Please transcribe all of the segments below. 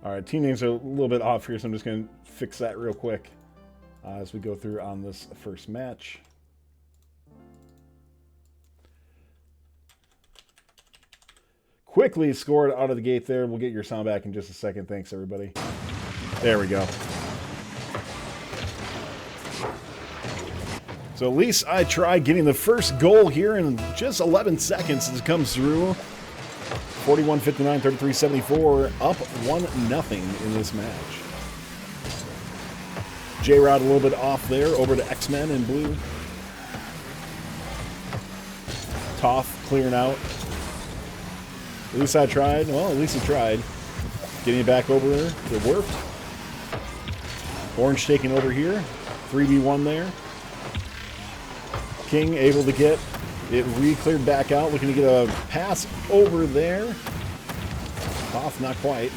All right, team names are a little bit off here, so I'm just going to fix that real quick as we go through on this first match. Quickly scored out of the gate there. We'll get your sound back in just a second. Thanks, everybody. There we go. So at least I tried getting the first goal here in just 11 seconds as it comes through. 41-59, 33-74, up 1-0 in this match. J-Rod a little bit off there, over to X-Men in blue. Toff clearing out. At least I tried. Well, at least he tried. Getting it back over there to Werft. Orange taking over here. 3v1 there. King able to get it re-cleared back out. Looking to get a pass over there. Off, not quite.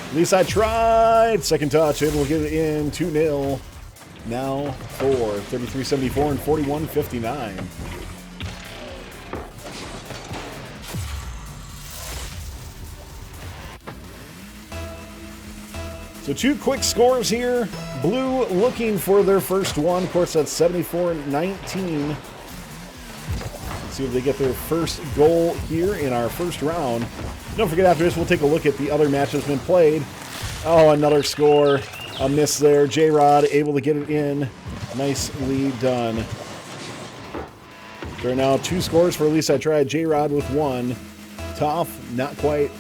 At least I tried. Second touch, able to get it in. 2-0. Now for 33-74 and 41-59. So two quick scores here. Blue looking for their first one. Of course, that's 74-19. Let's see if they get their first goal here in our first round. Don't forget, after this, we'll take a look at the other match that's been played. Oh, another score. A miss there. J-Rod able to get it in. Nicely done. There are now two scores for at least I tried. J-Rod with one. Toff, not quite.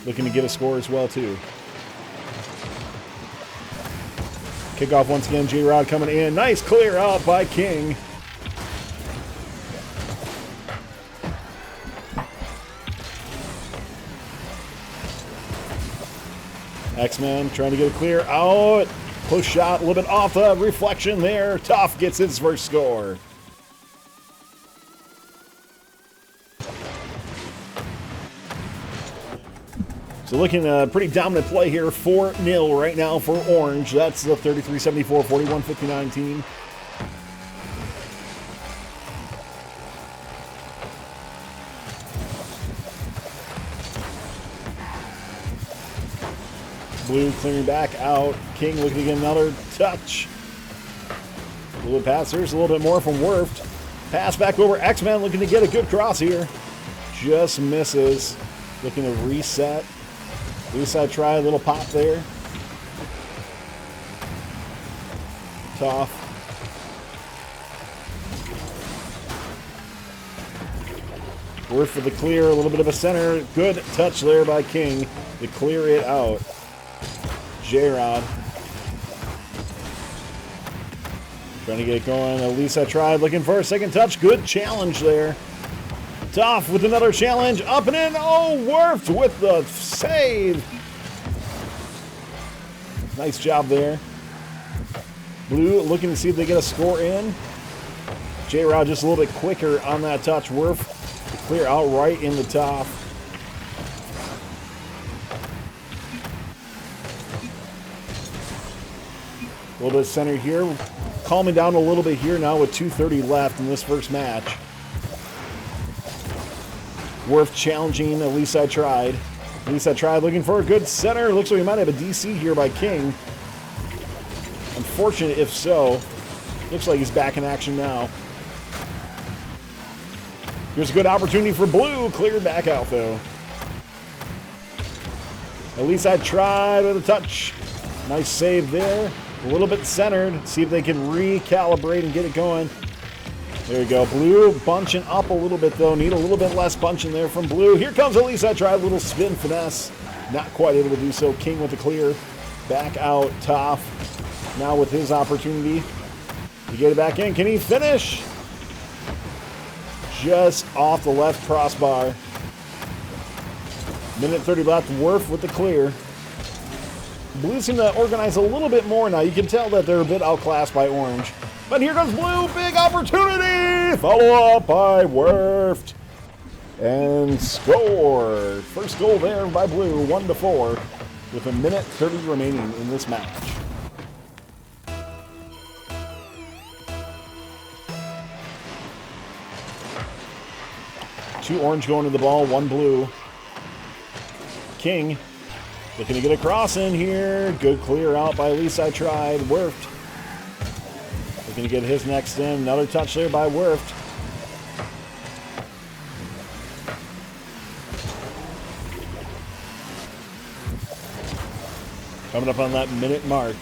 Looking to get a score as well, too. Kickoff once again, J-Rod coming in. Nice clear out by King. X-Men trying to get a clear out. Close shot, a little bit off the reflection there. Toff gets his first score. So looking at a pretty dominant play here, 4-0 right now for Orange. That's the 33-74, 41-59 team. Blue clearing back out. King looking to get another touch. A little pass. There's a little bit more from Werft. Pass back over. X-Men looking to get a good cross here. Just misses. Looking to reset. At least I try a little pop there. Tough. Werft for the clear. A little bit of a center. Good touch there by King to clear it out. J-Rod. Trying to get it going. At least I tried. Looking for a second touch. Good challenge there. Toff with another challenge. Up and in. Oh, Werft with the save. Nice job there. Blue looking to see if they get a score in. J-Rod just a little bit quicker on that touch. Werft clear out right in the top. A little bit of center here. Calming down a little bit here now with 2:30 left in this first match. Werft challenging. At least I tried. At least I tried looking for a good center. Looks like we might have a DC here by King. Unfortunate if so. Looks like he's back in action now. Here's a good opportunity for Blue. Cleared back out though. At least I tried with a touch. Nice save there. A little bit centered. See if they can recalibrate and get it going. There we go. Blue bunching up a little bit, though. Need a little bit less bunching there from Blue. Here comes at least I tried a little spin finesse. Not quite able to do so. King with the clear. Back out. Toff. Now with his opportunity to get it back in. Can he finish? Just off the left crossbar. Minute 30 left. Werft with the clear. Blue seem to organize a little bit more now. You can tell that they're a bit outclassed by Orange. But here goes Blue. Big opportunity. Follow up by Werft. And score. First goal there by Blue. 1-4 with a minute 30 remaining in this match. Two Orange going to the ball. One Blue. King. Looking to get a cross in here. Good clear out by Least I Tried. Werft. Looking to get his next in. Another touch there by Werft. Coming up on that minute mark.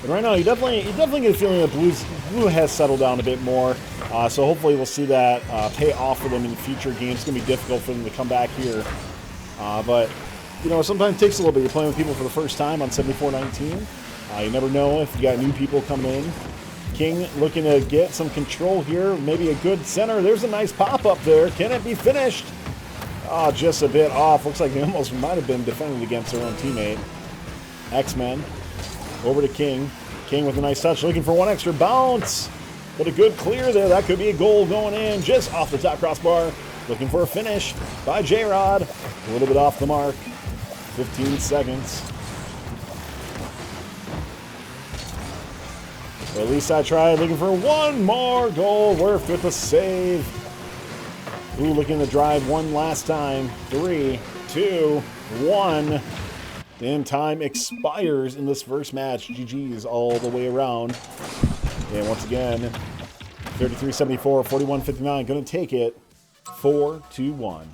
But right now, you definitely get a feeling that Blue has settled down a bit more. So hopefully we'll see that pay off for them in future games. It's going to be difficult for them to come back here. But, you know, sometimes it takes a little bit. You're playing with people for the first time on 74-19. You never know if you got new people coming in. King looking to get some control here. Maybe a good center. There's a nice pop-up there. Can it be finished? Oh, just a bit off. Looks like they almost might have been defended against their own teammate. X-Men. Over to King. King with a nice touch. Looking for one extra bounce. But a good clear there. That could be a goal going in. Just off the top crossbar. Looking for a finish by J-Rod. A little bit off the mark. 15 seconds. At least I tried. Looking for one more goal. Werft with a save. Ooh, looking to drive one last time. 3, 2, 1. And time expires in this first match. GG's all the way around. And once again, 33-74, 41-59. Going to take it 4-1.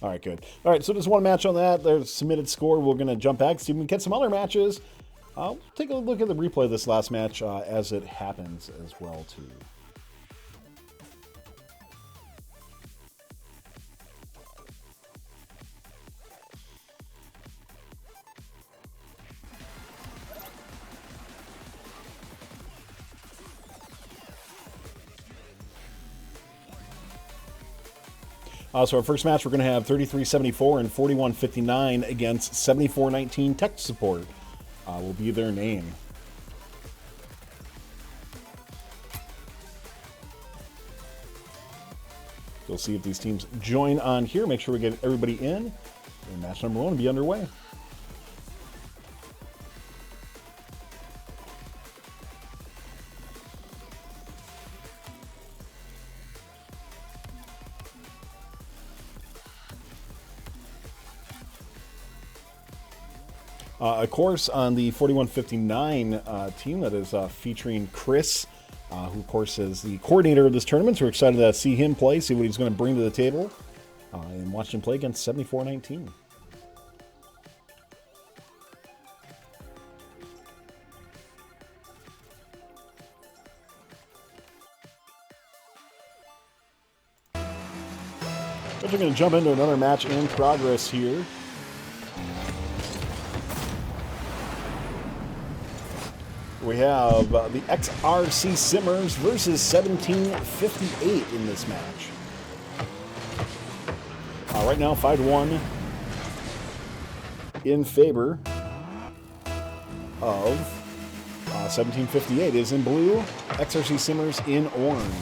All right, good. All right, so just one match on that. There's submitted score. We're going to jump back, see if we can get some other matches. I'll take a look at the replay of this last match as it happens as well, too. So our first match, we're going to have 33-74 and 41-59 against 74-19 Tech Support. Will be their name. We'll see if these teams join on here. Make sure we get everybody in. And match number 1 will be underway. Of course, on the 41-59 team, that is featuring Chris, who, of course, is the coordinator of this tournament. So we're excited to see him play, see what he's going to bring to the table, and watch him play against 74-19. But we're going to jump into another match in progress here. We have the XRC Simmers versus 1758 in this match. Right now, 5-1 in favor of 1758 is in blue, XRC Simmers in orange.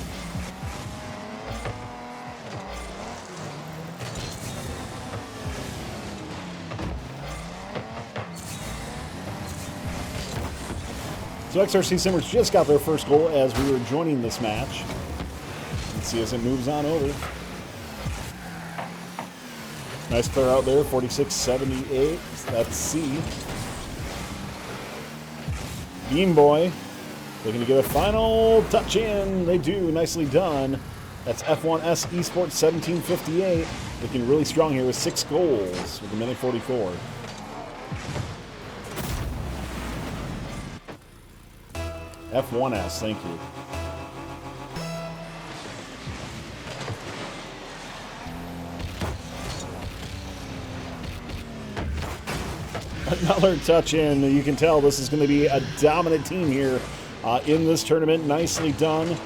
So XRC Simmers just got their first goal as we were joining this match. Let's see as it moves on over. Nice clear out there, 46-78. That's C. Beam Boy looking to get a final touch in. They do. Nicely done. That's F1S Esports 1758. Looking really strong here with 6 goals with a minute 44. F1S, thank you. Another touch in. You can tell this is going to be a dominant team here in this tournament. Nicely done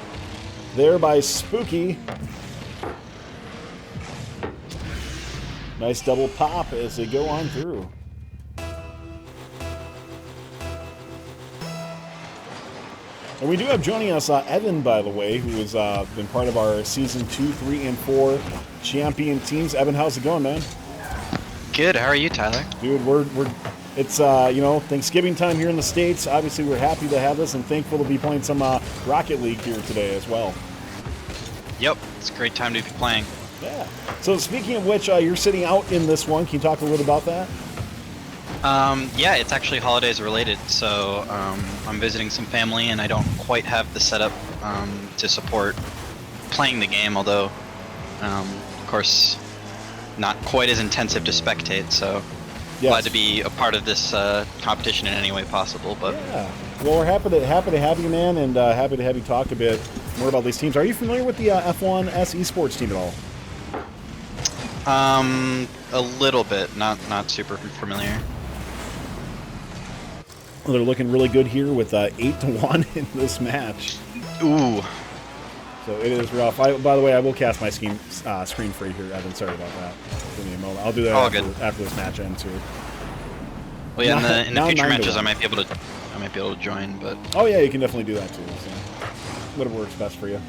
there by Spooky. Nice double pop as they go on through. And we do have joining us Evan, by the way, who has been part of our Season 2, 3, and 4 champion teams. Evan, how's it going, man? Good. How are you, Tyler? Dude, it's Thanksgiving time here in the States. Obviously, we're happy to have this and thankful to be playing some Rocket League here today as well. Yep, it's a great time to be playing. Yeah. So speaking of which, you're sitting out in this one. Can you talk a little about that? Yeah, it's actually holidays related, so I'm visiting some family and I don't quite have the setup to support playing the game, although, of course, not quite as intensive to spectate, so Yes. glad to be a part of this competition in any way possible. But Yeah. Well, we're happy to have you, man, and happy to have you talk a bit more about these teams. Are you familiar with the F1S esports team at all? a little bit, not super familiar. Well, they're looking really good here with 8-1 in this match. Ooh. So it is rough. By the way, I will cast my screen free here, Evan. Sorry about that. Give me a moment. I'll do that after this match ends too. Well, yeah, in the future matches, I might be able to join, but. Oh yeah, you can definitely do that too. So whatever works best for you.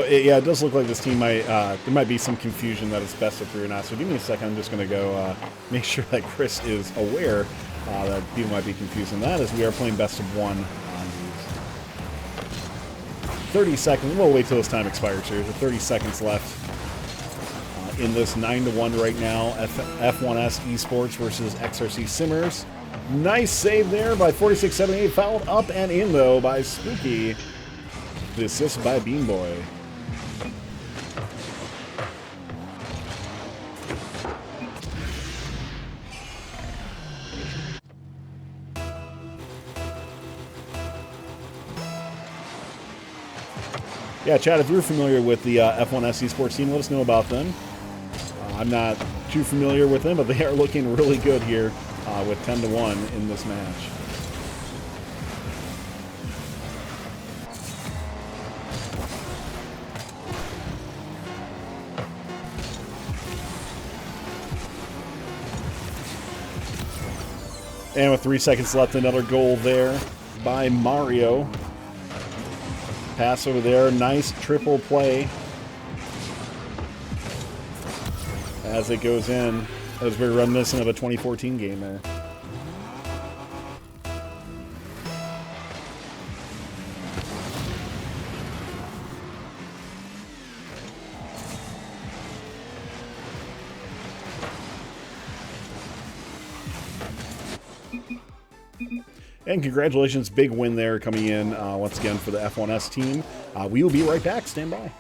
It does look like this team might, there might be some confusion that it's best of 3 or not. So give me a second. I'm just going to go make sure that Chris is aware that people might be confused on that, as we are playing best of 1 on these. 30 seconds. We'll wait till this time expires here. There's 30 seconds left in this 9-1 right now. F1S Esports versus XRC Simmers. Nice save there by 4678. Fouled up and in, though, by Spooky. The assist by Bean Boy. Yeah, Chad, if you're familiar with the F1S Esports team, let us know about them. I'm not too familiar with them, but they are looking really good here with 10-1 in this match. And with 3 seconds left, another goal there by Mario. Pass over there. Nice triple play as it goes in. That was very reminiscent of a 2014 game there. And congratulations, big win there coming in once again for the F1S team. We will be right back. Stand by.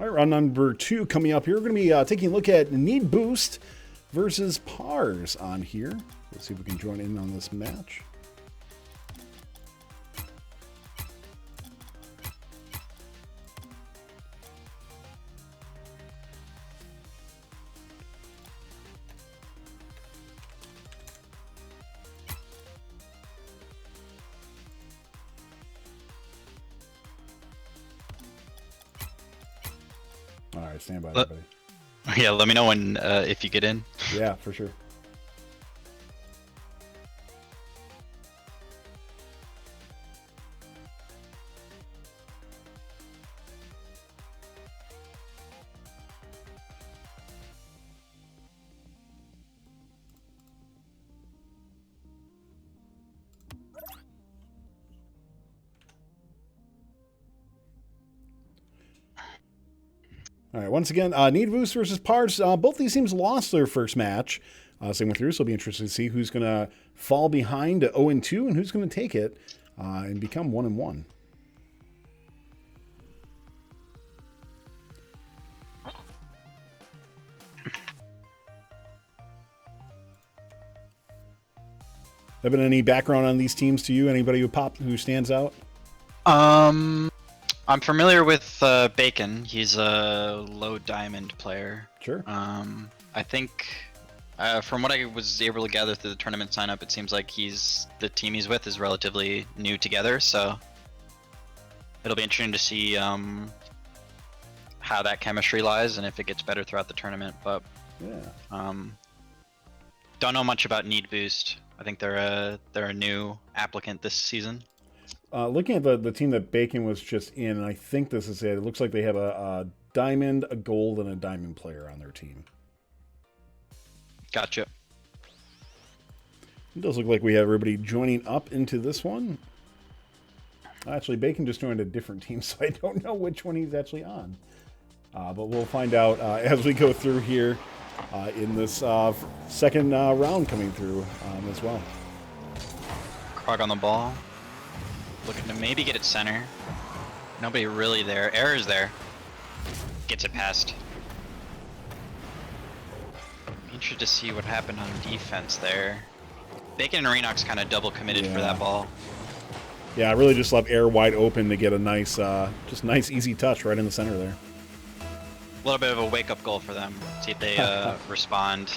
All right, round number 2 coming up here. We're going to be taking a look at Need Boost versus Pars on here. Let's see if we can join in on this match. All right, stand by, everybody. Yeah, let me know when if you get in. Yeah, for sure. All right, once again, Need Boost versus Pars. Both these teams lost their first match. Same with through, so it'll be interesting to see who's going to fall behind to 0-2 and who's going to take it and become 1-1. Have been any background on these teams to you? Anybody who stands out? I'm familiar with Bacon. He's a low diamond player. Sure. I think from what I was able to gather through the tournament sign up, it seems like the team he's with is relatively new together. So it'll be interesting to see how that chemistry lies and if it gets better throughout the tournament. But yeah. Don't know much about Need Boost. I think they're a new applicant this season. Looking at the team that Bacon was just in, and I think this is it. It looks like they have a diamond, a gold, and a diamond player on their team. Gotcha. It does look like we have everybody joining up into this one. Actually, Bacon just joined a different team, so I don't know which one he's actually on. But we'll find out as we go through here in this second round coming through as well. Krog on the ball. Looking to maybe get it center. Nobody really there. Error's there. Gets it past. Interested to see what happened on defense there. Bacon and Renox kind of double committed for that ball. Yeah, I really just left air wide open to get a nice, just nice easy touch right in the center there. A little bit of a wake-up goal for them. See if they respond.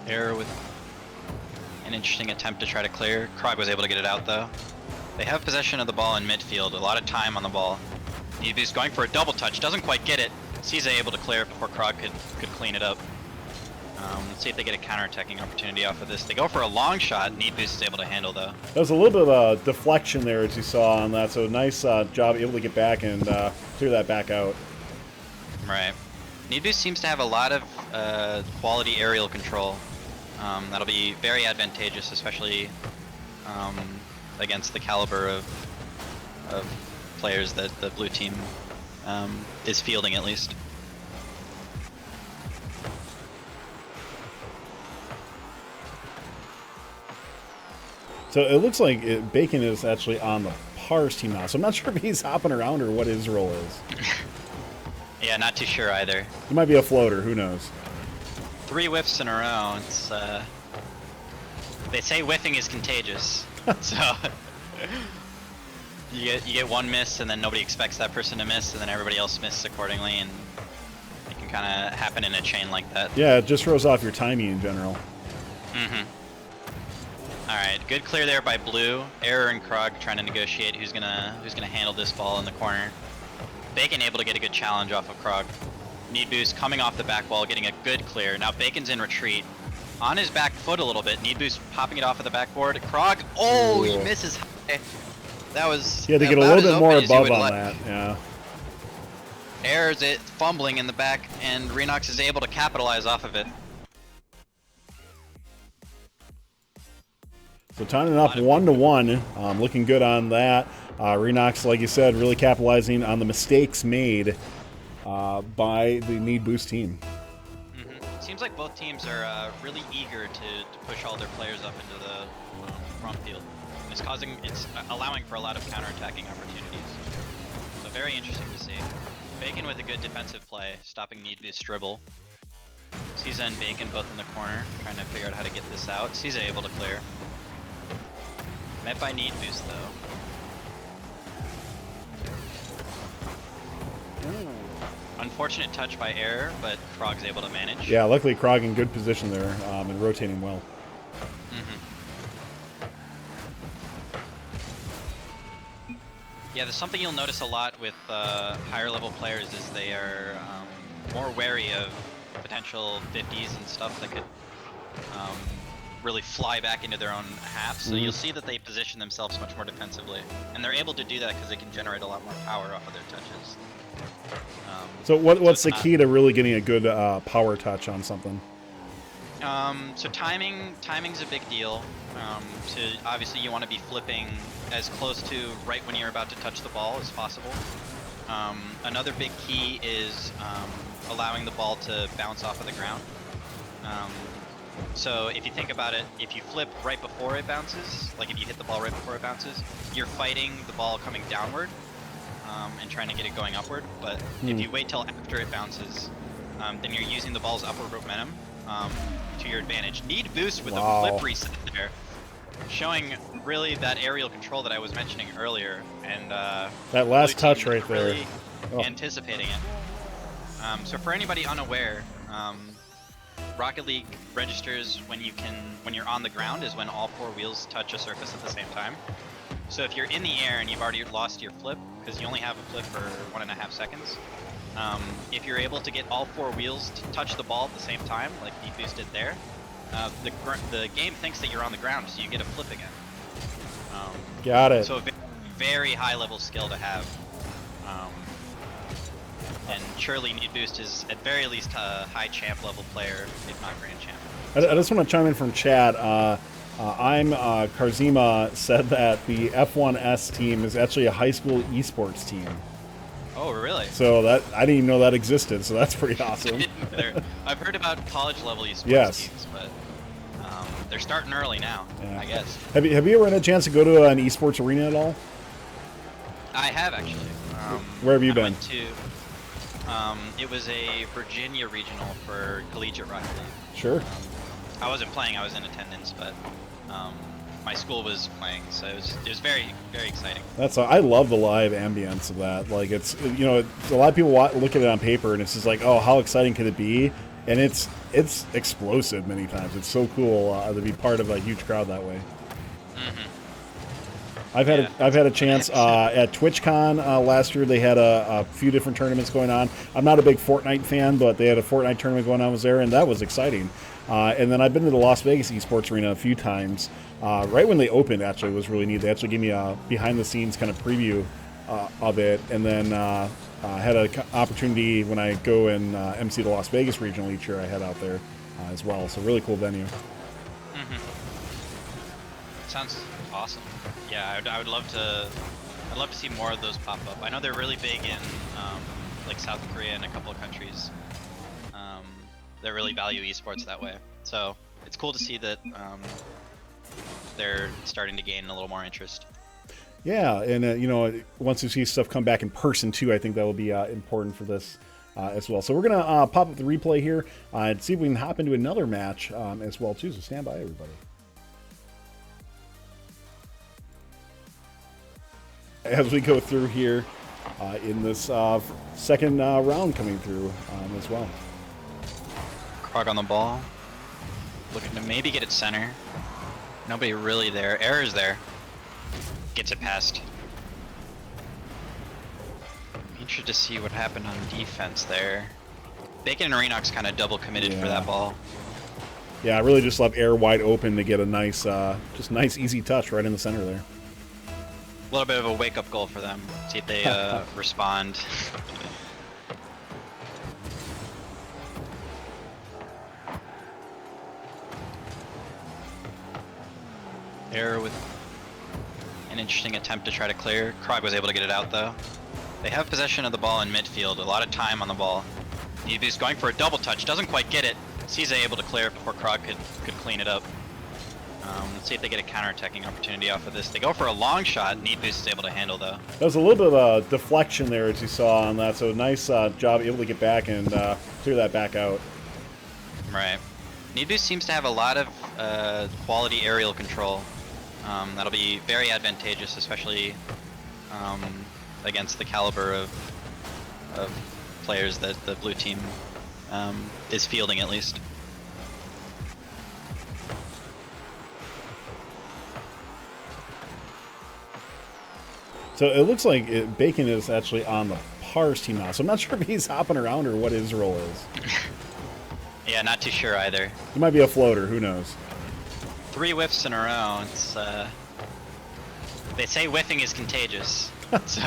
Error with an interesting attempt to try to clear. Krog was able to get it out though. They have possession of the ball in midfield, a lot of time on the ball. He's going for a double touch, doesn't quite get it. C's able to clear it before Krog could clean it up. Let's see if they get a counter-attacking opportunity off of this. They go for a long shot. Need Boost is able to handle though. There was a little bit of a deflection there as you saw on that, so nice job able to get back and clear that back out. Right. Need Boost seems to have a lot of quality aerial control. That'll be very advantageous, especially against the caliber of players that the blue team is fielding at least. So it looks like Bacon is actually on the Pars team now, so I'm not sure if he's hopping around or what his role is. Yeah, not too sure either. He might be a floater, who knows? 3 whiffs in a row. It's they say whiffing is contagious. So you get one miss and then nobody expects that person to miss and then everybody else misses accordingly, and it can kind of happen in a chain like that. Yeah, it just throws off your timing in general. Mm-hmm. All right, good clear there by Blue. Error and Krog trying to negotiate who's gonna handle this ball in the corner. Bacon able to get a good challenge off of Krog. Need Boost coming off the back wall, getting a good clear. Now Bacon's in retreat. On his back foot a little bit. Need Boost popping it off of the backboard. Krog, oh, he misses high. That was... He had to get a little bit more above on that, yeah. Errors it, fumbling in the back, and Renox is able to capitalize off of it. So tying it up 1-1, looking good on that. Renox, like you said, really capitalizing on the mistakes made by the Need Boost team. Mm-hmm. seems like both teams are really eager to push all their players up into the front field. It's allowing for a lot of counterattacking opportunities. So very interesting to see. Bacon with a good defensive play, stopping Needboost dribble. Caesar and Bacon both in the corner, trying to figure out how to get this out. Caesar able to clear. Met by Needboost though. Unfortunate touch by Air, but Krog's able to manage. Yeah, luckily Krog in good position there and rotating well. Yeah, there's something you'll notice a lot with higher level players is they are more wary of potential 50s and stuff that could really fly back into their own half. So you'll see that they position themselves much more defensively. And they're able to do that because they can generate a lot more power off of their touches. So what's the key to really getting a good power touch on something? So timing's a big deal. So obviously you want to be flipping as close to right when you're about to touch the ball as possible. Another big key is allowing the ball to bounce off of the ground. So if you think about it, if you flip right before it bounces, like if you hit the ball right before it bounces, you're fighting the ball coming downward and trying to get it going upward. But if you wait till after it bounces, then you're using the ball's upward momentum to your advantage. Needboost with a flip reset there, showing really that aerial control that I was mentioning earlier. And that last touch right there. Really anticipating it. So for anybody unaware, Rocket League registers when you're on the ground is when all 4 wheels touch a surface at the same time. So if you're in the air and you've already lost your flip, because you only have a flip for 1.5 seconds, if you're able to get all 4 wheels to touch the ball at the same time, like Needboost did there, the game thinks that you're on the ground, so you get a flip again. Got it. So a very high level skill to have. And surely Needboost is at very least a high champ level player, if not grand champ. I just want to chime in from chat. Karzima said that the F1S team is actually a high school esports team. Oh, really? So that I didn't even know that existed. So that's pretty awesome. I've heard about college level esports teams, but they're starting early now. Yeah. I guess. Have you ever had a chance to go to an esports arena at all? I have actually. Where have you been? I went to. It was a Virginia regional for collegiate Rocket League. Sure. I wasn't playing; I was in attendance, but my school was playing, so it was very, very exciting. I love the live ambience of that. Like it's a lot of people look at it on paper and it's just like, oh, how exciting could it be? And it's explosive many times. It's so cool to be part of a huge crowd that way. I've had a chance at TwitchCon last year. They had a few different tournaments going on. I'm not a big Fortnite fan, but they had a Fortnite tournament going on. I was there, and that was exciting. And then I've been to the Las Vegas Esports Arena a few times. Right when they opened, actually, it was really neat. They actually gave me a behind-the-scenes kind of preview of it, and then had an opportunity when I go and MC the Las Vegas Regional each year. I head out there as well. So really cool venue. Sounds awesome. Yeah, I would love to. I'd love to see more of those pop up. I know they're really big in like South Korea and a couple of countries that really value esports that way. So it's cool to see that they're starting to gain a little more interest. Yeah, and once you see stuff come back in person too, I think that will be important for this as well. So we're gonna pop up the replay here and see if we can hop into another match as well too. So stand by, everybody. As we go through here in this second round coming through as well. Krog on the ball, looking to maybe get it center. Nobody really there. Error's there. Gets it past. Interested to see what happened on defense there. Bacon and Renox kind of double committed for that ball. Yeah, I really just left Air wide open to get a nice, just nice easy touch right in the center there. A little bit of a wake-up goal for them. See if they respond. Error with an interesting attempt to try to clear. Krog was able to get it out though. They have possession of the ball in midfield. A lot of time on the ball. Needboost going for a double touch. Doesn't quite get it. CZ able to clear it before Krog could clean it up. Let's see if they get a counterattacking opportunity off of this. They go for a long shot. Need Boost is able to handle though. That was a little bit of a deflection there, as you saw on that. So nice job able to get back and clear that back out. Right. Need Boost seems to have a lot of quality aerial control. That'll be very advantageous, especially against the caliber of players that the blue team is fielding, at least. So it looks like Bacon is actually on the Pars team now. So I'm not sure if he's hopping around or what his role is. Yeah, not too sure either. He might be a floater. Who knows? 3 whiffs in a row. It's they say whiffing is contagious. So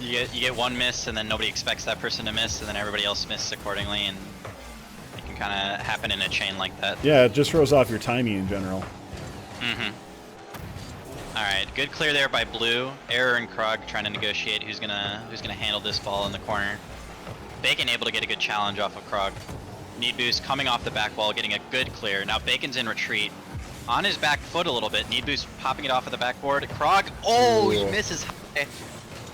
you get one miss, and then nobody expects that person to miss, and then everybody else misses accordingly, and it can kind of happen in a chain like that. Yeah, it just throws off your timing in general. Mm-hmm. All right, good clear there by Blue. Error and Krog trying to negotiate who's gonna handle this ball in the corner. Bacon able to get a good challenge off of Krog. Need Boost coming off the back wall, getting a good clear. Now Bacon's in retreat. On his back foot a little bit. Need Boost popping it off of the backboard. Krog, oh, he misses high.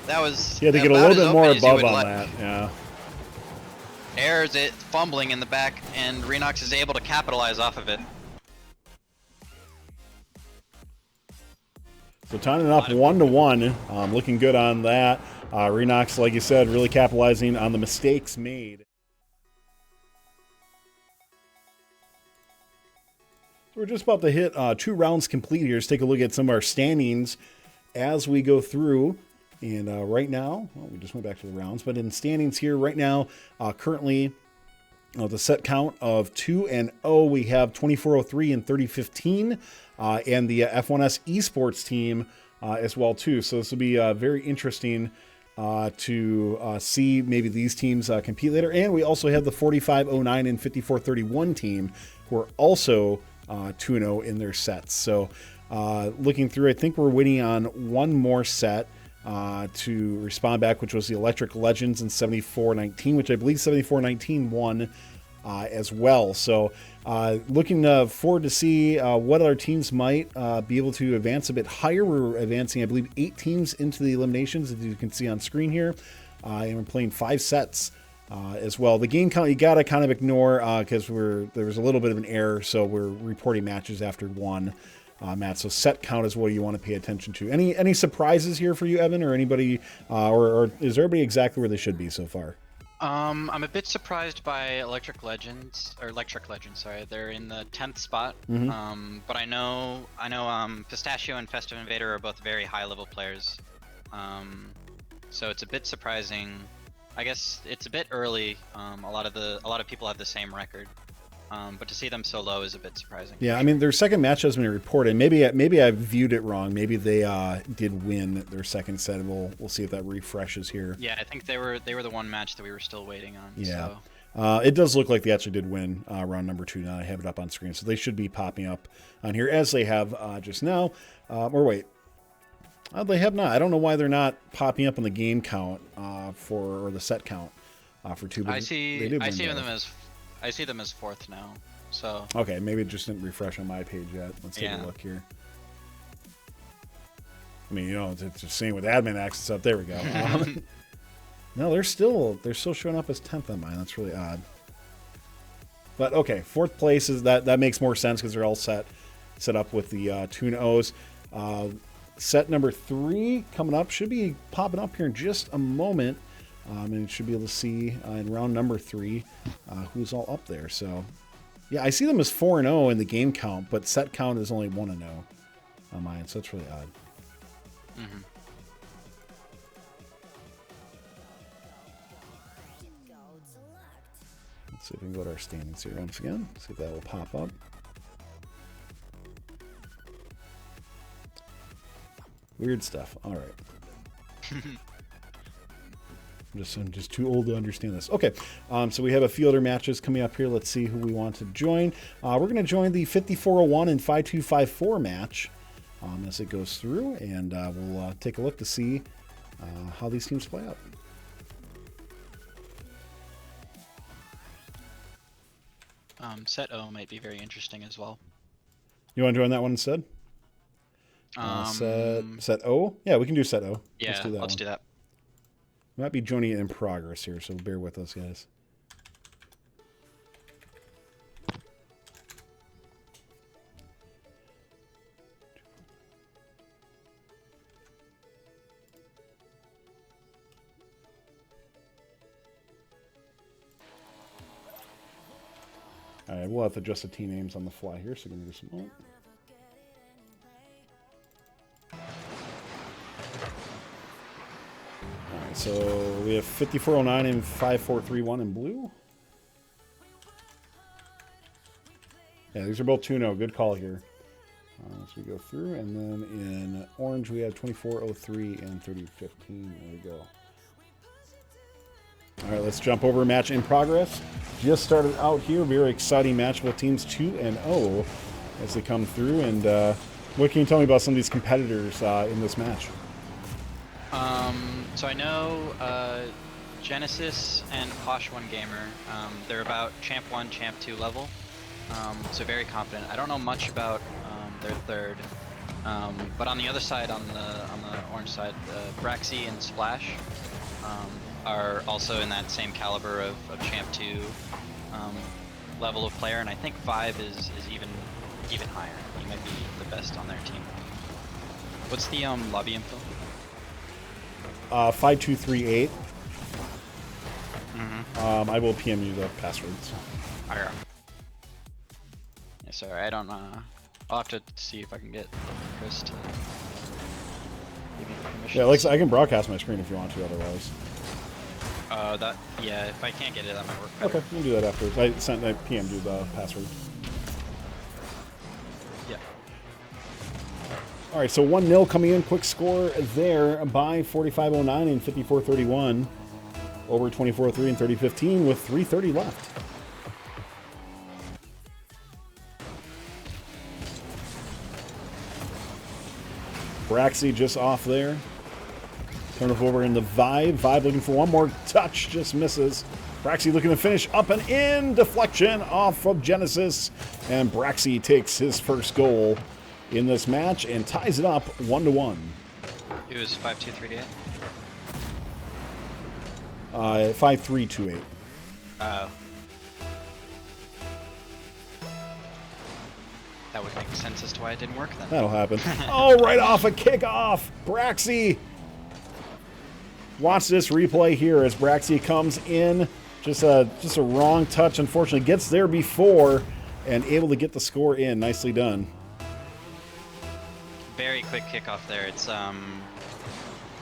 That was... He had to get a little bit more above on that, yeah. Errors it, fumbling in the back, and Renox is able to capitalize off of it. So tying it up 1-1, looking good on that. Renox, like you said, really capitalizing on the mistakes made. So we're just about to hit 2 rounds complete here. Let's take a look at some of our standings as we go through. And right now, well, we just went back to the rounds, but in standings here right now, currently the set count of 2-0, we have 2403 and 3015, and the F1S esports team as well too. So this will be very interesting to see maybe these teams compete later. And we also have the 4509 and 5431 team, who are also 2-0 in their sets. So looking through, I think we're waiting on one more set to respond back, which was the Electric Legends in 7419, which I believe 7419 won as well. So looking forward to see what other teams might be able to advance a bit higher. We're advancing, I believe, 8 teams into the eliminations, as you can see on screen here, and we're playing 5 sets as well. The game count you gotta kind of ignore because there was a little bit of an error, so we're reporting matches after 1. Matt, so set count is what you want to pay attention to. Any surprises here for you, Evan, or anybody, or is everybody exactly where they should be so far? I'm a bit surprised by Electric Legends, sorry. They're in the 10th spot. Mm-hmm. But I know Pistachio and Festive Invader are both very high level players. So it's a bit surprising. I guess it's a bit early. A lot of people have the same record. But to see them so low is a bit surprising. Yeah, I mean, their second match has been reported. Maybe I viewed it wrong. Maybe they did win their second set. We'll see if that refreshes here. Yeah, I think they were the one match that we were still waiting on. Yeah, so. It does look like they actually did win round number 2. Now I have it up on screen, so they should be popping up on here as they have just now. Or wait, they have not. I don't know why they're not popping up on the game count or the set count for 2. I see them as 4th now. So okay, maybe it just didn't refresh on my page yet. Let's take a look here. I mean, it's the same with admin access up. There we go. No, they're still showing up as 10th on mine. That's really odd. But okay, 4th place is that makes more sense because they're all set up with the 2-0s. Set number 3 coming up should be popping up here in just a moment. And you should be able to see in round number 3 who's all up there. So, yeah, I see them as 4-0 in the game count, but set count is only 1-0 on mine. So that's really odd. Mm-hmm. Let's see if we can go to our standings here once again. See if that will pop up. Weird stuff. All right. I'm just too old to understand this. Okay, so we have a few other matches coming up here. Let's see who we want to join. We're going to join the 5401 and 5254 match as it goes through, and we'll take a look to see how these teams play out. Set O might be very interesting as well. You want to join that one instead? Set O? Yeah, we can do set O. Yeah, let's do that. We might be joining it in progress here, so bear with us, guys. All right, we'll have to adjust the team names on the fly here, so give me just a moment. All right, so we have 5409 and 5431 in blue. Yeah, these are both 2-0. Good call here. So we go through, and then in orange we have 2403 and 3015. There we go. All right, let's jump over match in progress. Just started out here. Very exciting match with teams 2-0 as they come through. And what can you tell me about some of these competitors in this match? So I know Genesis and Posh One Gamer. They're about Champ 1, Champ 2 level. So very confident. I don't know much about their third. But on the other side, on the orange side, Braxy and Splash are also in that same caliber of Champ 2 level of player, and I think 5 is even higher. He might be the best on their team. What's the lobby info? 5238. Mm-hmm. I will PM you the passwords. Yeah, sorry, I don't. I'll have to see if I can get Chris to give me the permission. Yeah, Alexa, I can broadcast my screen if you want to. Otherwise. Yeah, if I can't get it, that might work better. Okay, we'll do that afterwards. I PM'd you the password. Yeah. All right, so 1-0 coming in. Quick score there by 4509 and 5431 over 2403 and 3015 with 3:30 left. Braxy just off there. Turn it over in the Vibe. Vibe looking for one more touch. Just misses. Braxy looking to finish up and in. Deflection off of Genesis. And Braxy takes his first goal in this match and ties it up 1-1. It was 5-2-3-8. 5-3-2-8. That would make sense as to why it didn't work then. That'll happen. Oh, right off a kickoff. Braxy. Watch this replay here as Braxy comes in. Just a wrong touch, unfortunately. Gets there before and able to get the score in. Nicely done. Very quick kickoff there. It's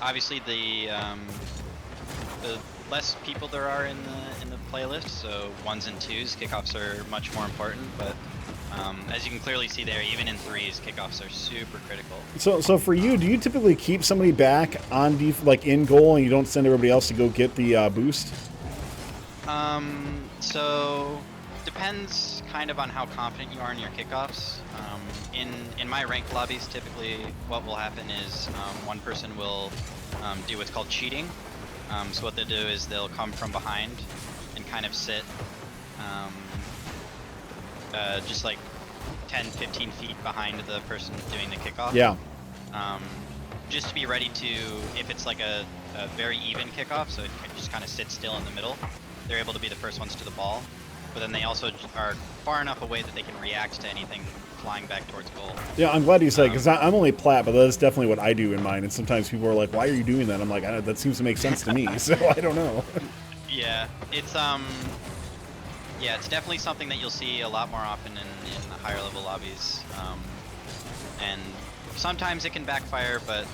obviously the less people there are in the playlist, so 1s and 2s kickoffs are much more important. But as you can clearly see there, even in 3s, kickoffs are super critical. So for you, do you typically keep somebody back on like in goal, and you don't send everybody else to go get the boost? So depends kind of on how confident you are in your kickoffs. In my ranked lobbies, typically what will happen is one person will do what's called cheating. So what they'll do is they'll come from behind and kind of sit just like 10-15 feet behind the person doing the kickoff. Yeah. Just to be ready to, if it's like a very even kickoff, so it just kind of sits still in the middle, they're able to be the first ones to the ball. But then they also are far enough away that they can react to anything flying back towards goal. Yeah, I'm glad you said, because I'm only plat, but that's definitely what I do in mine. And sometimes people are like, why are you doing that? I'm like, that seems to make sense to me, so I don't know. Yeah, it's definitely something that you'll see a lot more often in the higher level lobbies. And sometimes it can backfire, but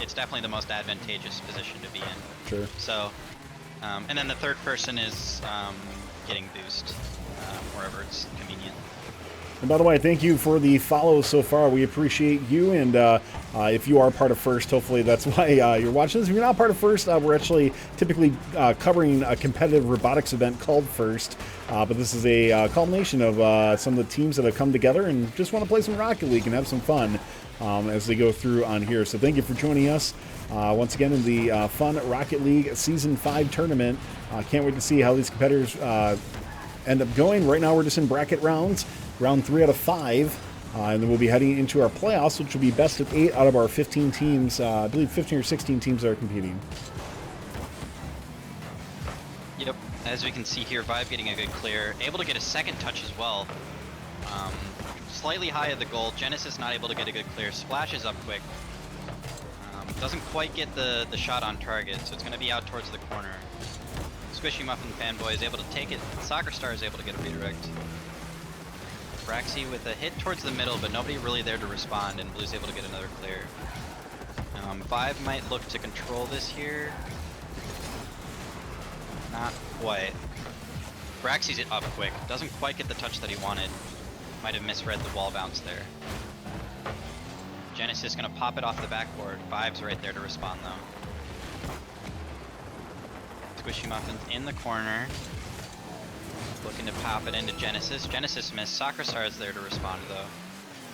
it's definitely the most advantageous position to be in. Sure. So, and then the third person is getting boost wherever it's convenient. And by the way, thank you for the follow so far. We appreciate you. And if you are part of First, hopefully that's why you're watching this. If you're not part of First, we're actually typically covering a competitive robotics event called First. But this is a culmination of some of the teams that have come together and just want to play some Rocket League and have some fun as they go through on here. So thank you for joining us once again in the fun Rocket League Season 5 tournament. Can't wait to see how these competitors end up going. Right now we're just in bracket rounds, round 3 out of 5. And then we'll be heading into our playoffs, which will be best of 8 out of our 15 teams. I believe 15 or 16 teams that are competing. Yep, as we can see here, Vibe getting a good clear. Able to get a second touch as well. Slightly high of the goal. Genesis not able to get a good clear. Splashes up quick. Doesn't quite get the shot on target, so it's going to be out towards the corner. Squishy Muffin Fanboy is able to take it. Soccer Star is able to get a redirect. Braxy with a hit towards the middle, but nobody really there to respond, and Blue's able to get another clear. Vibe might look to control this here. Not quite. Braxy's it up quick. Doesn't quite get the touch that he wanted. Might have misread the wall bounce there. Genesis gonna pop it off the backboard. Vibe's right there to respond though. Squishy Muffin's in the corner. Looking to pop it into Genesis. Genesis missed. Soccer Star is there to respond though.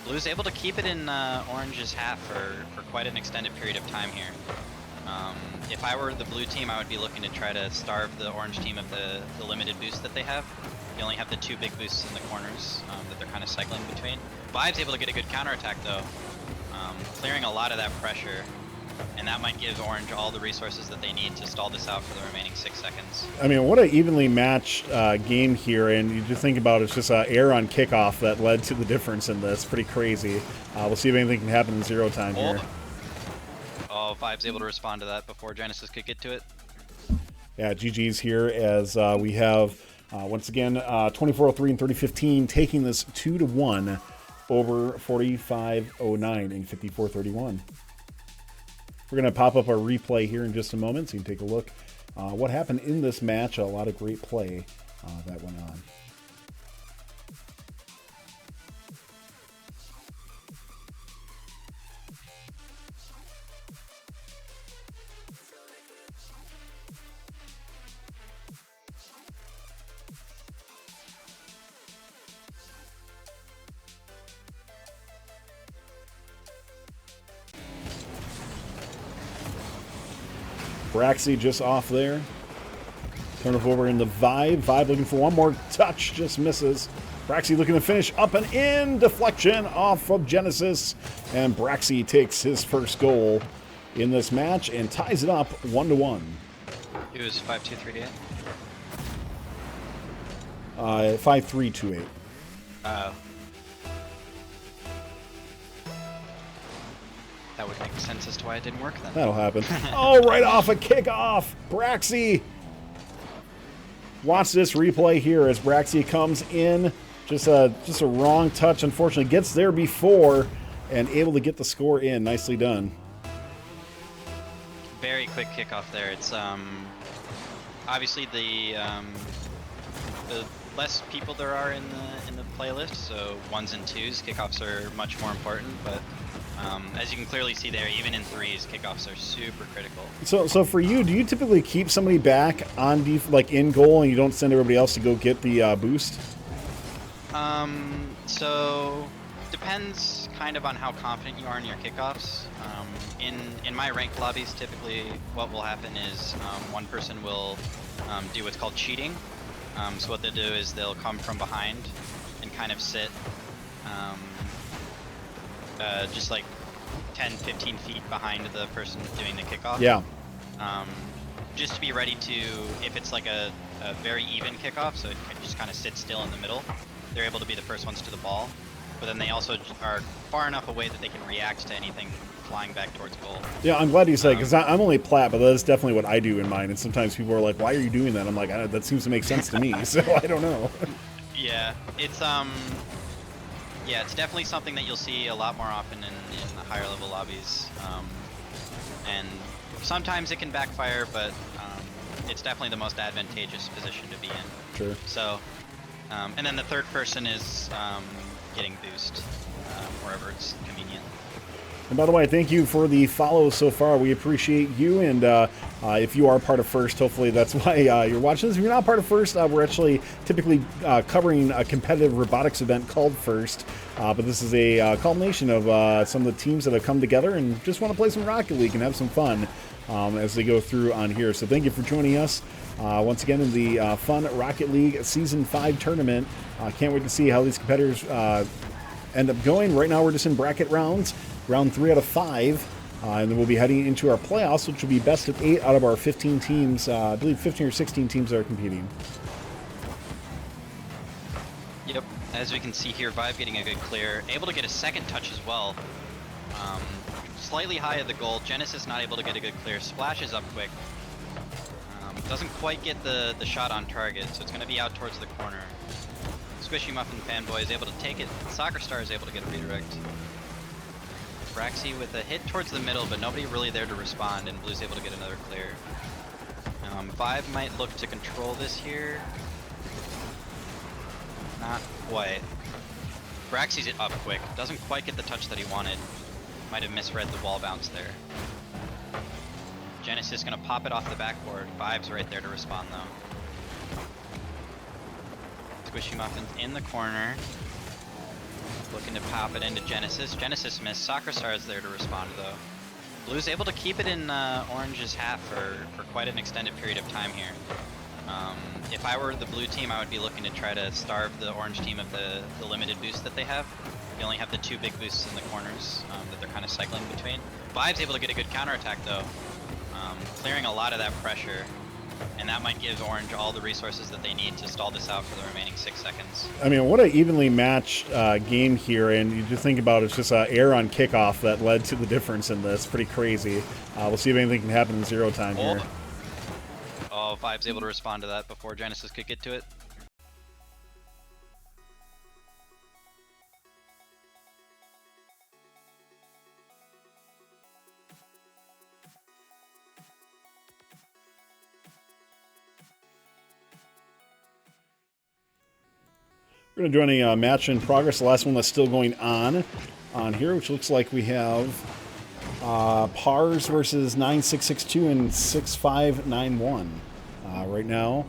Blue's able to keep it in Orange's half for quite an extended period of time here. If I were the blue team, I would be looking to try to starve the orange team of the limited boost that they have. You only have the 2 big boosts in the corners that they're kind of cycling between. Vibe's able to get a good counterattack though, clearing a lot of that pressure. And that might give Orange all the resources that they need to stall this out for the remaining 6 seconds. I mean, what an evenly matched game here, and you just think about it, it's just error on kickoff that led to the difference in this. Pretty crazy. We'll see if anything can happen in 0 time here. Oh, Vibe's able to respond to that before Genesis could get to it. Yeah, GG's here as we have, once again, 24-03 and 30-15, taking this 2-1 over 45-09 and 54-31. We're going to pop up our replay here in just a moment so you can take a look what happened in this match. A lot of great play that went on. Braxy just off there. Turn it over into Vibe. Vibe looking for one more touch, just misses. Braxy looking to finish up and in. Deflection off of Genesis. And Braxy takes his first goal in this match and ties it up 1-1. It was 5-2-3-8. 5-3-2-8. That would make sense as to why it didn't work then. That'll happen. Oh, right off a kickoff. Braxy. Watch this replay here as Braxy comes in. Just a wrong touch, unfortunately. Gets there before and able to get the score in. Nicely done. Very quick kickoff there. It's obviously the less people there are in the playlist, so 1s and 2s kickoffs are much more important, but as you can clearly see there, even in 3s, kickoffs are super critical. So for you, do you typically keep somebody back on like in goal, and you don't send everybody else to go get the boost? So depends kind of on how confident you are in your kickoffs. In my ranked lobbies, typically what will happen is one person will do what's called cheating. So what they'll do is they'll come from behind and kind of sit just like 10-15 feet behind the person doing the kickoff. Yeah. Just to be ready to, if it's like a very even kickoff, so it just kind of sits still in the middle, they're able to be the first ones to the ball. But then they also are far enough away that they can react to anything flying back towards goal. Yeah, I'm glad you said, because I'm only plat, but that's definitely what I do in mine. And sometimes people are like, why are you doing that? I'm like, that seems to make sense to me, so I don't know. Yeah, it's definitely something that you'll see a lot more often in the higher level lobbies. And sometimes it can backfire, but it's definitely the most advantageous position to be in. Sure. So, and then the third person is getting boost wherever it's convenient. And by the way, thank you for the follow so far. We appreciate you. And if you are part of First, hopefully that's why you're watching this. If you're not part of First, we're actually typically covering a competitive robotics event called First. But this is a culmination of some of the teams that have come together and just want to play some Rocket League and have some fun as they go through on here. So thank you for joining us once again in the fun Rocket League Season 5 tournament. Can't wait to see how these competitors end up going. Right now we're just in bracket rounds, round 3 out of 5. And then we'll be heading into our playoffs, which will be best of 8 out of our 15 teams. I believe 15 or 16 teams that are competing. Yep, as we can see here, Vibe getting a good clear. Able to get a second touch as well. Slightly high of the goal. Genesis not able to get a good clear. Splashes up quick. Doesn't quite get the shot on target, so it's going to be out towards the corner. Squishy Muffin Fanboy is able to take it. Soccer Star is able to get a redirect. Braxy with a hit towards the middle, but nobody really there to respond, and Blue's able to get another clear. Vibe might look to control this here. Not quite. Braxy's it up quick. Doesn't quite get the touch that he wanted. Might have misread the wall bounce there. Genesis gonna pop it off the backboard. Vibe's right there to respond though. Squishy Muffin's in the corner. Looking to pop it into Genesis. Genesis missed. Soccer Star is there to respond though. Blue's able to keep it in Orange's half for quite an extended period of time here. If I were the blue team, I would be looking to try to starve the orange team of the limited boost that they have. They only have the 2 big boosts in the corners that they're kind of cycling between. Vibe's able to get a good counterattack though, clearing a lot of that pressure, and that might give Orange all the resources that they need to stall this out for the remaining 6 seconds. I mean, what an evenly matched game here, and you just think about it, it's just error on kickoff that led to the difference in this. Pretty crazy. We'll see if anything can happen in 0 time here. Oh, Vibe's able to respond to that before Genesis could get to it. We're going to join a match in progress, the last one that's still going on here, which looks like we have Pars versus 9662 and 6591 right now.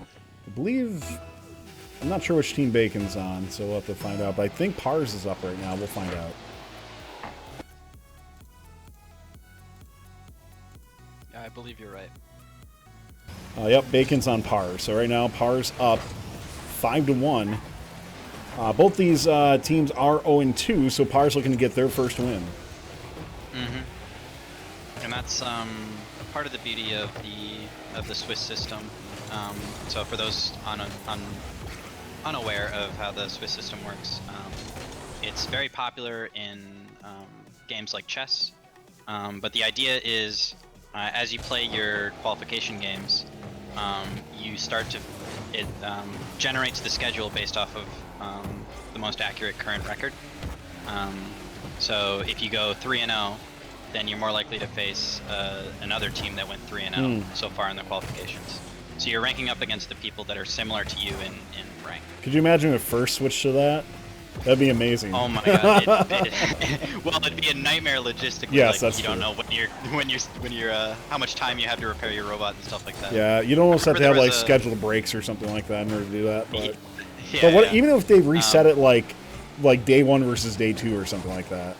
I believe, I'm not sure which team Bacon's on, so we'll have to find out, but I think Pars is up right now. We'll find out. Yeah, I believe you're right. Yep, Bacon's on Pars. So right now, Pars up 5-1. Both these teams are 0-2, so Pars looking to get their first win. And that's part of the beauty of the Swiss system. So for those unaware of how the Swiss system works, it's very popular in games like chess. But the idea is, as you play your qualification games, you start to it generates the schedule based off of the most accurate current record. So if you go 3-0, then you're more likely to face another team that went 3-0 so far in the qualifications. So you're ranking up against the people that are similar to you in rank. Could you imagine if first switched to that? That'd be amazing. Oh my god! Well, it'd be a nightmare logistically. Yes, like, that's you don't know when you're how much time you have to repair your robot and stuff like that. Yeah, you'd almost have to have like scheduled breaks or something like that in order to do that. But, even if they reset it like day 1 versus day 2 or something like that.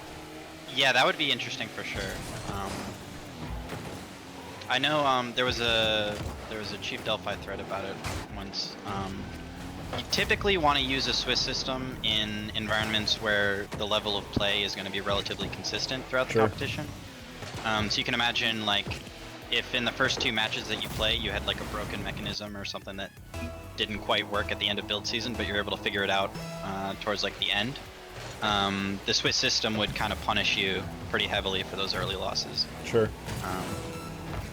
Yeah, that would be interesting for sure. I know there was a Chief Delphi thread about it once. You typically want to use a Swiss system in environments where the level of play is going to be relatively consistent throughout the competition. So you can imagine, like, if in the first 2 matches that you play, you had like a broken mechanism or something that didn't quite work at the end of build season, but you're able to figure it out towards like the end. The Swiss system would kind of punish you pretty heavily for those early losses. Sure.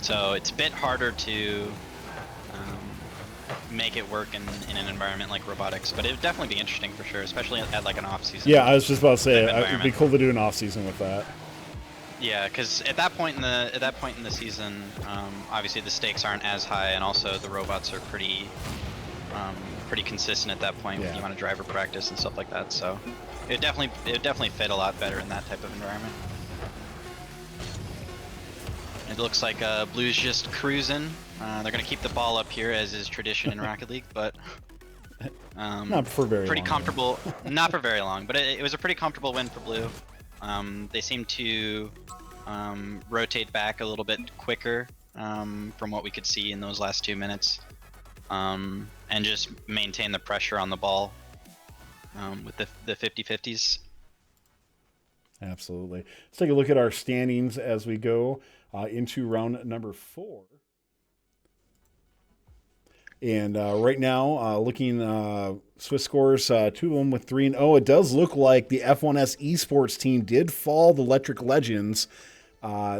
So it's a bit harder to make it work in an environment like robotics, but it would definitely be interesting for sure, especially at like an off-season. Yeah, I was just about to say it'd be cool to do an off-season with that. Yeah, because at that point in the season, obviously the stakes aren't as high, and also the robots are pretty consistent at that point when you want to driver practice and stuff like that. So it would definitely fit a lot better in that type of environment. It looks like Blue's just cruising. They're going to keep the ball up here, as is tradition in Rocket League, but Not for very pretty long, comfortable, not for very long, but it was a pretty comfortable win for blue. They seem to rotate back a little bit quicker from what we could see in those last 2 minutes, and just maintain the pressure on the ball with the 50-50s. Absolutely. Let's take a look at our standings as we go into round number 4. And right now, looking Swiss scores, 2 of them with 3-0. It does look like the F1S esports team did fall the Electric Legends.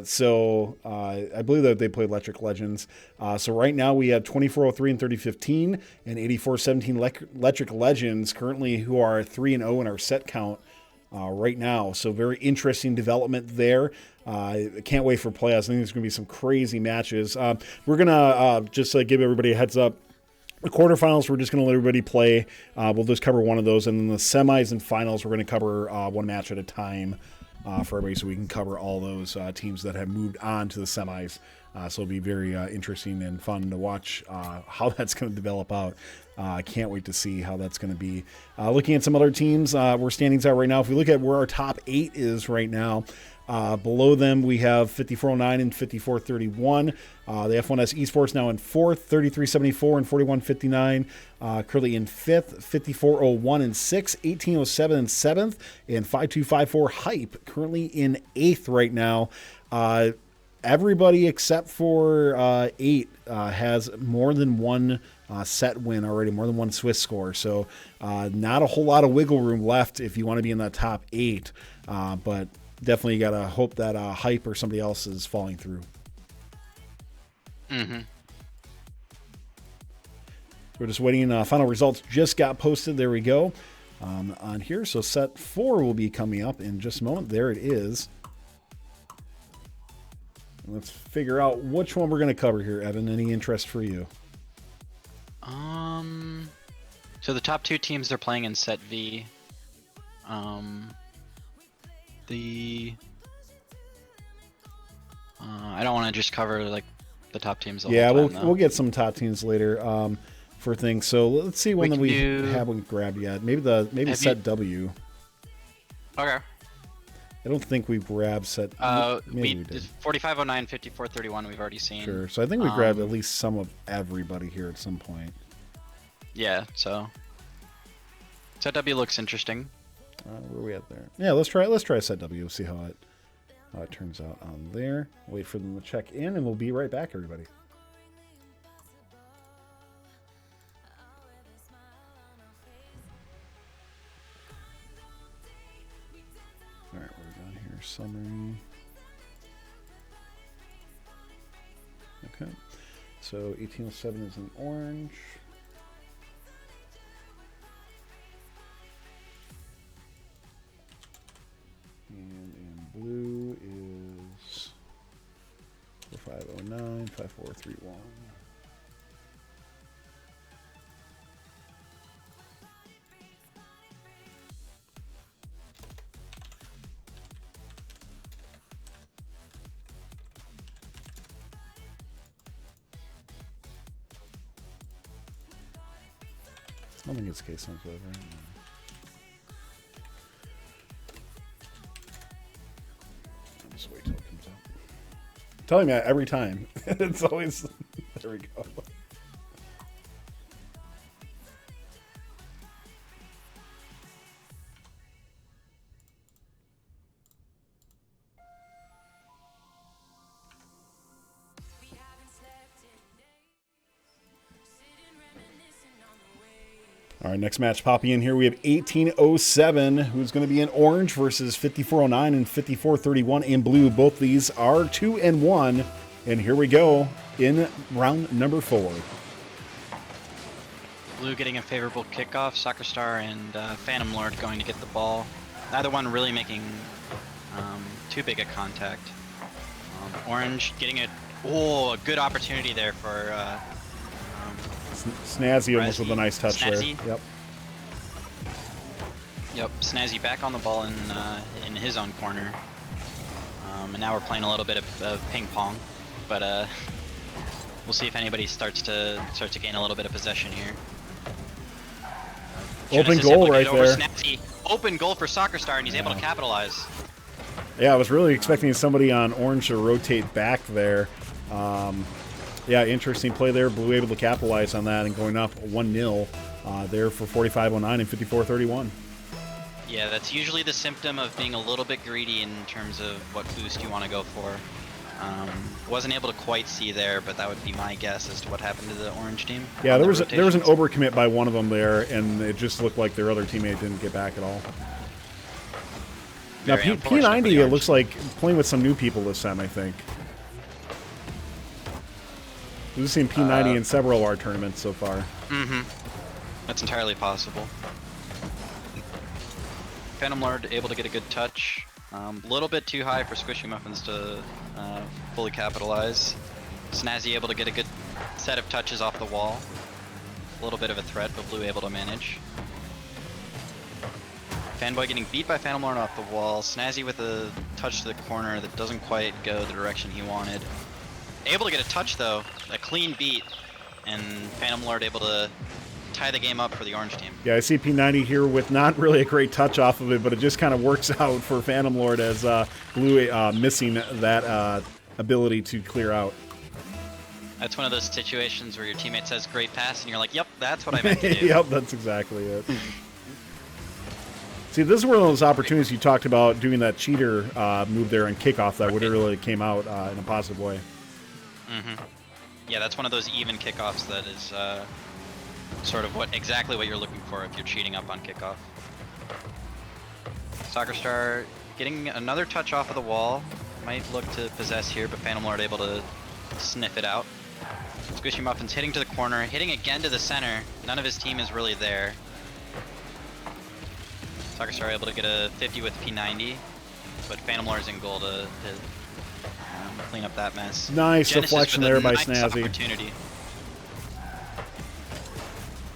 So I believe that they played Electric Legends. So right now we have 2403 and 3015 and 8417 Electric Legends currently who are 3-0 in our set count right now. So very interesting development there. I can't wait for playoffs. I think there's going to be some crazy matches. We're going to just give everybody a heads up. The quarterfinals, we're just going to let everybody play. We'll just cover one of those. And then the semis and finals, we're going to cover one match at a time for everybody so we can cover all those teams that have moved on to the semis. So it'll be very interesting and fun to watch how that's going to develop out. I can't wait to see how that's going to be. Looking at some other teams, where standings are right now. If we look at where our top 8 is right now, below them we have 5409 and 5431. The F1S Esports now in 4th, 3374 and 4159. Currently in 5th, 5401 and 6th, 1807 and 7th, and 5254 Hype currently in 8th right now. Everybody except for 8 has more than one set win already, more than one Swiss score. So not a whole lot of wiggle room left if you want to be in that top 8. But definitely got to hope that Hype or somebody else is falling through. Mm-hmm. We're just waiting. Final results just got posted. There we go on here. So set 4 will be coming up in just a moment. There it is. Let's figure out which one we're going to cover here, Evan. Any interest for you? So the top 2 teams they're playing in set V. I don't want to just cover the top teams. We'll get some top teams later for things. So let's see one that we haven't grabbed yet. Maybe set W. Okay. I don't think we grabbed set. We did 4509, 5431. We've already seen. Sure. So I think we grabbed at least some of everybody here at some point. Yeah. So set W looks interesting. Where are we at there? Yeah. Let's try set W. See how it turns out on there. Wait for them to check in, and we'll be right back, everybody. All right, we're down here. Summary. Okay. So 1807 is in orange. And in blue is 4509, 5431. I don't think it's case sensitive, right? I'll just wait till it comes out. I'm telling you that every time. It's always... There we go. All right, next match popping in here. We have 1807, who's going to be in orange versus 5409 and 5431 in blue. Both these are 2-1. And here we go in round number 4. Blue getting a favorable kickoff. Soccer Star and Phantom Lord going to get the ball. Neither one really making too big a contact. Orange getting a good opportunity there for... Snazzy almost with a nice touch Snazzy. there. Yep, Snazzy back on the ball in his own corner. And now we're playing a little bit of ping pong, but we'll see if anybody starts to gain a little bit of possession here. Open Genesis goal able to right get over there. Snazzy. Open goal for Soccer Star, and he's able to capitalize. Yeah, I was really expecting somebody on orange to rotate back there. Yeah, interesting play there. Blue able to capitalize on that and going up 1-0 there for 45-09 and 54-31. Yeah, that's usually the symptom of being a little bit greedy in terms of what boost you want to go for. Wasn't able to quite see there, but that would be my guess as to what happened to the orange team. Yeah, there was an overcommit by one of them there, and it just looked like their other teammate didn't get back at all. Now, P90, it looks like playing with some new people this time, I think. We've seen P90 in several of our tournaments so far. Mm-hmm. That's entirely possible. Phantom Lord able to get a good touch. A little bit too high for Squishy Muffins to fully capitalize. Snazzy able to get a good set of touches off the wall. A little bit of a threat, but Blue able to manage. Fanboy getting beat by Phantom Lord off the wall. Snazzy with a touch to the corner that doesn't quite go the direction he wanted. Able to get a touch though, a clean beat, and Phantom Lord able to tie the game up for the orange team. Yeah, I see P90 here with not really a great touch off of it, but it just kind of works out for Phantom Lord as Blue missing that ability to clear out. That's one of those situations where your teammate says great pass and you're like, yep, that's what I meant to do. Yep, that's exactly it. See, this is one of those opportunities you talked about doing that cheater move there and kickoff that would have really came out in a positive way. Mm-hmm. Yeah, that's one of those even kickoffs that is sort of exactly what you're looking for if you're cheating up on kickoff. Soccer Star getting another touch off of the wall. Might look to possess here, but Phantom Lord able to sniff it out. Squishy Muffins hitting to the corner, hitting again to the center. None of his team is really there. Soccer Star able to get a 50 with P90, but Phantom Lord is in goal to clean up that mess. Nice Genesis deflection there by nice Snazzy. Opportunity.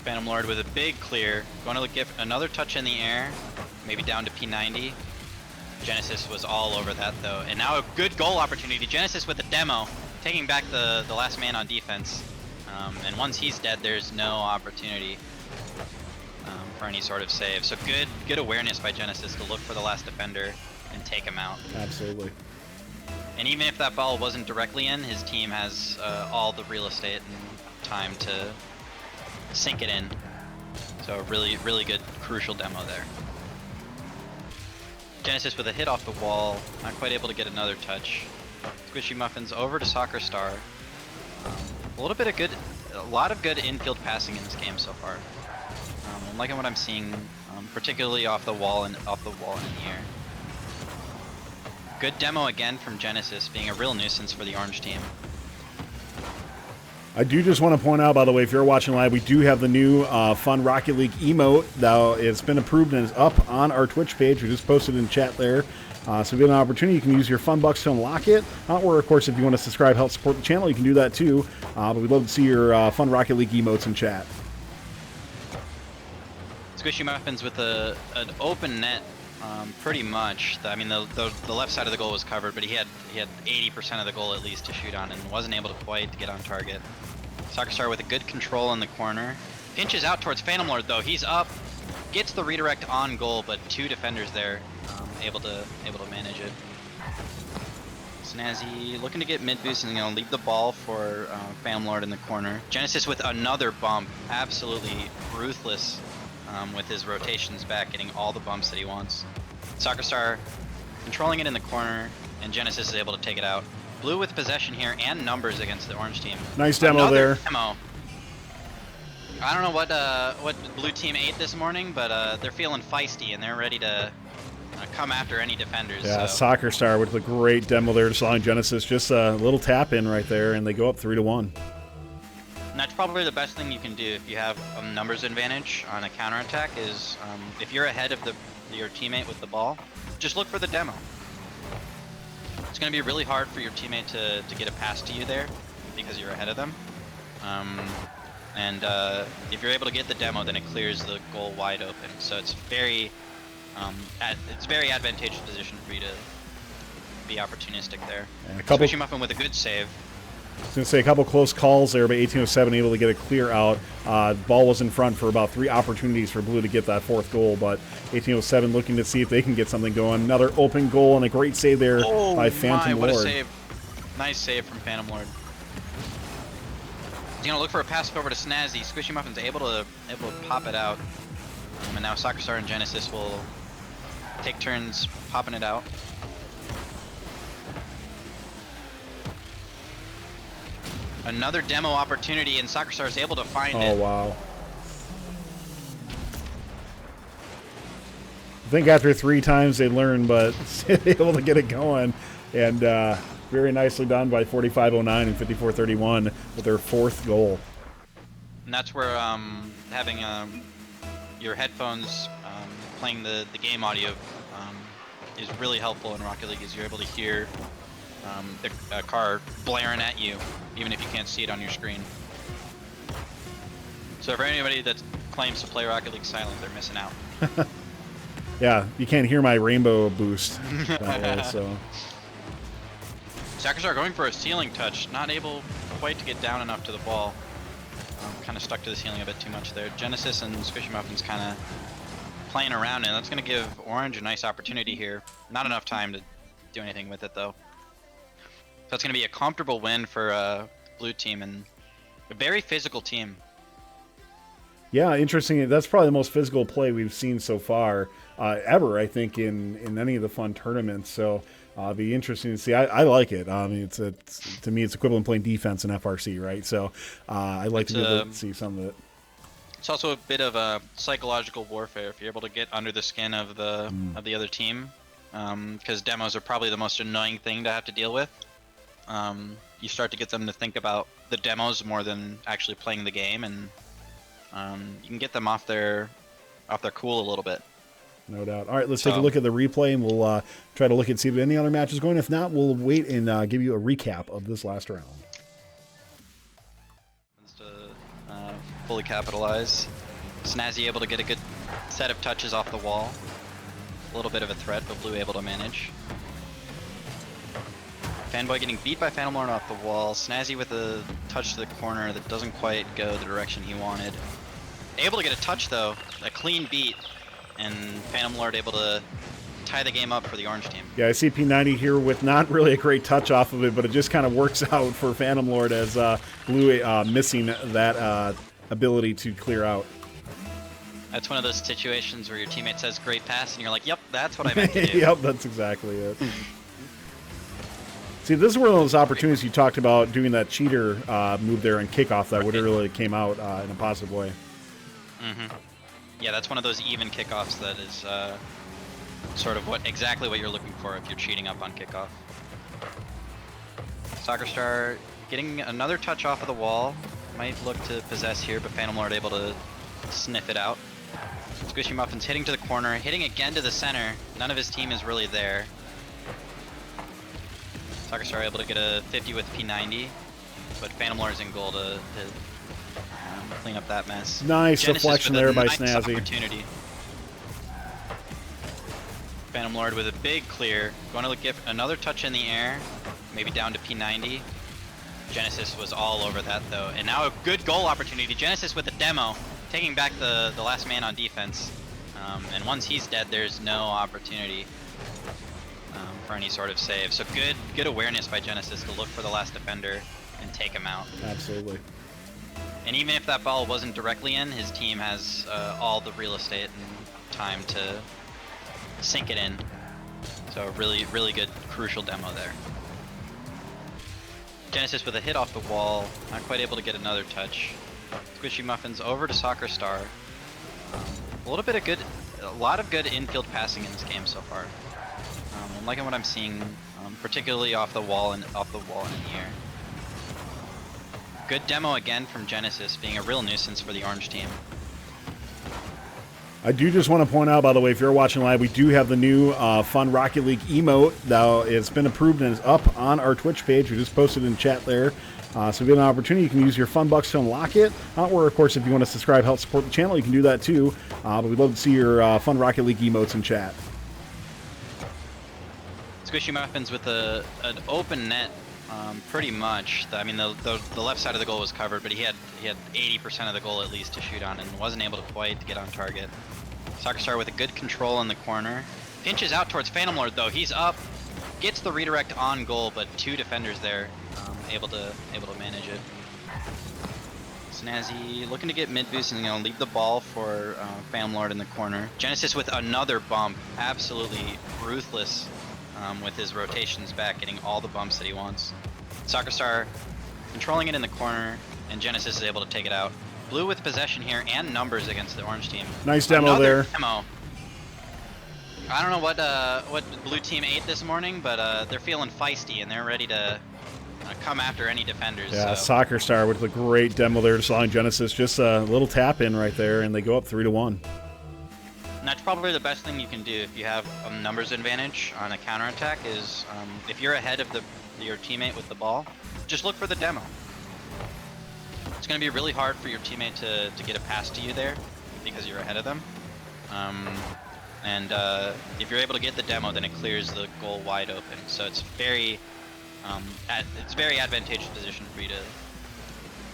Phantom Lord with a big clear. Going to get another touch in the air, maybe down to P90. Genesis was all over that though, and now a good goal opportunity. Genesis with a demo, taking back the last man on defense. And once he's dead, there's no opportunity for any sort of save. So good awareness by Genesis to look for the last defender and take him out. Absolutely. And even if that ball wasn't directly in, his team has all the real estate and time to sink it in. So really, really good, crucial demo there. Genesis with a hit off the wall, not quite able to get another touch. Squishy Muffins over to Soccer Star. A lot of good infield passing in this game so far. I'm liking what I'm seeing, particularly off the wall and in the air. Good demo again from Genesis, being a real nuisance for the orange team. I do just want to point out, by the way, if you're watching live, we do have the new Fun Rocket League emote that it's been approved and is up on our Twitch page. We just posted in chat there. So if you have an opportunity, you can use your Fun Bucks to unlock it. Or, of course, if you want to subscribe, help support the channel, you can do that too. But we'd love to see your Fun Rocket League emotes in chat. Squishy Muffins with an open net, pretty much. I mean, the left side of the goal was covered, but he had 80% of the goal at least to shoot on, and wasn't able to quite get on target. Soccer Star with a good control in the corner. Pinches out towards Phantom Lord though. He's up, gets the redirect on goal, but two defenders there, able to manage it. Snazzy looking to get mid boost and gonna leave the ball for Phantom Lord in the corner. Genesis with another bump, absolutely ruthless with his rotations back, getting all the bumps that he wants. Soccer Star controlling it in the corner, and Genesis is able to take it out. Blue with possession here and numbers against the orange team. Nice demo there. Demo. I don't know what blue team ate this morning, but they're feeling feisty and they're ready to come after any defenders. Yeah, so. Soccer Star with a great demo there to Slowing Genesis. Just a little tap in right there, and they go up 3-1. And that's probably the best thing you can do if you have a numbers advantage on a counterattack is if you're ahead of your teammate with the ball, just look for the demo. It's going to be really hard for your teammate to get a pass to you there because you're ahead of them. If you're able to get the demo, then it clears the goal wide open. So it's very advantageous position for you to be opportunistic there. Squishy Muffin with a good save. was going to say a couple close calls there, but 1807 able to get a clear out. Ball was in front for about 3 opportunities for Blue to get that 4th goal, but 1807 looking to see if they can get something going. Another open goal and a great save there by Phantom Lord. What a save. Nice save from Phantom Lord. He's gonna look for a pass over to Snazzy. Squishy Muffin's able to pop it out. And now Soccer Star and Genesis will take turns popping it out. Another demo opportunity, and Soccer Star is able to find it. Oh, wow. I think after 3 times they learned, but able to get it going. And very nicely done by 4509 and 5431 with their 4th goal. And that's where having your headphones playing the game audio is really helpful in Rocket League, as you're able to hear the car blaring at you, even if you can't see it on your screen. So for anybody that claims to play Rocket League silent, they're missing out. Yeah, you can't hear my rainbow boost that way, so. Soccer Star going for a ceiling touch, not able quite to get down enough to the ball. Kind of stuck to the ceiling a bit too much there. Genesis and Squishy Muffins kind of playing around, and that's going to give Orange a nice opportunity here. Not enough time to do anything with it, though. So it's going to be a comfortable win for Blue Team, and a very physical team. Yeah, interesting. That's probably the most physical play we've seen so far ever, I think, in any of the fun tournaments. So it'll be interesting to see. I like it. I mean, to me, it's equivalent playing defense in FRC, right? So I like to be able to see some of it. It's also a bit of a psychological warfare if you're able to get under the skin of the other team, because demos are probably the most annoying thing to have to deal with. You start to get them to think about the demos more than actually playing the game, and you can get them off their cool a little bit. No doubt. All right, let's take a look at the replay, and we'll try to look and see if any other matches going. If not, we'll wait and give you a recap of this last round. To fully capitalize. Snazzy able to get a good set of touches off the wall. A little bit of a threat, but Blue able to manage. Fanboy getting beat by Phantom Lord off the wall. Snazzy with a touch to the corner that doesn't quite go the direction he wanted. Able to get a touch though, a clean beat, and Phantom Lord able to tie the game up for the Orange team. Yeah, I see P90 here with not really a great touch off of it, but it just kind of works out for Phantom Lord as Blue missing that ability to clear out. That's one of those situations where your teammate says great pass, and you're like, yep, that's what I meant to do. Yep, that's exactly it. See, this is one of those opportunities you talked about doing that cheater move there and kickoff that would have really came out in a positive way. Mm-hmm. Yeah, that's one of those even kickoffs that is sort of exactly what you're looking for if you're cheating up on kickoff. Soccer Star getting another touch off of the wall. Might look to possess here, but Phantom Lord able to sniff it out. Squishy Muffin's hitting to the corner, hitting again to the center. None of his team is really there. Soccer Star able to get a 50 with P90, but Phantom Lord is in goal to clean up that mess. Nice Genesis deflection there by nice Snazzy. Opportunity. Phantom Lord with a big clear, going to give another touch in the air, maybe down to P90. Genesis was all over that though, and now a good goal opportunity. Genesis with the demo, taking back the last man on defense, and once he's dead, there's no opportunity for any sort of save. So good awareness by Genesis to look for the last defender and take him out. Absolutely. And even if that ball wasn't directly in, his team has all the real estate and time to sink it in. So really good crucial demo there. Genesis with a hit off the wall, not quite able to get another touch. Squishy Muffins over to Soccer Star. A lot of good infield passing in this game so far. I'm liking what I'm seeing, particularly off the wall and in the air. Good demo again from Genesis, being a real nuisance for the Orange team. I do just want to point out, by the way, if you're watching live, we do have the new fun Rocket League emote. Now, it's been approved and is up on our Twitch page. We just posted in chat there. So if you have an opportunity, you can use your fun bucks to unlock it. Or, of course, if you want to subscribe, help support the channel, you can do that too. But we'd love to see your fun Rocket League emotes in chat. Squishy Muffins with an open net pretty much. I mean, the left side of the goal was covered, but he had 80% of the goal at least to shoot on, and wasn't able to quite get on target. Soccer Star with a good control in the corner. Pinches out towards Phantom Lord though. He's up, gets the redirect on goal, but 2 defenders there, able to manage it. Snazzy looking to get mid boost and gonna leave the ball for Phantom Lord in the corner. Genesis with another bump, absolutely ruthless with his rotations back, getting all the bumps that he wants. Soccer Star controlling it in the corner, and Genesis is able to take it out. Blue with possession here and numbers against the orange team. Nice demo Another there. Demo. I don't know what blue team ate this morning, but they're feeling feisty and they're ready to come after any defenders. Yeah, so. Soccer Star with a great demo there to slowing Genesis. Just a little tap in right there, and they go up 3-1. And that's probably the best thing you can do if you have a numbers advantage on a counterattack is if you're ahead of your teammate with the ball, just look for the demo. It's going to be really hard for your teammate to get a pass to you there because you're ahead of them. If you're able to get the demo, then it clears the goal wide open. So it's very advantageous position for you to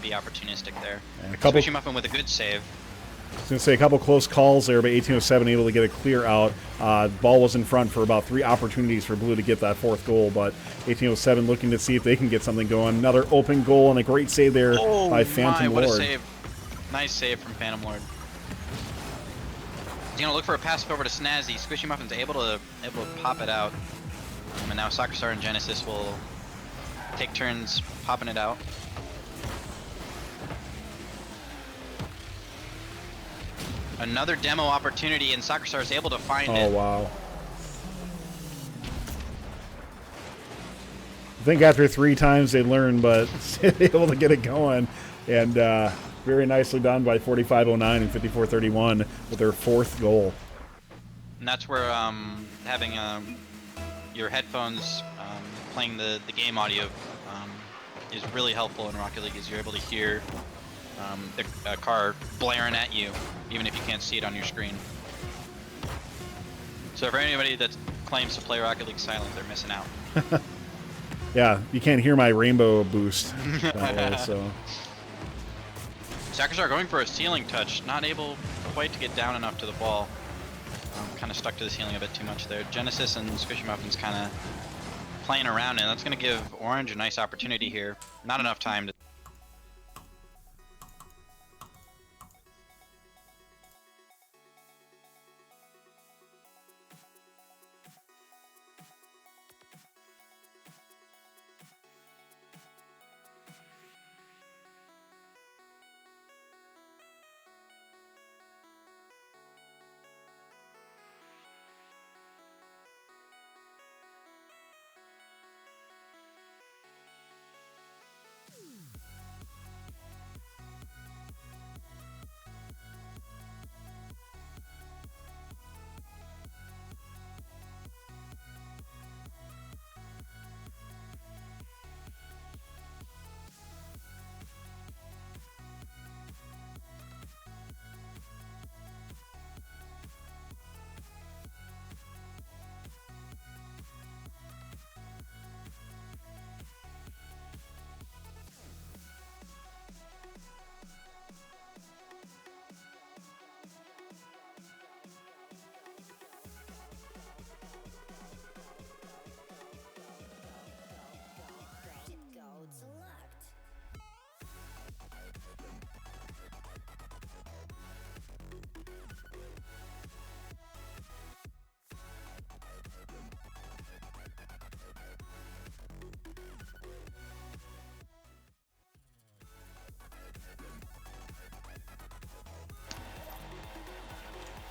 be opportunistic there. And a couple. Squishy Muffin with a good save. I was going to say a couple close calls there, but 1807 able to get a clear out. Ball was in front for about 3 opportunities for Blue to get that 4th goal, but 1807 looking to see if they can get something going. Another open goal and a great save there by Phantom Lord. What a save. Nice save from Phantom Lord. He's going to look for a pass over to Snazzy. Squishy Muffin's able to pop it out. And now Soccer Star and Genesis will take turns popping it out. Another demo opportunity, and Soccer Star is able to find it. Oh, wow. I think after 3 times they learned, but able to get it going. And very nicely done by 4509 and 5431 with their 4th goal. And that's where having your headphones playing the game audio is really helpful in Rocket League, as you're able to hear the car blaring at you, even if you can't see it on your screen. So for anybody that claims to play Rocket League silent, they're missing out. Yeah, you can't hear my rainbow boost that way, so. Soccer Star going for a ceiling touch, not able quite to get down enough to the ball. Kind of stuck to the ceiling a bit too much there. Genesis and Squishy Muffins kind of playing around, and that's going to give Orange a nice opportunity here. Not enough time to...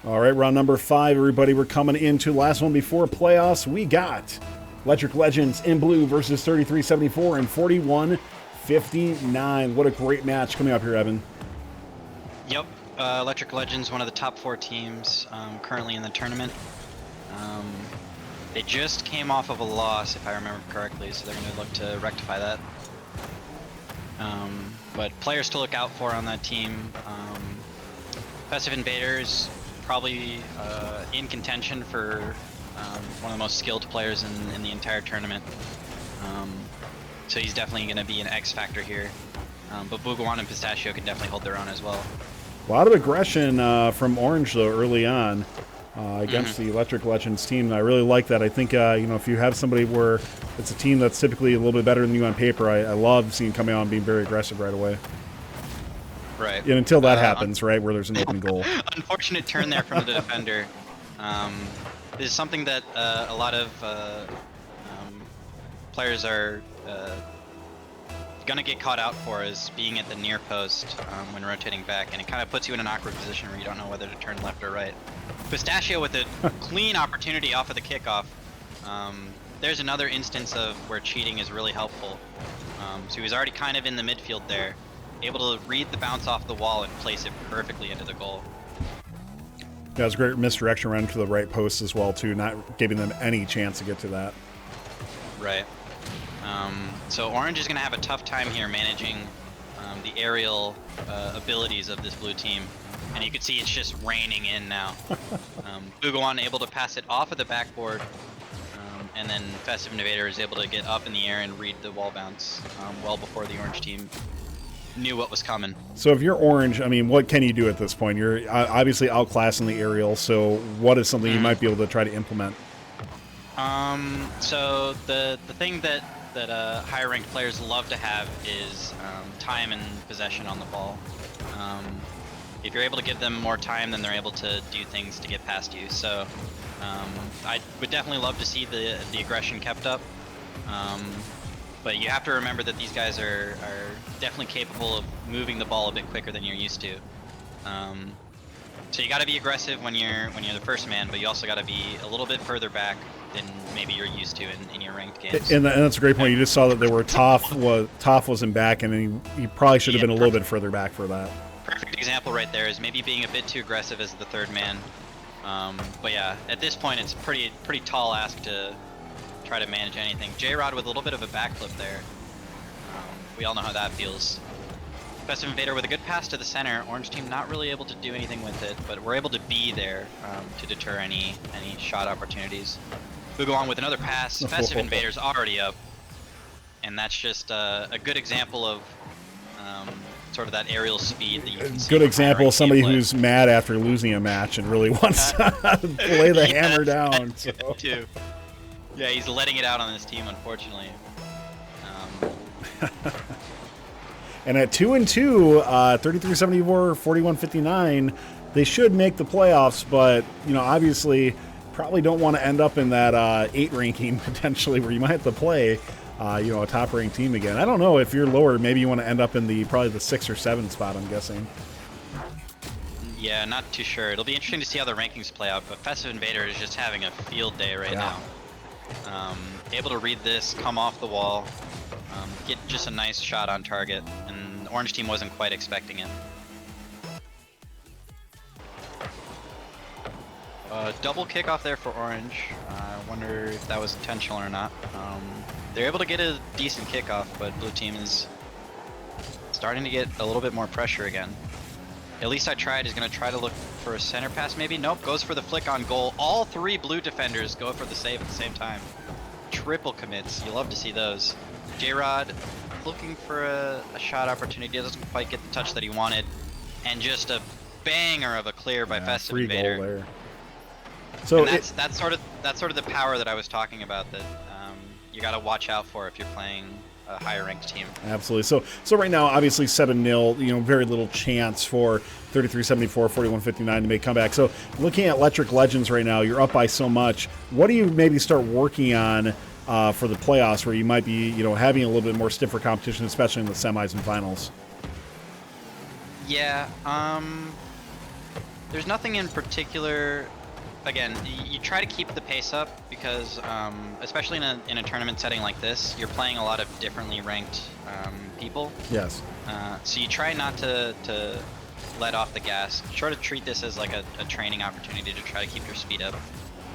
All right, round number 5, everybody. We're coming into the last one before playoffs. We got Electric Legends in blue versus 3374 and 4159. What a great match coming up here, Evan. Yep, Electric Legends, one of the top 4 teams currently in the tournament. They just came off of a loss, if I remember correctly, so they're going to look to rectify that. But players to look out for on that team. Festive Invaders, probably in contention for one of the most skilled players in the entire tournament. So he's definitely going to be an X factor here. But Bugawan and Pistachio can definitely hold their own as well. A lot of aggression from Orange, though, early on against the Electric Legends team. And I really like that. I think, if you have somebody where it's a team that's typically a little bit better than you on paper, I love seeing coming out and being very aggressive right away. Right. And until that happens, right, where there's an open goal. Unfortunate turn there from the defender. This is something that a lot of players are going to get caught out for, is being at the near post when rotating back, and it kind of puts you in an awkward position where you don't know whether to turn left or right. Pistachio with a clean opportunity off of the kickoff. There's another instance of where cheating is really helpful. So he was already kind of in the midfield there, able to read the bounce off the wall and place it perfectly into the goal. Yeah, it was a great misdirection run to the right post as well, too, not giving them any chance to get to that. Right. So Orange is going to have a tough time here managing the aerial abilities of this blue team. And you can see it's just raining in now. Bugawan able to pass it off of the backboard, and then Festive Invader is able to get up in the air and read the wall bounce well before the Orange team knew what was coming. So if you're Orange, I mean, what can you do at this point? You're obviously outclassing the aerial, so what is something you might be able to try to implement? So the thing that higher ranked players love to have is time and possession on the ball. If you're able to give them more time, then they're able to do things to get past you. So I would definitely love to see the aggression kept up. But you have to remember that these guys are definitely capable of moving the ball a bit quicker than you're used to. So you got to be aggressive when you're the first man, but you also got to be a little bit further back than maybe you're used to in your ranked games. And that's a great point. You just saw that there were Toph wasn't back, and he probably should have been a little bit further back for that. Perfect example right there is maybe being a bit too aggressive as the third man. But yeah, at this point it's pretty tall ask to try to manage anything. J-Rod with a little bit of a backflip there. We all know how that feels. Festive Invader with a good pass to the center. Orange team not really able to do anything with it, but we're able to be there to deter any shot opportunities. Bugawan with another pass. Festive Invader's already up, and that's just a good example of sort of that aerial speed that you can see. Good example of somebody who's mad after losing a match and really wants to lay the hammer down. So. Too. Yeah, he's letting it out on his team, unfortunately. And at 2-2, 33-74, 41-59, they should make the playoffs, but obviously probably don't want to end up in that 8 ranking potentially, where you might have to play a top ranked team again. I don't know if you're lower, maybe you want to end up in probably the 6 or 7 spot, I'm guessing. Yeah, not too sure. It'll be interesting to see how the rankings play out, but Festive Invader is just having a field day right now. Able to read this, come off the wall, get just a nice shot on target, and the Orange team wasn't quite expecting it. Double kickoff there for Orange. I wonder if that was intentional or not. They're able to get a decent kickoff, but blue team is starting to get a little bit more pressure again. At least I tried is going to try to look for a center pass maybe. Nope, goes for the flick on goal. All 3 blue defenders go for the save at the same time. Triple commits. You love to see those. J-Rod looking for a shot opportunity. Doesn't quite get the touch that he wanted. And just a banger of a clear by Festive Invader. Goal there. So and that's sort of the power that I was talking about that you got to watch out for if you're playing a higher ranked team. Absolutely. So right now, obviously 7-0, very little chance for 33-74, 41-59 to make comeback. So looking at Electric Legends right now, you're up by so much. What do you maybe start working on for the playoffs, where you might be, having a little bit more stiffer competition, especially in the semis and finals? Yeah. There's nothing in particular. Again, you try to keep the pace up because, especially in a tournament setting like this, you're playing a lot of differently ranked people. Yes. So you try not to let off the gas. Try to treat this as like a training opportunity to try to keep your speed up.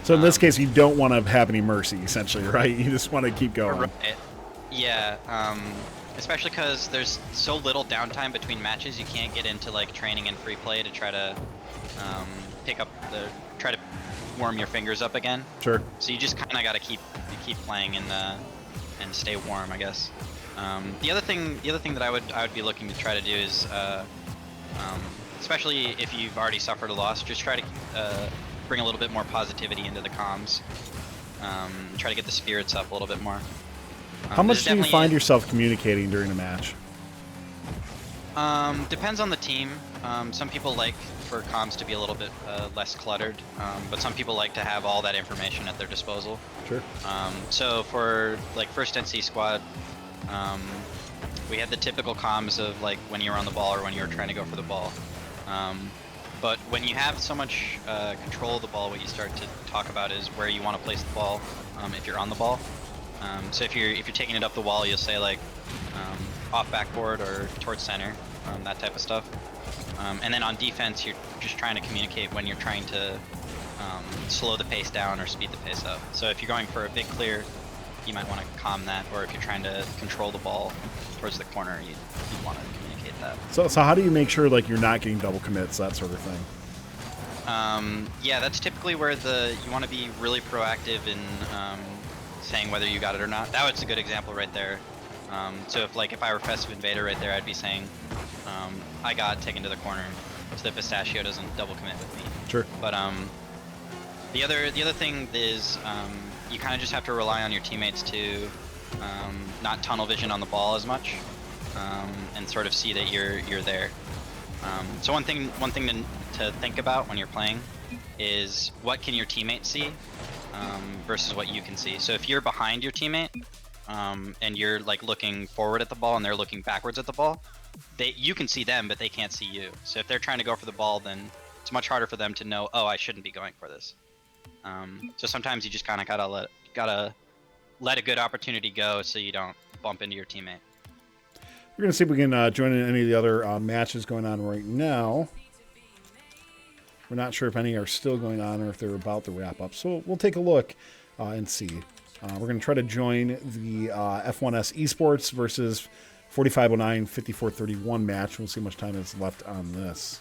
So in this case, you don't want to have any mercy, essentially, right? You just want to keep going. Right. Yeah. Especially because there's so little downtime between matches, you can't get into like training and free play to try to try to warm your fingers up again. Sure. So you just kind of got to keep playing and stay warm, I guess. The other thing that I would be looking to try to do is, especially if you've already suffered a loss, just try to bring a little bit more positivity into the comms. Try to get the spirits up a little bit more. How much do you find yourself communicating during a match? Depends on the team. Some people like for comms to be a little bit less cluttered, but some people like to have all that information at their disposal. Sure. So for like first NC squad, we had the typical comms of like when you were on the ball or when you were trying to go for the ball. But when you have so much control of the ball, what you start to talk about is where you want to place the ball if you're on the ball. So if you're taking it up the wall, you'll say like off backboard or towards center, that type of stuff. And then on defense, you're just trying to communicate when you're trying to slow the pace down or speed the pace up. So if you're going for a big clear, you might want to calm that, or if you're trying to control the ball towards the corner, you want to communicate that. So how do you make sure like you're not getting double commits, that sort of thing? Yeah, that's typically where you want to be really proactive in saying whether you got it or not. That was a good example right there. So if I were Festive Invader right there, I'd be saying, I got taken to the corner, so that Pistachio doesn't double commit with me. Sure. But the other thing is you kind of just have to rely on your teammates to not tunnel vision on the ball as much, and sort of see that you're there. So one thing to think about when you're playing is what can your teammate see versus what you can see. So if you're behind your teammate and you're like looking forward at the ball and they're looking backwards at the ball, you can see them, but they can't see you. So if they're trying to go for the ball, then it's much harder for them to know, oh, I shouldn't be going for this. So sometimes you just kind of gotta let a good opportunity go so you don't bump into your teammate. We're going to see if we can join in any of the other matches going on right now. We're not sure if any are still going on or if they're about to wrap up. So we'll take a look and see. We're going to try to join the F1S Esports versus 4509-5431 match. We'll see how much time is left on this.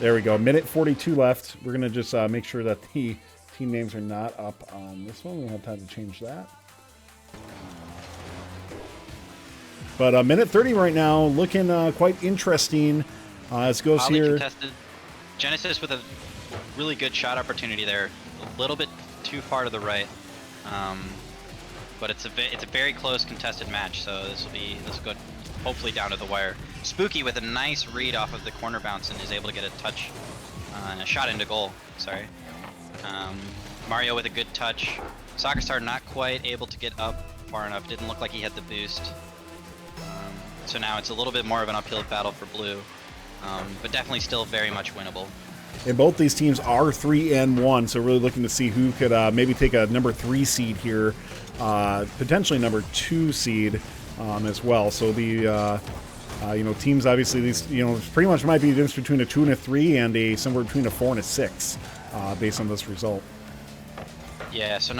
There we go. Minute 42 left. We're going to just make sure that the team names are not up on this one. We don't have time to change that. But minute 30 right now, looking quite interesting as it goes Highly here. Contested. Genesis with a really good shot opportunity there. A little bit too far to the right. But it's a very close contested match, so this will go hopefully down to the wire. Spooky with a nice read off of the corner bounce and is able to get a touch and a shot into goal. Sorry. Mario with a good touch. Soccer Star not quite able to get up far enough. Didn't look like he had the boost. So now it's a little bit more of an uphill battle for blue, but definitely still very much winnable. And both these teams are 3-1, so really looking to see who could maybe take a number 3 seed here, potentially number 2 seed as well. So the teams obviously these pretty much might be the difference between a 2 and a 3 and somewhere between a 4 and a 6 based on this result. Yeah, so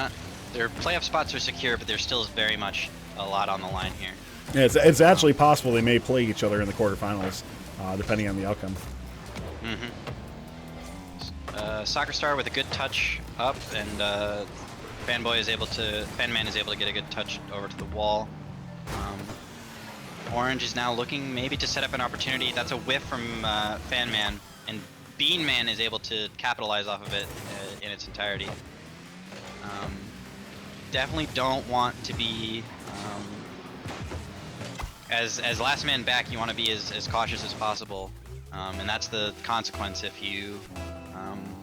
their playoff spots are secure, but there's still very much a lot on the line here. Yeah, it's actually possible they may play each other in the quarterfinals, depending on the outcome. Soccer Star with a good touch up, and Fanman is able to get a good touch over to the wall. Orange is now looking maybe to set up an opportunity. That's a whiff from Fanman, and Beanman is able to capitalize off of it in its entirety. Definitely don't want to be as last man back. You want to be as cautious as possible, and that's the consequence if you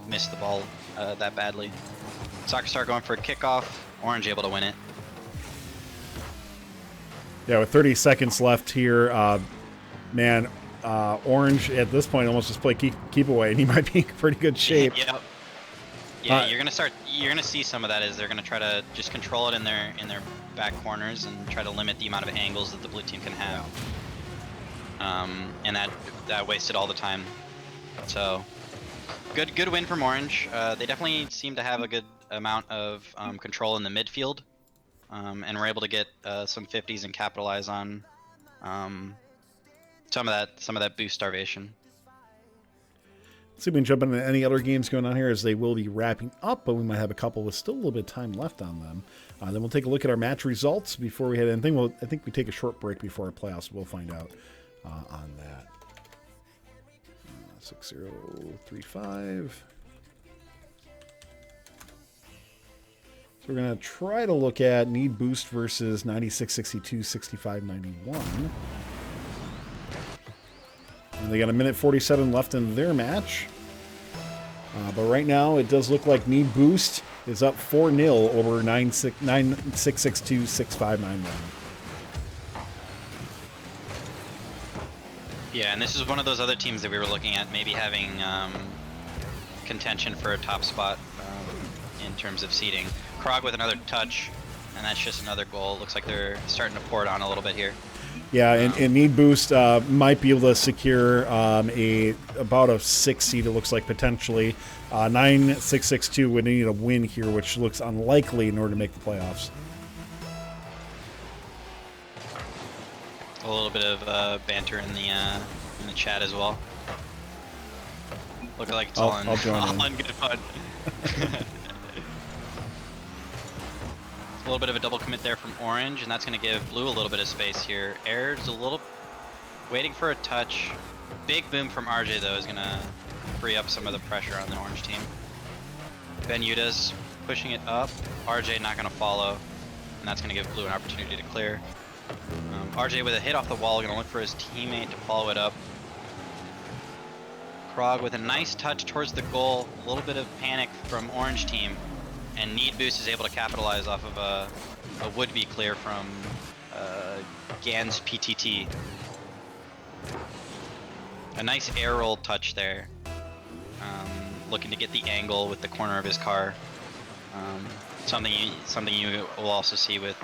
miss the ball that badly. Soccer Star going for a kickoff. Orange able to win it. Yeah, with 30 seconds left here, Orange at this point almost just play keep away, and he might be in pretty good shape. Yep. Yeah, you're gonna see some of that as they're gonna try to just control it in their back corners and try to limit the amount of angles that the blue team can have. And that wasted all the time. So good win from Orange. They definitely seem to have a good amount of control in the midfield, and were able to get some 50s and capitalize on some of that boost starvation. See if we can jump into any other games going on here, as they will be wrapping up, but we might have a couple with still a little bit of time left on them. Then we'll take a look at our match results before we head anything. I think we take a short break before our playoffs. We'll find out on that. 6035. So we're going to try to look at Need Boost versus 9662, 6591. And they got 1:47 left in their match. But right now, it does look like Need Boost is up 4-0 over 9662, 6591. Yeah, and this is one of those other teams that we were looking at maybe having contention for a top spot in terms of seeding. Krog with another touch, and that's just another goal. Looks like they're starting to pour it on a little bit here. Yeah, and Need Boost might be able to secure about a 6 seed, it looks like, potentially. 9662 would need a win here, which looks unlikely in order to make the playoffs. A little bit of banter in the chat as well. Looking like it's all in good fun. A little bit of a double commit there from Orange, and that's going to give Blue a little bit of space here. Air's a little waiting for a touch. Big boom from RJ, though, is going to free up some of the pressure on the Orange team. Ben Yuda's pushing it up. RJ not going to follow, and that's going to give Blue an opportunity to clear. RJ with a hit off the wall, going to look for his teammate to follow it up. Krog with a nice touch towards the goal. A little bit of panic from Orange team. And Need Boost is able to capitalize off of a would-be clear from Gans PTT. A nice air roll touch there. Looking to get the angle with the corner of his car. Something you will also see with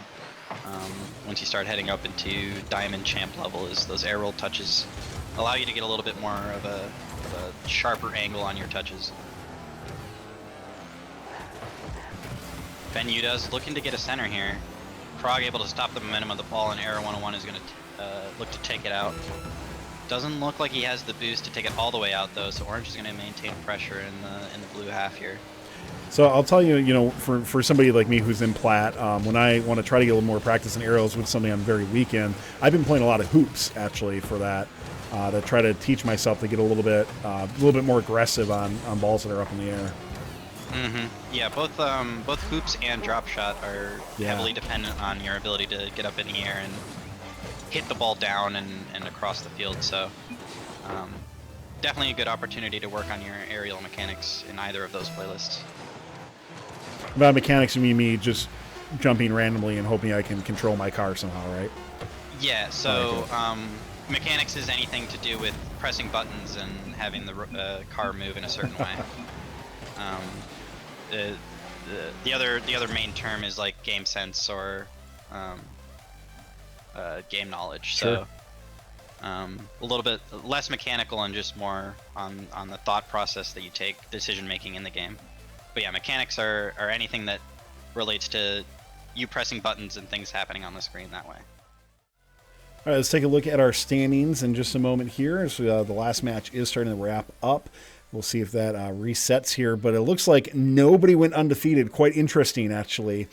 once you start heading up into Diamond Champ level is those air roll touches allow you to get a little bit more of a sharper angle on your touches. Ben Yuda's looking to get a center here. Krog able to stop the momentum of the ball, and Air 101 is going to look to take it out. Doesn't look like he has the boost to take it all the way out, though, so Orange is going to maintain pressure in the blue half here. So I'll tell you, for somebody like me who's in Plat, when I want to try to get a little more practice in aerials with something I'm very weak in, I've been playing a lot of hoops, actually, for that, to try to teach myself to get a little bit more aggressive on balls that are up in the air. Yeah, both hoops and drop shot are heavily dependent on your ability to get up in the air and hit the ball down and across the field. So definitely a good opportunity to work on your aerial mechanics in either of those playlists. By mechanics, you mean me just jumping randomly and hoping I can control my car somehow, right? Yeah. So mechanics is anything to do with pressing buttons and having the car move in a certain way. The other main term is like game sense or game knowledge. Sure. So a little bit less mechanical and just more on the thought process that you take, decision making in the game. But yeah, mechanics are anything that relates to you pressing buttons and things happening on the screen that way. All right, let's take a look at our standings in just a moment here. So the last match is starting to wrap up. We'll see if that resets here, but it looks like nobody went undefeated. Quite interesting, actually,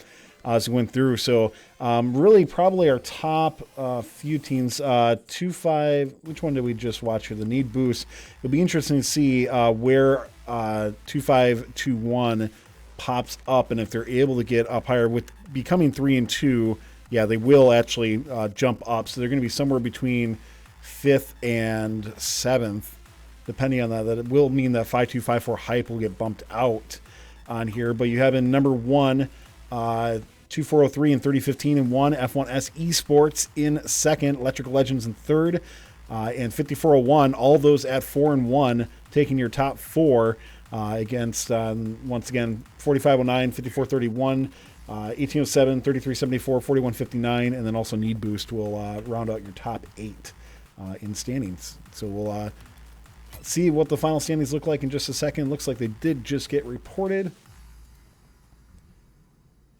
as we went through. So really probably our top few teams, 2-5, which one did we just watch here? The Need Boost. It'll be interesting to see where 2-5-2-1 pops up, and if they're able to get up higher with becoming 3-2, yeah, they will actually jump up. So they're going to be somewhere between 5th and 7th. Depending on that it will mean that 5-2, 5-4 hype will get bumped out on here. But you have in number 1, 2403 and 3015 in 1, F1S Esports in 2nd, Electrical Legends in 3rd, and 5401, all those at 4-1, taking your top 4 against, once again, 4509, 5431, 1807, 3374, 4159, and then also Need Boost will round out your top 8 in standings. So we'll see what the final standings look like in just a second. Looks like they did just get reported.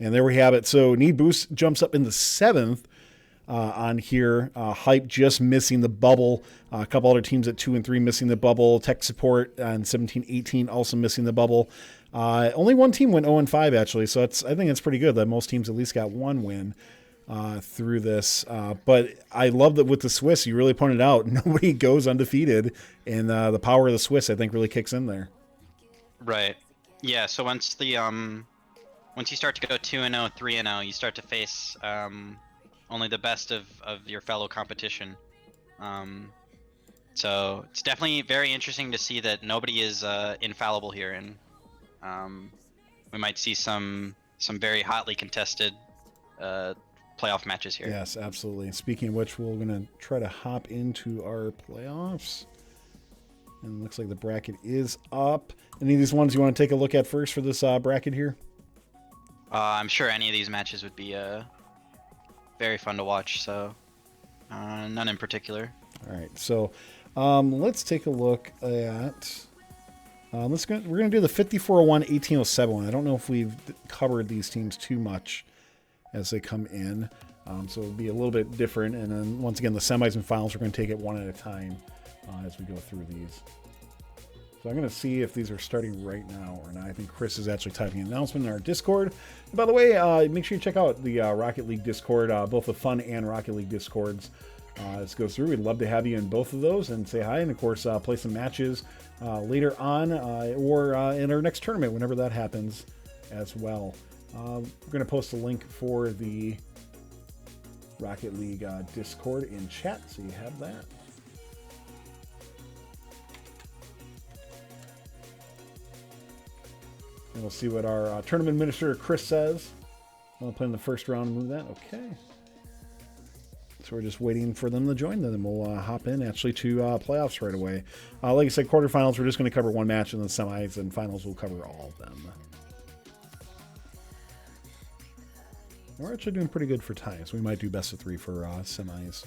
And there we have it. So Need Boost jumps up in the 7th on here. Hype just missing the bubble. A couple other teams at 2 and 3 missing the bubble. Tech Support on 17-18 also missing the bubble. Only one team went 0 and 5 actually, so I think it's pretty good that most teams at least got one win through this. But I love that with the Swiss, you really pointed out, nobody goes undefeated, and the power of the Swiss I think really kicks in there. Right. Yeah. So once you start to go 2-0, 3-0, you start to face only the best of your fellow competition. So it's definitely very interesting to see that nobody is infallible here, and we might see some very hotly contested playoff matches here. Yes, absolutely. Speaking of which, we're going to try to hop into our playoffs. And it looks like the bracket is up. Any of these ones you want to take a look at first for this bracket here? I'm sure any of these matches would be very fun to watch, so none in particular. All right, so let's take a look at... we're going to do the 5401, 1807 one. I don't know if we've covered these teams too much as they come in, so it'll be a little bit different. And then once again, the semis and finals, we're going to take it one at a time as we go through these. So I'm going to see if these are starting right now or not. I think Chris is actually typing an announcement in our Discord. And by the way, make sure you check out the Rocket League Discord, both the Fun and Rocket League Discords. This goes through. We'd love to have you in both of those and say hi, and of course play some matches later on or in our next tournament whenever that happens as well. We're going to post a link for the Rocket League Discord in chat, so you have that. And we'll see what our tournament administrator, Chris, says. I'll play in the first round and move that. Okay. So we're just waiting for them to join them, and we'll hop in actually to playoffs right away. Like I said, quarterfinals, we're just going to cover one match, and then semis and finals, we'll cover all of them. We're actually doing pretty good for ties. We might do best of 3 for semis.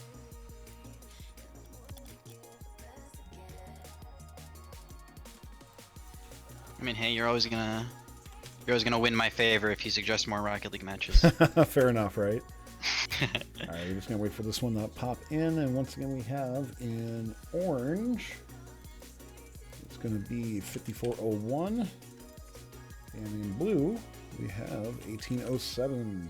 I mean, hey, you're always gonna win my favor if you suggest more Rocket League matches. Fair enough, right? All right, we're just gonna wait for this one to pop in, and once again we have in orange, it's gonna be 5401, and in blue we have 1807.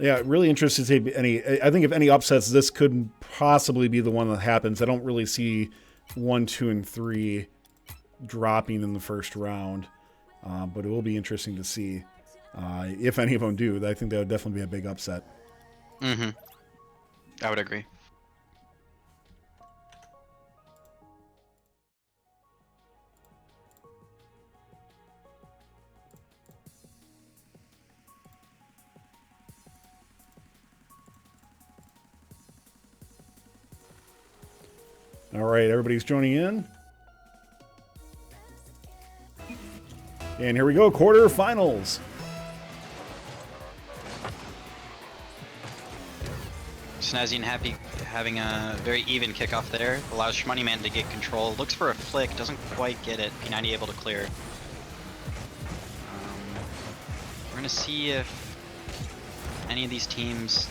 Yeah, really interested to see any. I think if any upsets, this could possibly be the one that happens. I don't really see 1, 2, and 3 dropping in the first round, but it will be interesting to see if any of them do. I think that would definitely be a big upset. Mm-hmm. I would agree. All right, everybody's joining in. And here we go, quarterfinals. Snazzy and Happy having a very even kickoff there. Allows Shmoneyman to get control. Looks for a flick, doesn't quite get it. P90 able to clear. We're going to see if any of these teams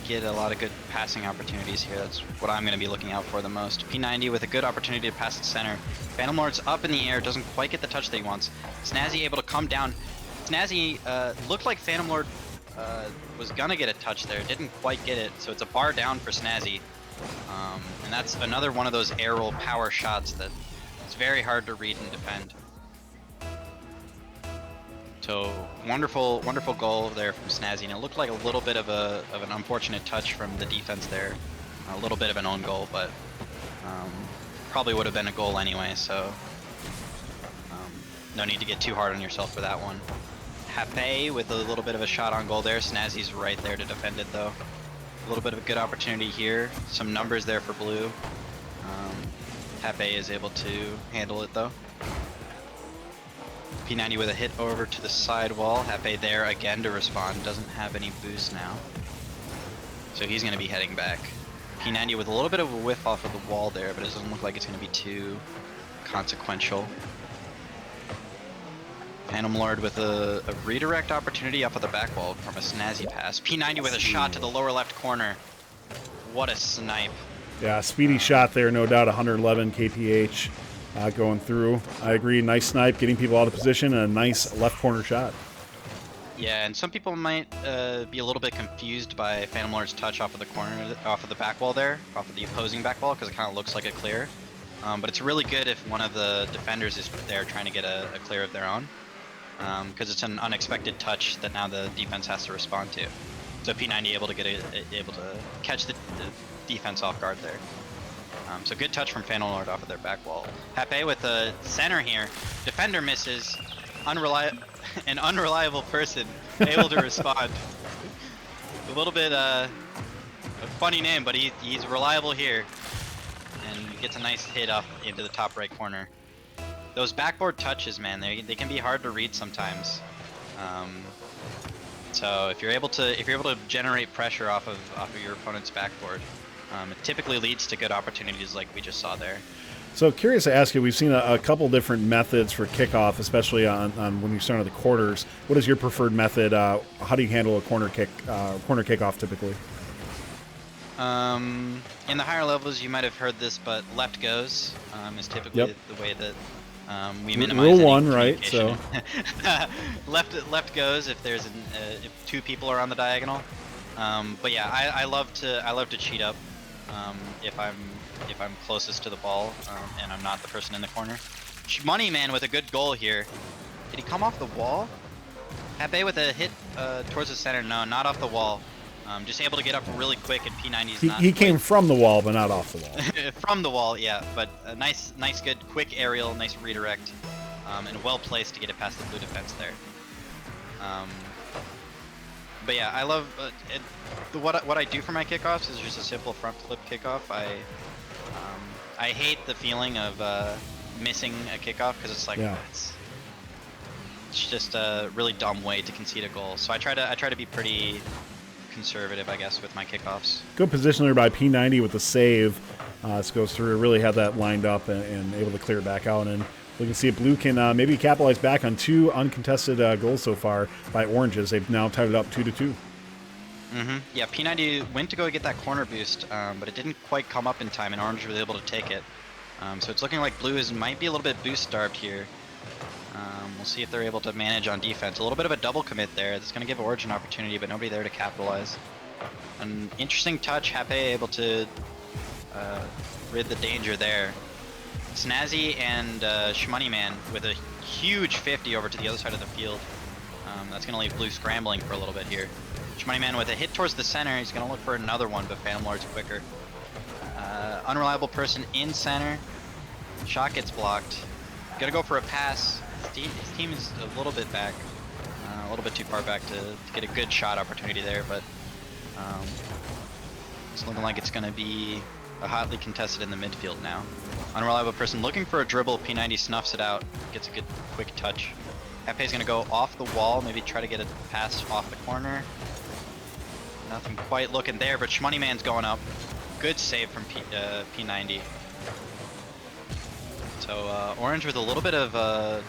get a lot of good passing opportunities here. That's what I'm going to be looking out for the most. P90 with a good opportunity to pass the center. Phantom Lord's up in the air, doesn't quite get the touch that he wants. Snazzy able to come down. Snazzy looked like Phantom Lord was going to get a touch there, didn't quite get it, so it's a bar down for Snazzy. And that's another one of those air roll power shots that it's very hard to read and defend. So wonderful, wonderful goal there from Snazzy, and it looked like a little bit of an unfortunate touch from the defense there, a little bit of an own goal, but probably would have been a goal anyway. So no need to get too hard on yourself for that one. Hape with a little bit of a shot on goal there. Snazzy's right there to defend it though. A little bit of a good opportunity here. Some numbers there for blue. Hape is able to handle it though. P90 with a hit over to the sidewall. Hape there again to respond. Doesn't have any boost now. So he's going to be heading back. P90 with a little bit of a whiff off of the wall there, but it doesn't look like it's going to be too consequential. Phantom Lord with a redirect opportunity off of the back wall from a snazzy pass. P90 with a shot to the lower left corner. What a snipe. Yeah, speedy shot there, no doubt. 111 kph going through. I agree. Nice snipe, getting people out of position, and a nice left corner shot. Yeah, and some people might be a little bit confused by Phantom Lord's touch off of the corner, off of the back wall there, off of the opposing back wall, because it kind of looks like a clear. But it's really good if one of the defenders is there trying to get a clear of their own. Because it's an unexpected touch that now the defense has to respond to. So P90 able to catch the defense off guard there. So good touch from Phantom Lord off of their back wall. Hape with the center here. Defender misses. An unreliable person able to respond. A little bit a funny name, but he's reliable here. And gets a nice hit up into the top right corner. Those backboard touches, man, they can be hard to read sometimes. So if you're able to generate pressure off of your opponent's backboard, it typically leads to good opportunities like we just saw there. So curious to ask you, we've seen a couple different methods for kickoff, especially on when you start on the quarters. What is your preferred method? How do you handle a corner kickoff typically? In the higher levels, you might have heard this, but left goes is typically the way that we minimize Rule 1, right? So left goes if there's if two people are on the diagonal. But yeah, I love to cheat up if I'm closest to the ball and I'm not the person in the corner. Money Man with a good goal here. Did he come off the wall? Hape with a hit towards the center. No, not off the wall. Just able to get up really quick, and P90's not. He came from the wall, but not off the wall. From the wall, yeah. But a nice, good, quick aerial, nice redirect, and well placed to get it past the blue defense there. But yeah, I love what I do for my kickoffs is just a simple front flip kickoff. I hate the feeling of missing a kickoff because it's like it's just a really dumb way to concede a goal. So I try to be pretty conservative, I guess, with my kickoffs. Good position there by P90 with the save. This goes through, really had that lined up and able to clear it back out. And we can see if Blue can maybe capitalize back on 2 uncontested goals so far by Oranges. They've now tied it up 2-2. Yeah, P90 went to go get that corner boost, but it didn't quite come up in time, and Orange was able to take it. So it's looking like Blue might be a little bit boost starved here. We'll see if they're able to manage on defense. A little bit of a double commit there. That's going to give Orange an opportunity, but nobody there to capitalize. An interesting touch. Hape able to rid the danger there. Snazzy and Shmoney Man with a huge 50 over to the other side of the field. That's going to leave Blue scrambling for a little bit here. Shmoney Man with a hit towards the center. He's going to look for another one, but Phantom Lord's quicker. Unreliable person in center. Shot gets blocked. Gonna go for a pass. His team is a little bit back, a little bit too far back to get a good shot opportunity there, but it's looking like it's gonna be a hotly contested in the midfield now. Unreliable person looking for a dribble. P90 snuffs it out, gets a good quick touch. Hape's gonna go off the wall, maybe try to get a pass off the corner. Nothing quite looking there, but Shmoney Man's going up. Good save from P90. So Orange with a little bit of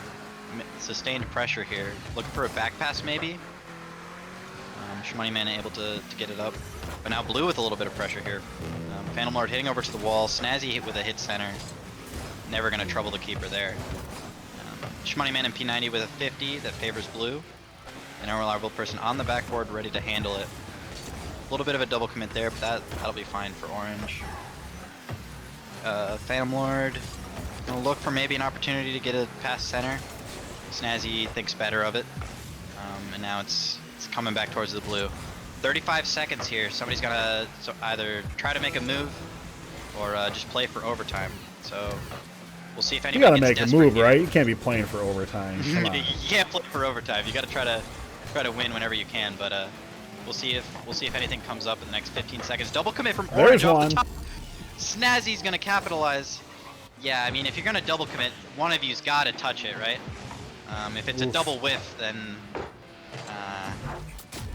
sustained pressure here. Looking for a back pass maybe. Shmoney Man able to get it up. But now Blue with a little bit of pressure here. Phantom Lord hitting over to the wall. Snazzy hit with a hit center. Never going to trouble the keeper there. Shmoney Man and P90 with a 50 that favors Blue. An unreliable person on the backboard ready to handle it. A little bit of a double commit there, but that'll be fine for Orange. Phantom Lord gonna look for maybe an opportunity to get a past center. Snazzy thinks better of it, and now it's coming back towards the blue. 35 seconds here. Somebody's gonna either try to make a move or just play for overtime. So we'll see if anybody. You gotta make a move, right? You can't be playing for overtime. Come on. You can't play for overtime. You gotta try to win whenever you can. But we'll see if anything comes up in the next 15 seconds. Double commit from Orange off the top. Snazzy's gonna capitalize. Yeah, I mean, if you're gonna double commit, one of you's gotta touch it, right? If it's a double whiff, then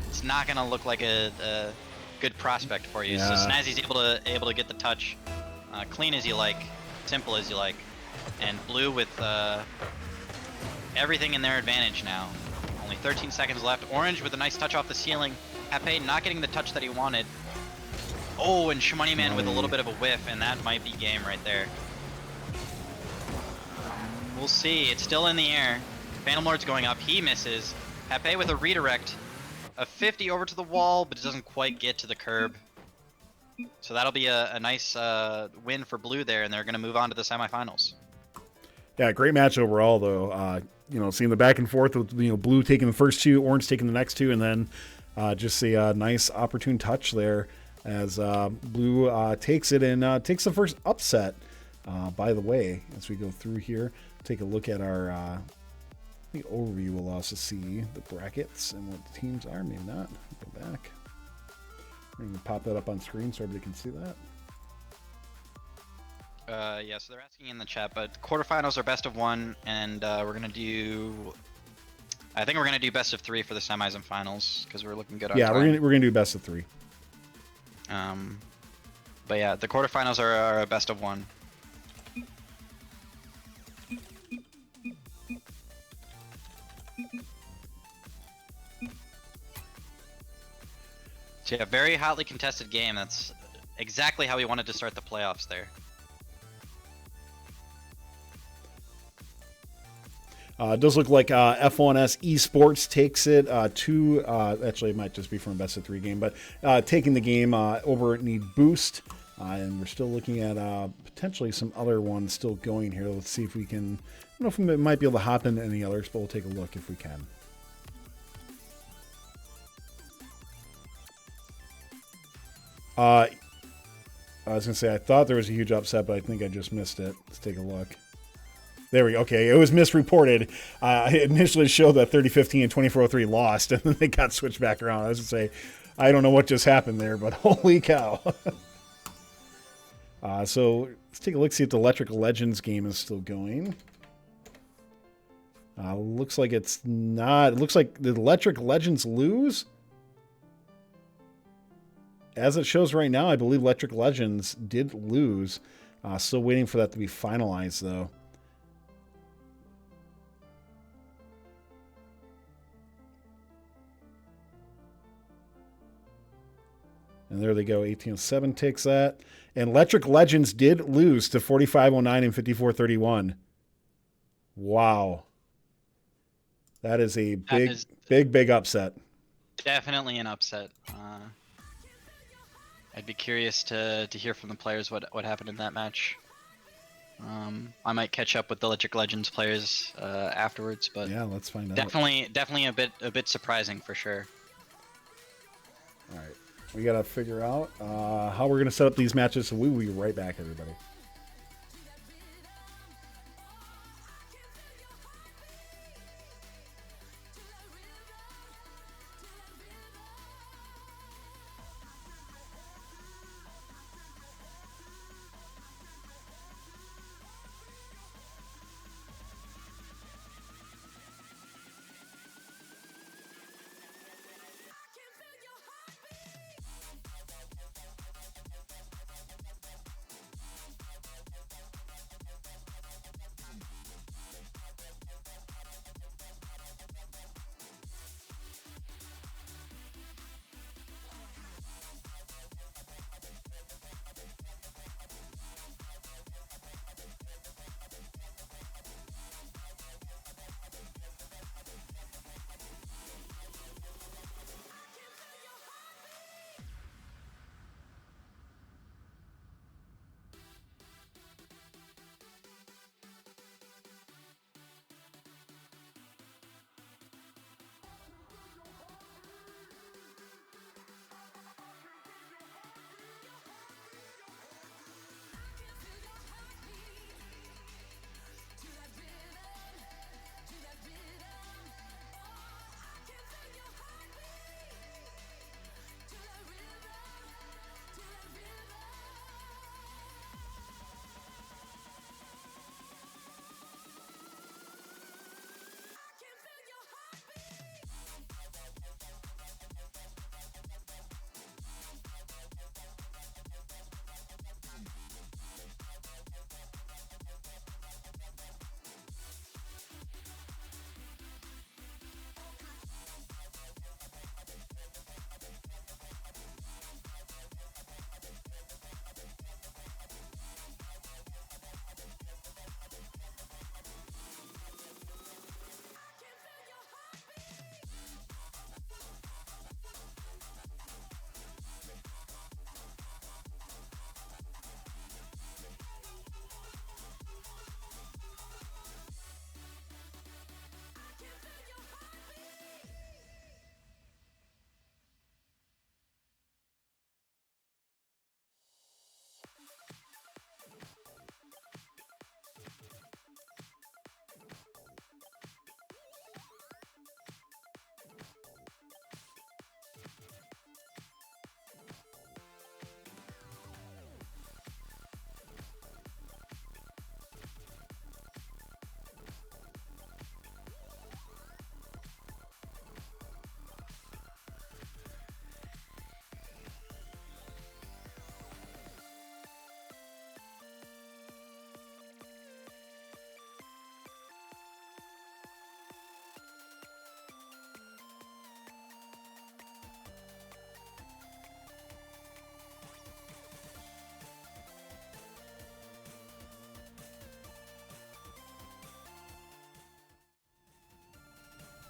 it's not gonna look like a good prospect for you. Yeah. So Snazzy's able to get the touch, clean as you like, simple as you like. And blue with everything in their advantage now. Only 13 seconds left. Orange with a nice touch off the ceiling. Pepe not getting the touch that he wanted. Oh, and Shmoney Man with a little bit of a whiff, and that might be game right there. We'll see. It's still in the air. Phantom Lord's going up. He misses. Pepe with a redirect. A 50 over to the wall, but it doesn't quite get to the curb. So that'll be a nice win for blue there, and they're going to move on to the semifinals. Yeah, great match overall, though. Seeing the back and forth with blue taking the first two, orange taking the next two, and then just a nice opportune touch there as blue takes it and takes the first upset. By the way, as we go through here, take a look at our the overview. We'll also see the brackets and what the teams are. Maybe not. Go back. I'm going to pop that up on screen so everybody can see that. Yeah, so they're asking in the chat, but quarterfinals are best of one, and we're gonna do. I think we're gonna do best of three for the semis and finals because we're looking good on time. We're gonna do best of three. But yeah, the quarterfinals are a best of one. So yeah, very hotly contested game. That's exactly how we wanted to start the playoffs there. It does look like F1S Esports takes it actually it might just be from a best of three game, but taking the game over at Need Boost. And we're still looking at potentially some other ones still going here. Let's see if we can, I don't know if we might be able to hop into any others, but we'll take a look if we can. I was going to say, I thought there was a huge upset, but I think I just missed it. Let's take a look. There we go. Okay, it was misreported. It initially showed that 30-15 and 24-03 lost, and then they got switched back around. I was going to say, I don't know what just happened there, but holy cow. So let's take a look, see if the Electric Legends game is still going. Looks like it's not. It looks like the Electric Legends lose. As it shows right now, I believe Electric Legends did lose. Still waiting for that to be finalized, though. And there they go. 1807 takes that. And Electric Legends did lose to 4509 and 5431. Wow. That is a big upset. Definitely an upset. I'd be curious to hear from the players what happened in that match. I might catch up with the Electric Legends players afterwards, but yeah, let's find out. Definitely a bit surprising for sure. All right. We got to figure out how we're going to set up these matches, so we will be right back, everybody.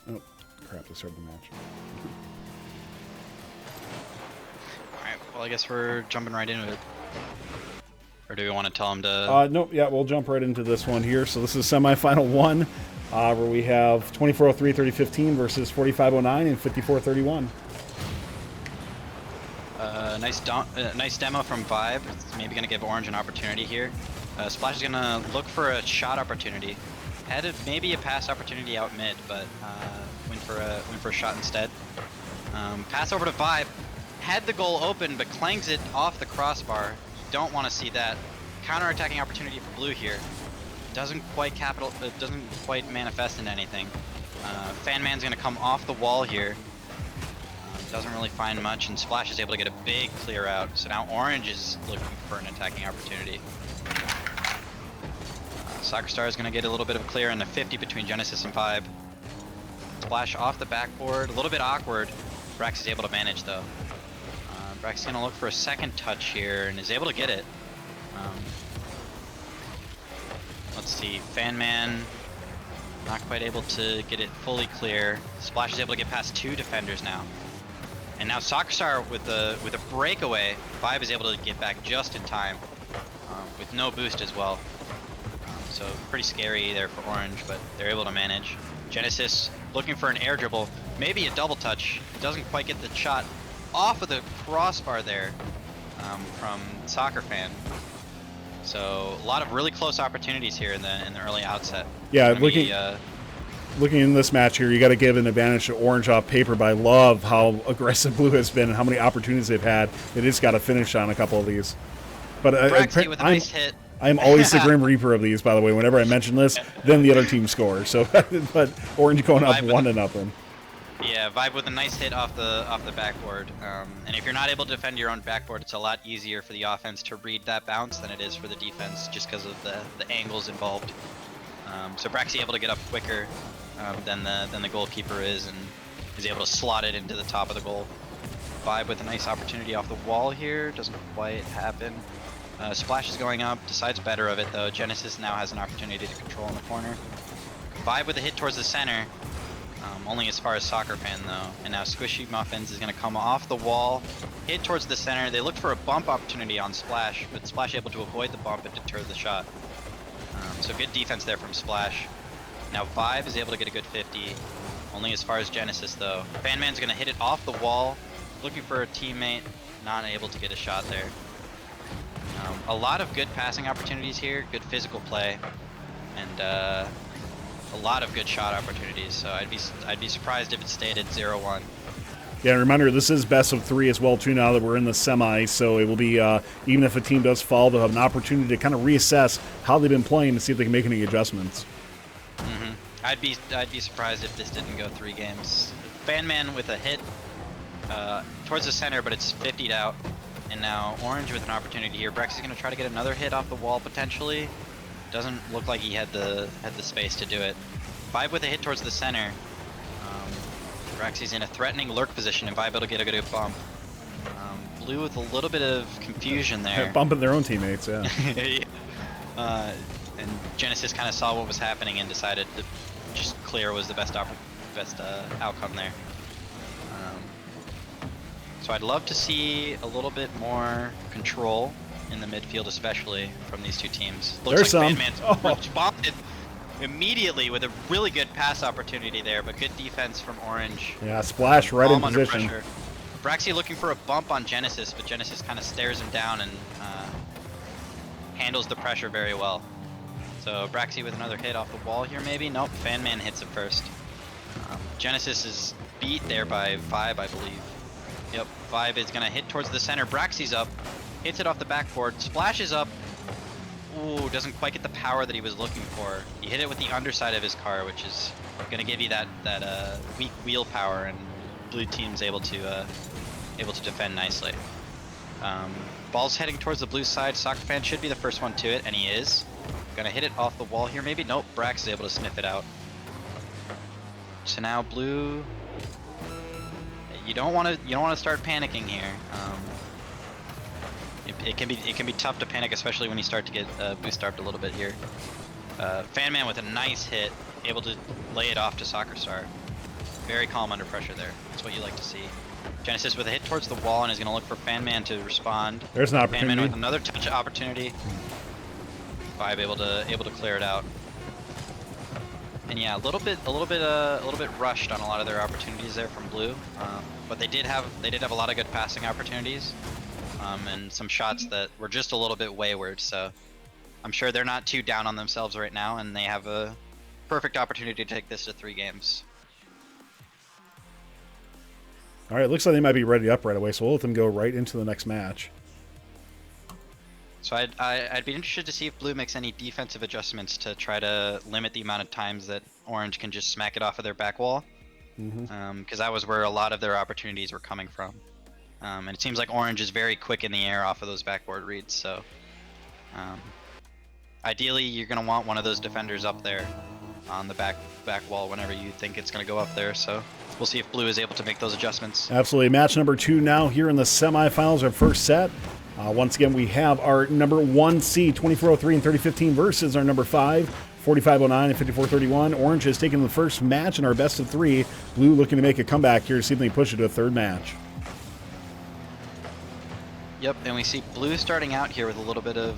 Oh, crap, they started the match. Alright, well I guess we're jumping right into it. Or do we want to tell him to... Nope, yeah, we'll jump right into this one here. So this is semifinal 1, where we have 2403 3015 versus 4509 and 5431. Nice demo from Vibe. It's maybe going to give Orange an opportunity here. Splash is going to look for a shot opportunity. Had maybe a pass opportunity out mid, but went for a shot instead. Pass over to Vibe. Had the goal open, but clangs it off the crossbar. Don't want to see that. Counter-attacking opportunity for Blue here. Doesn't quite manifest into anything. Fanman's going to come off the wall here. Doesn't really find much, and Splash is able to get a big clear out. So now Orange is looking for an attacking opportunity. Soccer Star is going to get a little bit of a clear in the 50 between Genesis and Vibe. Splash off the backboard, a little bit awkward. Brax is able to manage though. Brax is going to look for a second touch here and is able to get it. Let's see, Fanman not quite able to get it fully clear. Splash is able to get past 2 defenders now. And now Soccer Star with a breakaway, Vibe is able to get back just in time with no boost as well. So pretty scary there for Orange, but they're able to manage. Genesis looking for an air dribble, maybe a double touch. Doesn't quite get the shot off of the crossbar there from Soccer Fan. So a lot of really close opportunities here in the early outset. Yeah, looking in this match here, you got to give an advantage to Orange off paper, but I love how aggressive Blue has been and how many opportunities they've had. They just got to finish on a couple of these. But with a nice hit. I'm always the Grim Reaper of these, by the way. Whenever I mention this, then the other team scores. So, but Orange going up 1-0. Yeah, Vibe with a nice hit off the backboard. And if you're not able to defend your own backboard, it's a lot easier for the offense to read that bounce than it is for the defense, just because of the angles involved. So Braxy able to get up quicker than the goalkeeper is, and is able to slot it into the top of the goal. Vibe with a nice opportunity off the wall here, doesn't quite happen. Splash is going up, decides better of it though. Genesis now has an opportunity to control in the corner. Vibe with a hit towards the center, only as far as Soccer Fan though. And now Squishy Muffins is going to come off the wall, hit towards the center. They look for a bump opportunity on Splash, but Splash able to avoid the bump and deter the shot. So good defense there from Splash. Now Vibe is able to get a good 50, only as far as Genesis though. Fanman's going to hit it off the wall, looking for a teammate, not able to get a shot there. A lot of good passing opportunities here, good physical play, and a lot of good shot opportunities. So I'd be surprised if it stayed at 0-1. Yeah, reminder, this is best of 3 as well too. Now that we're in the semi, so it will be even if a team does fall, they'll have an opportunity to kind of reassess how they've been playing to see if they can make any adjustments. I'd be surprised if this didn't go 3 games. Fanman with a hit towards the center, but it's 50'd out. And now Orange with an opportunity here. Brex is going to try to get another hit off the wall potentially. Doesn't look like he had the space to do it. Vibe with a hit towards the center. Braxy's in a threatening lurk position, and Vibe will get a good bump. Blue with a little bit of confusion there. Bumping their own teammates, yeah. And Genesis kind of saw what was happening and decided to just clear was the best outcome there. So I'd love to see a little bit more control in the midfield, especially from these two teams. Looks like Fanman responded immediately with a really good pass opportunity there, but good defense from Orange. Yeah, Splash right in position. Braxy looking for a bump on Genesis, but Genesis kind of stares him down and handles the pressure very well. So Braxy with another hit off the wall here maybe? Nope, Fanman hits it first. Genesis is beat there by Vibe, I believe. Yep, Vibe is going to hit towards the center. Braxy's up, hits it off the backboard, splashes up. Ooh, doesn't quite get the power that he was looking for. He hit it with the underside of his car, which is going to give you that weak wheel power, and blue team's able to defend nicely. Ball's heading towards the blue side. Soccer Fan should be the first one to it, and he is. Gonna hit it off the wall here, maybe? Nope, Brax is able to sniff it out. So now blue. You don't want to start panicking here. It can be tough to panic, especially when you start to get boost starved a little bit here. Fanman with a nice hit, able to lay it off to Soccer Star. Very calm under pressure there. That's what you like to see. Genesis with a hit towards the wall and is going to look for Fanman to respond. There's an opportunity. Fanman with another touch opportunity. Vibe able to clear it out. And yeah, a little bit rushed on a lot of their opportunities there from Blue, but they did have a lot of good passing opportunities, and some shots that were just a little bit wayward. So I'm sure they're not too down on themselves right now, and they have a perfect opportunity to take this to 3 games. All right, looks like they might be ready up right away, so we'll let them go right into the next match. So I'd be interested to see if Blue makes any defensive adjustments to try to limit the amount of times that Orange can just smack it off of their back wall, because that was where a lot of their opportunities were coming from. And it seems like Orange is very quick in the air off of those backboard reads, so ideally you're going to want one of those defenders up there on the back wall whenever you think it's going to go up there. So we'll see if Blue is able to make those adjustments. Absolutely. Match number 2 now here in the semifinals, our first set. Once again, we have our number 1 seed, 2403 and 3015, versus our number 5, 4509 and 5431. Orange has taken the first match in our best of 3. Blue looking to make a comeback here to see if they can push it to a third match. Yep, and we see Blue starting out here with a little bit of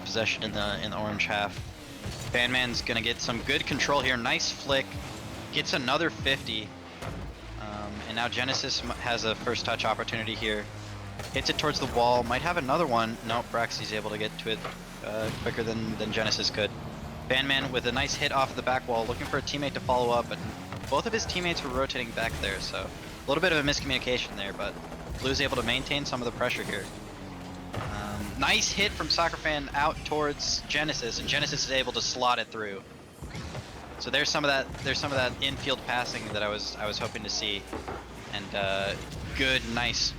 possession in the Orange half. Fanman's gonna get some good control here. Nice flick, gets another 50, and now Genesis has a first touch opportunity here. Hits it towards the wall, might have another one. Nope, Braxy's able to get to it quicker than Genesis could. Fanman with a nice hit off the back wall, looking for a teammate to follow up, and both of his teammates were rotating back there, so a little bit of a miscommunication there, but Blue's able to maintain some of the pressure here. Nice hit from Soccerfan out towards Genesis, and Genesis is able to slot it through. So there's some of that infield passing that I was hoping to see, and good, nice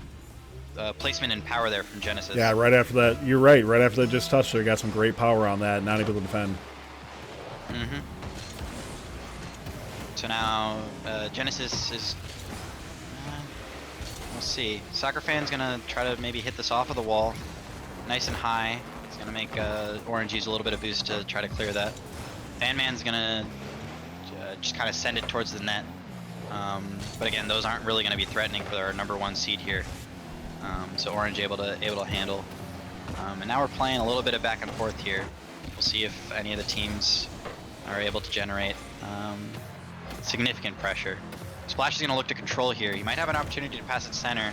placement and power there from Genesis. Yeah, right after that, you're right. Right after that just touched there, got some great power on that, not able to defend. So now Genesis is. We'll see. Soccerfan's gonna try to maybe hit this off of the wall, nice and high. It's gonna make Orange use a little bit of boost to try to clear that. Fanman's gonna just kind of send it towards the net. But again, those aren't really gonna be threatening for our number 1 seed here. So Orange able to handle, and now we're playing a little bit of back and forth here. We'll see if any of the teams are able to generate significant pressure. Splash is going to look to control here. He might have an opportunity to pass it center.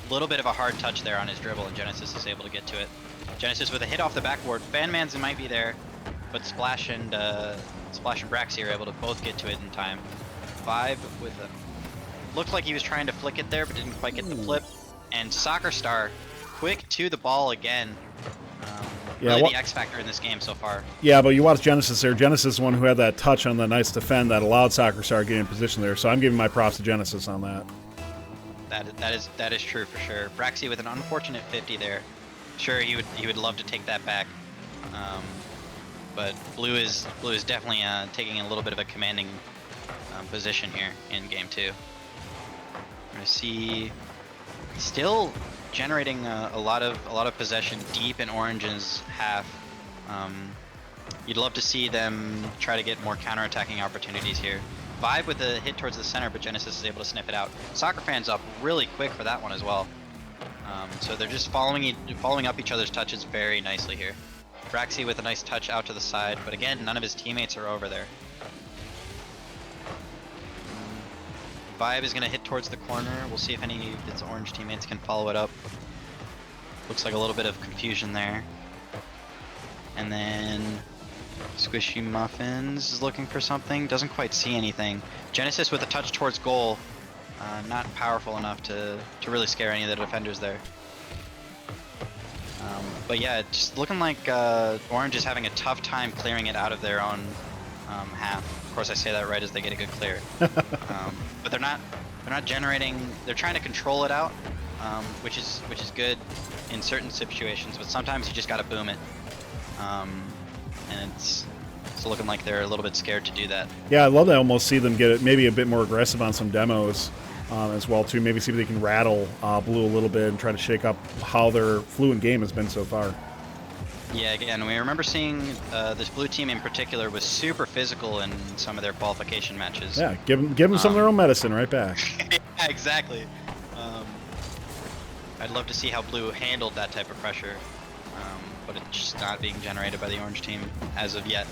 A little bit of a hard touch there on his dribble, and Genesis is able to get to it. Genesis with a hit off the backboard. Fanman's might be there, but Splash and Braxy are able to both get to it in time. Vibe with a looked like he was trying to flick it there, but didn't quite get the flip. And Soccer Star, quick to the ball again. Really the X factor in this game so far. Yeah, but you watch Genesis there. Genesis is the one who had that touch on the nice defend that allowed Soccer Star to get in position there. So I'm giving my props to Genesis on that. That is true for sure. Braxy with an unfortunate 50 there. Sure, he would love to take that back, but Blue is definitely taking a little bit of a commanding position here in game 2. We're gonna see still generating a lot of possession deep in Orange's half. You'd love to see them try to get more counterattacking opportunities here. Vibe with a hit towards the center, but Genesis is able to sniff it out. Soccerfan's up really quick for that one as well. So they're just following up each other's touches very nicely here. Braxy with a nice touch out to the side, but again, none of his teammates are over there. Vibe is going to hit towards the corner. We'll see if any of its Orange teammates can follow it up. Looks like a little bit of confusion there. And then Squishy Muffins is looking for something. Doesn't quite see anything. Genesis with a touch towards goal. Not powerful enough to really scare any of the defenders there. But yeah, just looking like Orange is having a tough time clearing it out of their own half. Of course, I say that right as they get a good clear. But they're not generating. They're trying to control it out, which is good in certain situations. But sometimes you just got to boom it, and it's looking like they're a little bit scared to do that. Yeah, I'd love to almost see them get it maybe a bit more aggressive on some demos as well too. Maybe see if they can rattle Blue a little bit and try to shake up how their fluent game has been so far. Yeah, again, we remember seeing this blue team in particular was super physical in some of their qualification matches. Yeah, give them some of their own medicine right back. Yeah, exactly. I'd love to see how blue handled that type of pressure, but it's just not being generated by the orange team as of yet.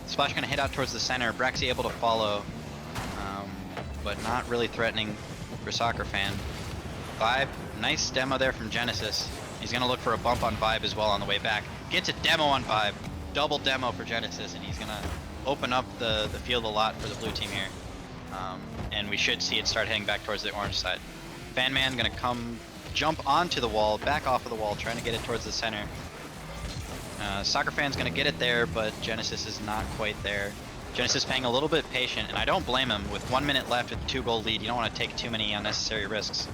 Splash gonna hit out towards the center. Braxy able to follow, but not really threatening for Soccer Fan. Vibe, nice demo there from Genesis. He's gonna look for a bump on Vibe as well on the way back. Gets a demo on Vibe, double demo for Genesis, and he's gonna open up the field a lot for the blue team here. And we should see it start heading back towards the orange side. Fan Man gonna jump onto the wall, back off of the wall, trying to get it towards the center. Soccer Fan's gonna get it there, but Genesis is not quite there. Genesis playing a little bit patient, and I don't blame him. With 1 minute left with a 2-goal lead, you don't want to take too many unnecessary risks.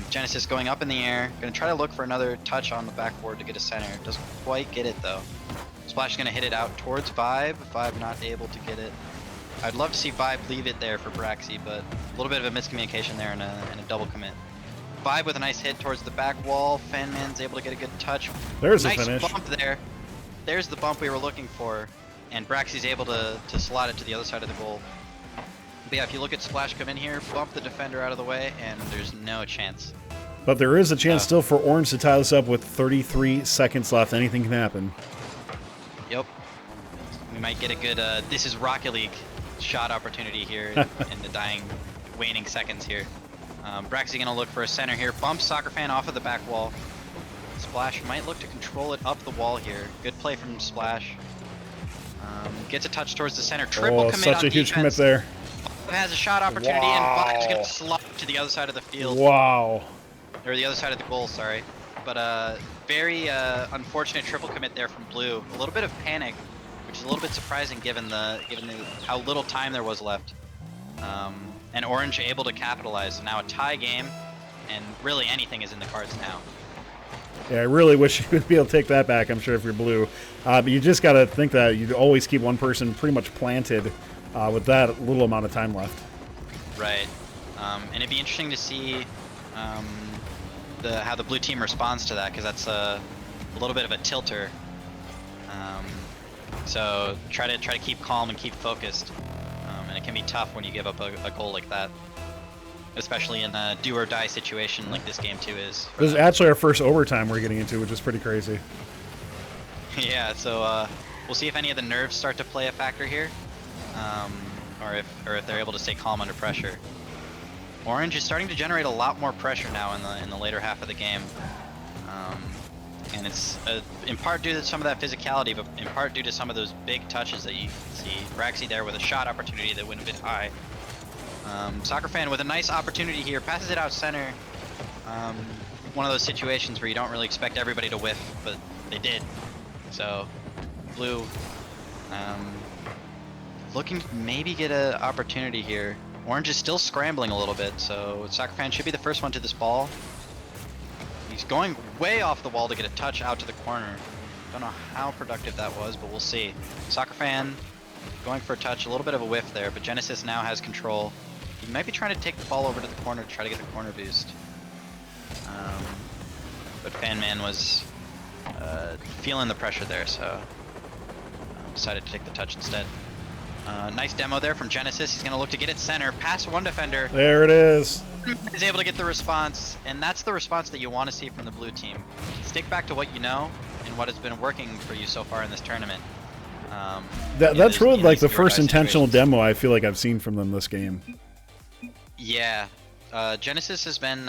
Genesis going up in the air, gonna try to look for another touch on the backboard to get a center. Doesn't quite get it though. Splash is gonna hit it out towards Vibe. Vibe not able to get it. I'd love to see Vibe leave it there for Braxy, but a little bit of a miscommunication there and a double commit. Vibe with a nice hit towards the back wall. Fanman's able to get a good touch. There's nice the finish. Bump there. There's the bump we were looking for, and Braxy's able to slot it to the other side of the goal. But yeah, if you look at Splash come in here, bump the defender out of the way, and there's no chance. But there is a chance still for Orange to tie this up with 33 seconds left. Anything can happen. Yep. We might get a good this is Rocket League shot opportunity here in the waning seconds here. Braxy gonna look for a center here. Bumps Soccer Fan off of the back wall. Splash might look to control it up the wall here. Good play from Splash. Gets a touch towards the center. Triple commit such on a huge defense. commit there. Has a shot opportunity, and Vibe's gonna slot to the other side of the field. Wow. Or the other side of the goal, sorry. But very unfortunate triple commit there from Blue. A little bit of panic, which is a little bit surprising given how little time there was left. And Orange able to capitalize. So now a tie game, and really anything is in the cards now. Yeah, I really wish you would be able to take that back, I'm sure, if you're Blue. But you just got to think that you'd always keep one person pretty much planted with that little amount of time left. Right. And it'd be interesting to see how the blue team responds to that, because that's a little bit of a tilter. So try to keep calm and keep focused. And it can be tough when you give up a goal like that, especially in a do or die situation like this game 2 is. This is actually our first overtime we're getting into, which is pretty crazy. Yeah, so we'll see if any of the nerves start to play a factor here, or if they're able to stay calm under pressure. Orange is starting to generate a lot more pressure now in the later half of the game, and it's in part due to some of that physicality, but in part due to some of those big touches that you see. Braxy there with a shot opportunity that went a bit high. Soccer Fan with a nice opportunity here, passes it out center. One of those situations where you don't really expect everybody to whiff, but they did. So Blue looking to maybe get an opportunity here. Orange is still scrambling a little bit, so Soccer Fan should be the first one to this ball. He's going way off the wall to get a touch out to the corner. Don't know how productive that was, but we'll see. Soccer Fan going for a touch, a little bit of a whiff there, but Genesis now has control. He might be trying to take the ball over to the corner to try to get a corner boost. But Fan Man was feeling the pressure there, so decided to take the touch instead. Nice demo there from Genesis. He's going to look to get it center, past one defender. There it is. He's able to get the response, and that's the response that you want to see from the blue team. Stick back to what you know and what has been working for you so far in this tournament. That's really like the first intentional demo I feel like I've seen from them this game. Yeah. Genesis has been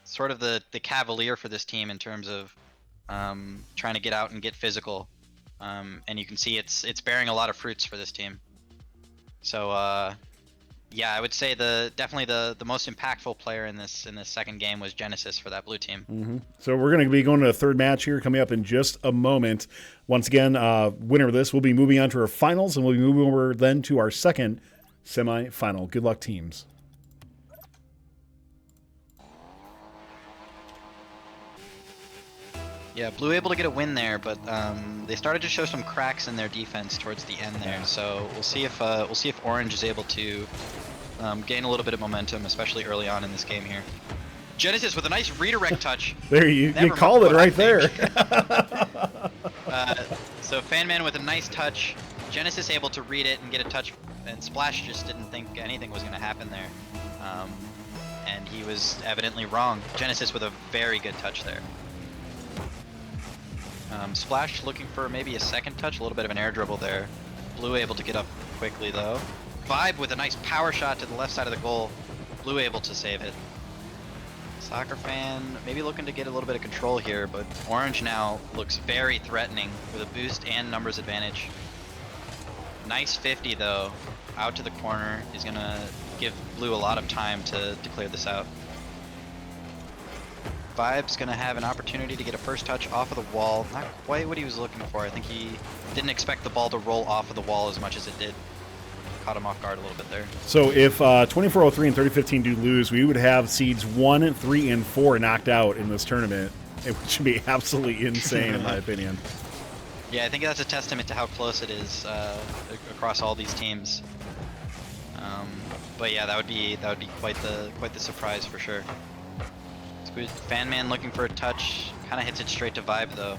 sort of the cavalier for this team in terms of trying to get out and get physical. And you can see it's bearing a lot of fruits for this team. So yeah, I would say definitely the most impactful player in this second game was Genesis for that blue team. Mm-hmm. So we're going to be going to a third match here coming up in just a moment. Once again, winner of this will be moving on to our finals, and we'll be moving over then to our second semi-final. Good luck, teams. Yeah, Blue able to get a win there, but they started to show some cracks in their defense towards the end there. So we'll see if Orange is able to gain a little bit of momentum, especially early on in this game here. Genesis with a nice redirect touch. There, you Never called it mind what right I there. So Fanman with a nice touch. Genesis able to read it and get a touch, and Splash just didn't think anything was going to happen there. And he was evidently wrong. Genesis with a very good touch there. Splash looking for maybe a second touch, a little bit of an air dribble there. Blue able to get up quickly though. Vibe with a nice power shot to the left side of the goal. Blue able to save it. Soccer Fan maybe looking to get a little bit of control here, but Orange now looks very threatening with a boost and numbers advantage. Nice 50 though, out to the corner is gonna give Blue a lot of time to clear this out. Vibe's gonna have an opportunity to get a first touch off of the wall. Not quite what he was looking for. I think he didn't expect the ball to roll off of the wall as much as it did. Caught him off guard a little bit there. So if 2403 and 3015 do lose, we would have seeds 1, 3, and 4 knocked out in this tournament, which would be absolutely insane in my opinion. Yeah, I think that's a testament to how close it is across all these teams. But yeah, that would be quite the surprise for sure. Fanman looking for a touch, kind of hits it straight to Vibe though.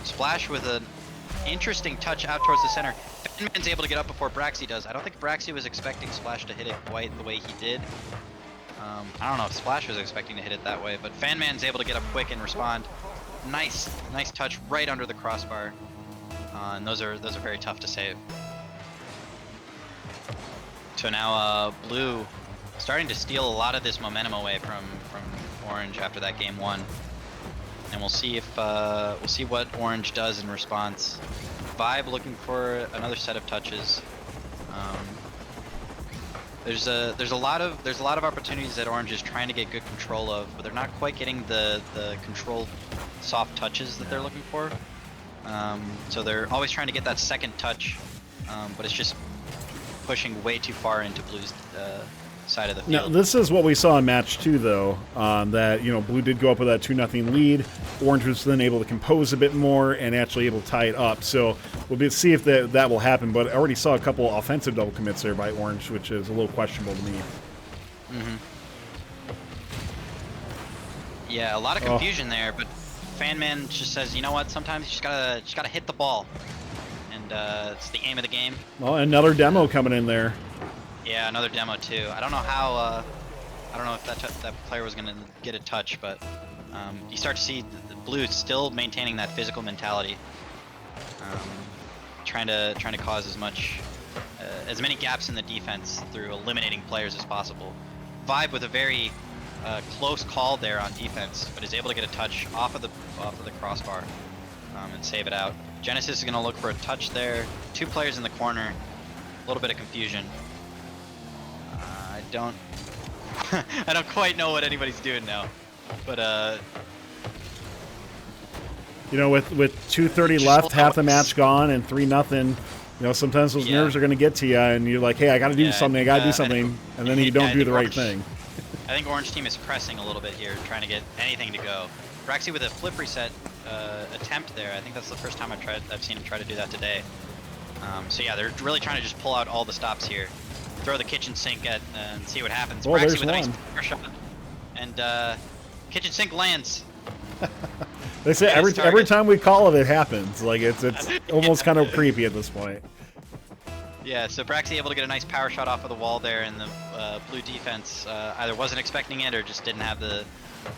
Splash with an interesting touch out towards the center. Fanman's able to get up before Braxy does. I don't think Braxy was expecting Splash to hit it quite the way he did. I don't know if Splash was expecting to hit it that way, but Fanman's able to get up quick and respond. Nice touch right under the crossbar. And those are very tough to save. So now Blue starting to steal a lot of this momentum away from Orange after that game 1, and we'll see if we'll see what Orange does in response. Vibe looking for another set of touches. There's a lot of opportunities that Orange is trying to get good control of, but they're not quite getting the controlled soft touches that they're looking for. So they're always trying to get that second touch, but it's just pushing way too far into Blue's side of the field. Now, this is what we saw in match 2, though, that, Blue did go up with that 2-0 lead. Orange was then able to compose a bit more and actually able to tie it up. So we'll see if that will happen, but I already saw a couple offensive double commits there by Orange, which is a little questionable to me. Yeah, a lot of confusion there, but Fanman just says, you know what, sometimes you just gotta hit the ball. And it's the aim of the game. Well, another demo coming in there. Yeah, another demo too. I don't know how. I don't know if that player was gonna get a touch, but you start to see the Blue still maintaining that physical mentality, trying to cause as many gaps in the defense through eliminating players as possible. Vibe with a very close call there on defense, but is able to get a touch off of the crossbar and save it out. Genesis is gonna look for a touch there. 2 players in the corner. A little bit of confusion. I don't quite know what anybody's doing now, but with 2:30 left, half the match gone, and 3-0. Sometimes those nerves are going to get to you, and you're like, "Hey, I got to do something. I got to do something," and then you don't do the right thing. I think Orange team is pressing a little bit here, trying to get anything to go. Braxy with a flip reset attempt there. I think that's the first time I've seen him try to do that today. So yeah, they're really trying to just pull out all the stops here. Throw the kitchen sink at and see what happens. Oh, Braxy there's with a one. nice power shot, and kitchen sink lands. They say every time we call it happens. Like it's almost kind of creepy at this point. Yeah, so Braxy able to get a nice power shot off of the wall there, and the Blue defense either wasn't expecting it or just didn't have the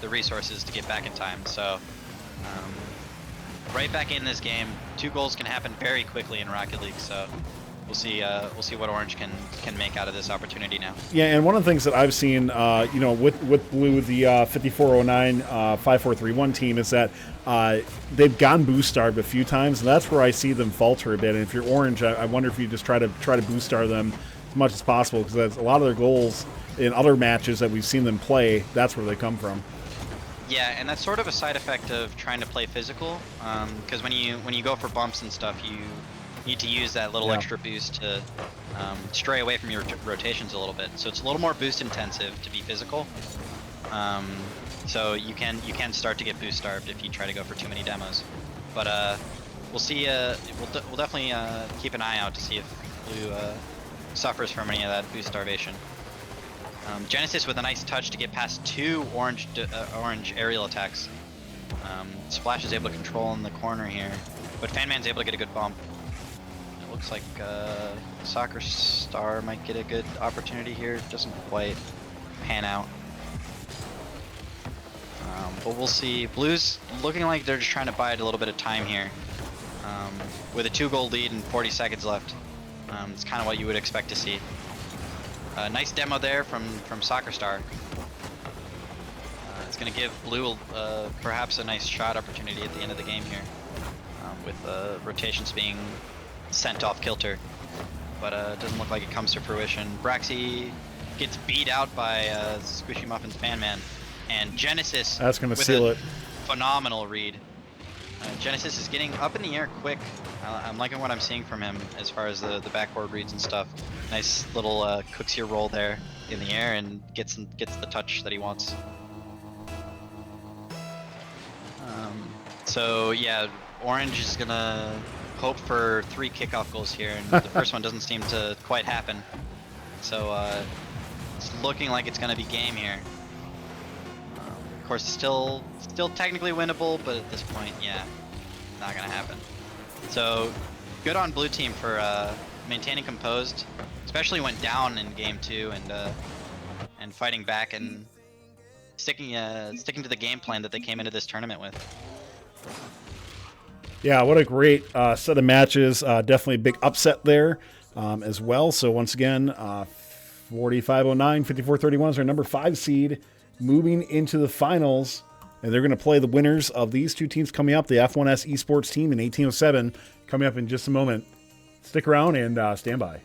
resources to get back in time. So right back in this game. 2 goals can happen very quickly in Rocket League. So we'll see what Orange can make out of this opportunity now. Yeah, and one of the things that I've seen, with Blue, the 5409 5431 team, is that they've gone boost starved a few times, and that's where I see them falter a bit. And if you're Orange, I wonder if you just try to boost star them as much as possible, because a lot of their goals in other matches that we've seen them play, that's where they come from. Yeah, and that's sort of a side effect of trying to play physical, because when you go for bumps and stuff, you need to use that little extra boost to stray away from your rotations a little bit. So it's a little more boost intensive to be physical. So you can start to get boost starved if you try to go for too many demos. But we'll see. We'll definitely keep an eye out to see if Blue suffers from any of that boost starvation. Genesis with a nice touch to get past 2 orange aerial attacks. Splash is able to control in the corner here, but Fanman's able to get a good bump. It looks like Soccer Star might get a good opportunity here. Doesn't quite pan out. But we'll see. Blue's looking like they're just trying to bide a little bit of time here. With a 2-goal lead and 40 seconds left. It's kind of what you would expect to see. Nice demo there from Soccer Star. It's going to give Blue perhaps a nice shot opportunity at the end of the game here, with rotations being sent off kilter. But it doesn't look like it comes to fruition. Braxy gets beat out by Squishy Muffin's Fanman, and Genesis that's going to seal it. Phenomenal read. Genesis is getting up in the air quick. I'm liking what I'm seeing from him as far as the backboard reads and stuff. Nice little cooks your roll there in the air and gets the touch that he wants. So yeah, Orange is gonna hope for 3 kickoff goals here, and the first one doesn't seem to quite happen. So it's looking like it's gonna be game here. Of course, still technically winnable, but at this point, yeah, not gonna happen. So good on Blue Team for maintaining composed, especially went down in game 2 and fighting back and sticking to the game plan that they came into this tournament with. Yeah, what a great set of matches. Definitely a big upset there as well. So once again, 4509, 5431 is our number 5 seed moving into the finals. And they're going to play the winners of these 2 teams coming up, the F1S Esports team and 1807, coming up in just a moment. Stick around and stand by.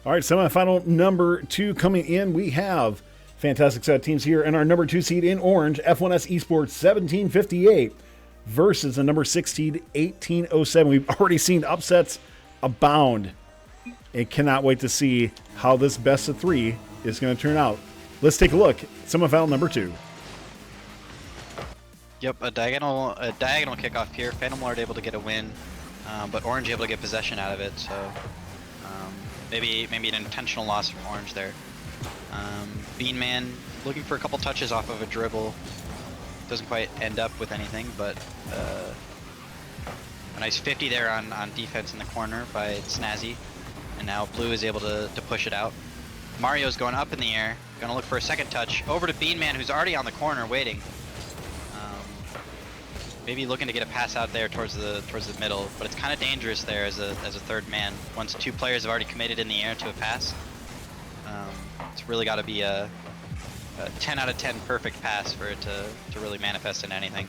All right, semifinal number 2 coming in. We have fantastic set of teams here, and our number 2 seed in orange, F1S Esports 1758 versus the number 6 seed 1807. We've already seen upsets abound and cannot wait to see how this best of 3 is going to turn out. Let's take a look. Semifinal number 2. Yep, a diagonal kickoff here. Phantom Lord able to get a win, but Orange able to get possession out of it. So maybe an intentional loss from Orange there. Beanman looking for a couple touches off of a dribble. Doesn't quite end up with anything, but a nice 50 there on defense in the corner by Snazzy. And now Blue is able to push it out. Mario's going up in the air, gonna look for a second touch. Over to Beanman, who's already on the corner waiting. Maybe looking to get a pass out there towards the middle, but it's kind of dangerous there as a third man. Once 2 players have already committed in the air to a pass, it's really got to be 10 out of 10 perfect pass for it to really manifest in anything.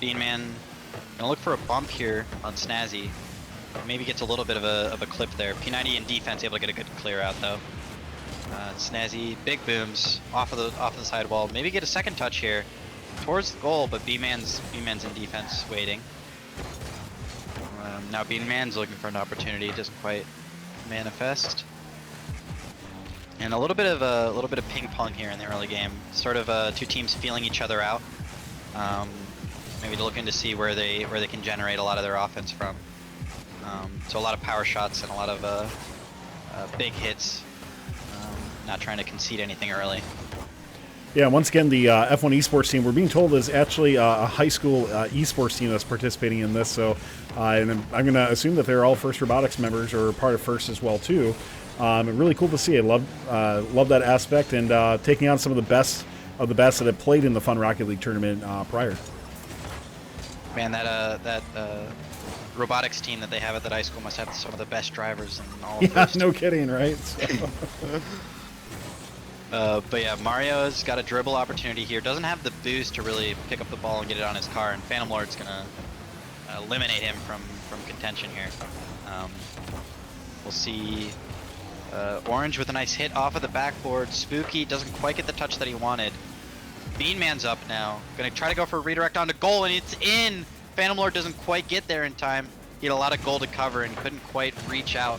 Bean Man gonna look for a bump here on Snazzy. Maybe gets a little bit of a clip there. P90 in defense able to get a good clear out though. Snazzy big booms off of the sidewall. Maybe get a second touch here towards the goal, but Bean Man's in defense waiting. Now Bean Man's looking for an opportunity, doesn't quite manifest. And a little bit of ping pong here in the early game. Sort of two teams feeling each other out. Maybe looking to see where they can generate a lot of their offense from. So a lot of power shots and a lot of big hits. Not trying to concede anything early. Yeah, once again, the F1 esports team, we're being told, is actually a high school esports team that's participating in this. So, and I'm going to assume that they're all First Robotics members or part of First as well too. Really cool to see. I love that aspect, and taking on some of the best that have played in the Fun Rocket League tournament prior. Man, that robotics team that they have at that high school must have some of the best drivers in all of First. No kidding, right? So. But yeah, Mario's got a dribble opportunity here. Doesn't have the boost to really pick up the ball and get it on his car, and Phantom Lord's gonna eliminate him from contention here. We'll see Orange with a nice hit off of the backboard. Spooky doesn't quite get the touch that he wanted. Bean Man's up now. Gonna try to go for a redirect onto goal, and it's in! Phantom Lord doesn't quite get there in time. He had a lot of goal to cover and couldn't quite reach out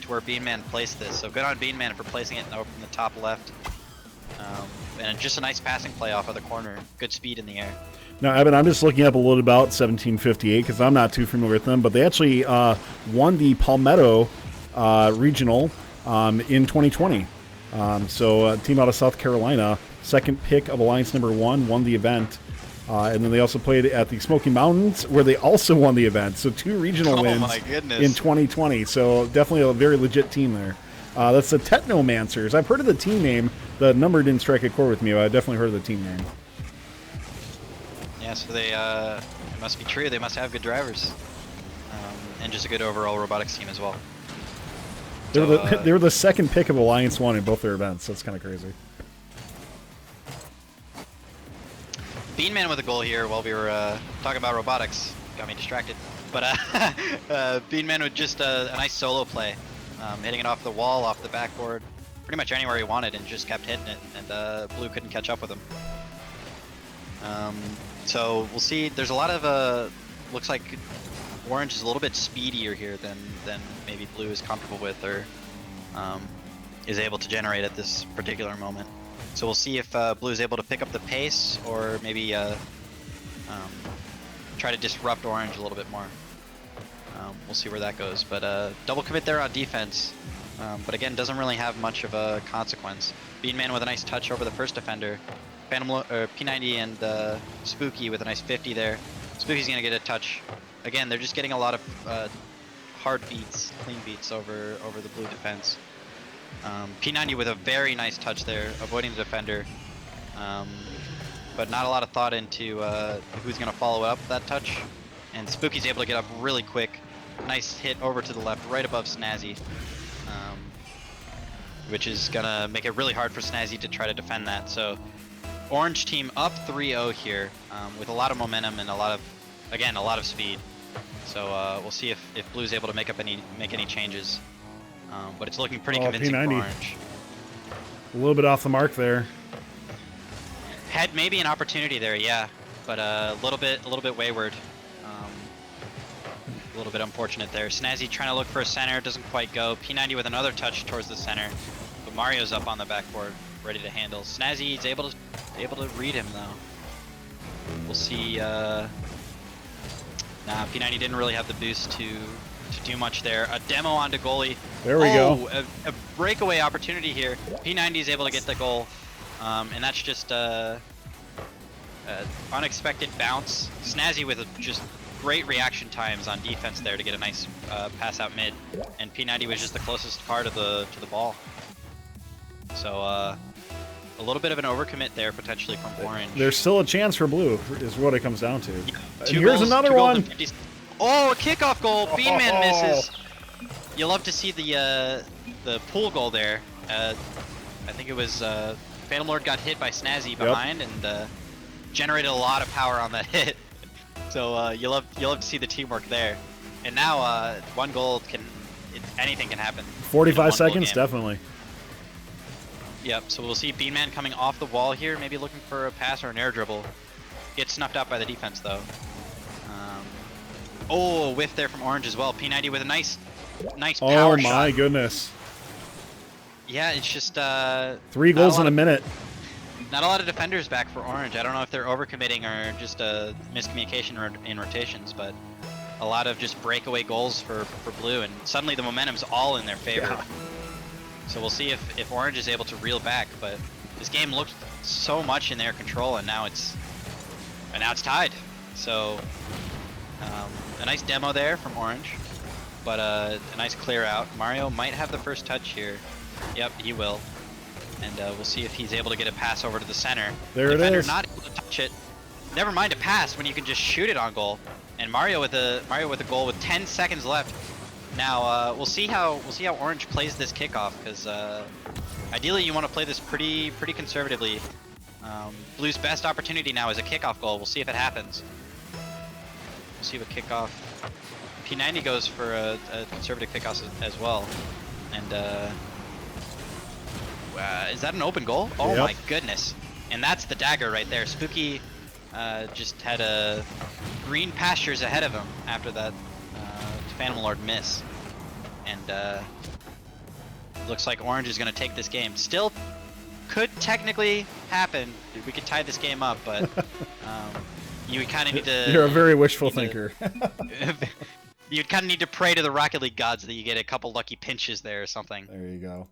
to where Bean Man placed this. So good on Bean Man for placing it from the top left. And just a nice passing play off of the corner. Good speed in the air. Now, Evan, I'm just looking up a little about 1758 because I'm not too familiar with them, but they actually won the Palmetto Regional in 2020. So a team out of South Carolina, second pick of Alliance number 1, won the event. And then they also played at the Smoky Mountains, where they also won the event. So 2 regional wins in 2020. So definitely a very legit team there. That's the Technomancers. I've heard of the team name. The number didn't strike a chord with me, but I definitely heard of the team name. Yeah, so they it must be true. They must have good drivers. And just a good overall robotics team as well. They were the second pick of Alliance 1 in both their events. That's kind of crazy. Bean Man with a goal here while we were talking about robotics. Got me distracted. But Bean Man with just a nice solo play. Hitting it off the wall, off the backboard. Pretty much anywhere he wanted and just kept hitting it. And Blue couldn't catch up with him. So we'll see. There's a lot of... looks like Orange is a little bit speedier here than maybe Blue is comfortable with or is able to generate at this particular moment. So we'll see if Blue is able to pick up the pace or maybe try to disrupt Orange a little bit more. We'll see where that goes. But double commit there on defense. But again, doesn't really have much of a consequence. Bean Man with a nice touch over the first defender. P90 and Spooky with a nice 50 there. Spooky's going to get a touch. Again, they're just getting a lot of hard beats, clean beats over the Blue defense. P90 with a very nice touch there, avoiding the defender. But not a lot of thought into who's going to follow up that touch. And Spooky's able to get up really quick. Nice hit over to the left, right above Snazzy. Which is going to make it really hard for Snazzy to try to defend that. So Orange team up 3-0 here with a lot of momentum and a lot of speed. So we'll see if Blue's able to make any changes. But it's looking pretty convincing P90. for Orange. A little bit off the mark there. Had maybe an opportunity there, yeah, but a little bit wayward. A little bit unfortunate there. Snazzy trying to look for a center, doesn't quite go. P90 with another touch towards the center, but Mario's up on the backboard, ready to handle. Snazzy's able to read him though. We'll see. P90 didn't really have the boost to do much there. A demo onto goalie. There we go. A breakaway opportunity here. P90 is able to get the goal, and that's just unexpected bounce. Snazzy with just great reaction times on defense there to get a nice pass out mid, and P90 was just the closest car to the ball. So a little bit of an overcommit there potentially from Orange. There's still a chance for Blue, is what it comes down to. Yeah, And here's another one. Oh, a kickoff goal! Bean Man misses. You love to see the pool goal there. I think it was Phantom Lord got hit by Snazzy behind and generated a lot of power on that hit. So you'll love to see the teamwork there. And now 1 gold anything can happen. 45 seconds, definitely. Yep. So we'll see Beanman coming off the wall here, maybe looking for a pass or an air dribble. Gets snuffed out by the defense though. Oh, a whiff there from Orange as well. P90 with a nice power shot. Oh my goodness. Yeah, it's just 3 goals in a minute. Not a lot of defenders back for Orange. I don't know if they're overcommitting or just a miscommunication in rotations, but a lot of just breakaway goals for Blue, and suddenly the momentum's all in their favor. Yeah. So we'll see if Orange is able to reel back, but this game looked so much in their control, and now it's tied. So a nice demo there from Orange, but a nice clear out. Mario might have the first touch here. Yep, he will. And we'll see if he's able to get a pass over to the center. There Defender it is. Not able to touch it. Never mind a pass when you can just shoot it on goal. And Mario with a goal with 10 seconds left. Now we'll see how Orange plays this kickoff, because ideally you want to play this pretty conservatively. Blue's best opportunity now is a kickoff goal. We'll see if it happens. We'll see what kickoff. P90 goes for a conservative kickoff as well, and is that an open goal? Oh yep. My goodness! And that's the dagger right there. Spooky just had a green pastures ahead of him after that Phantom Lord miss, and looks like Orange is going to take this game. Still could technically happen. We could tie this game up, but you kind of need to... You're a very wishful thinker. You'd kind of need to pray to the Rocket League gods that you get a couple lucky pinches there or something. There you go.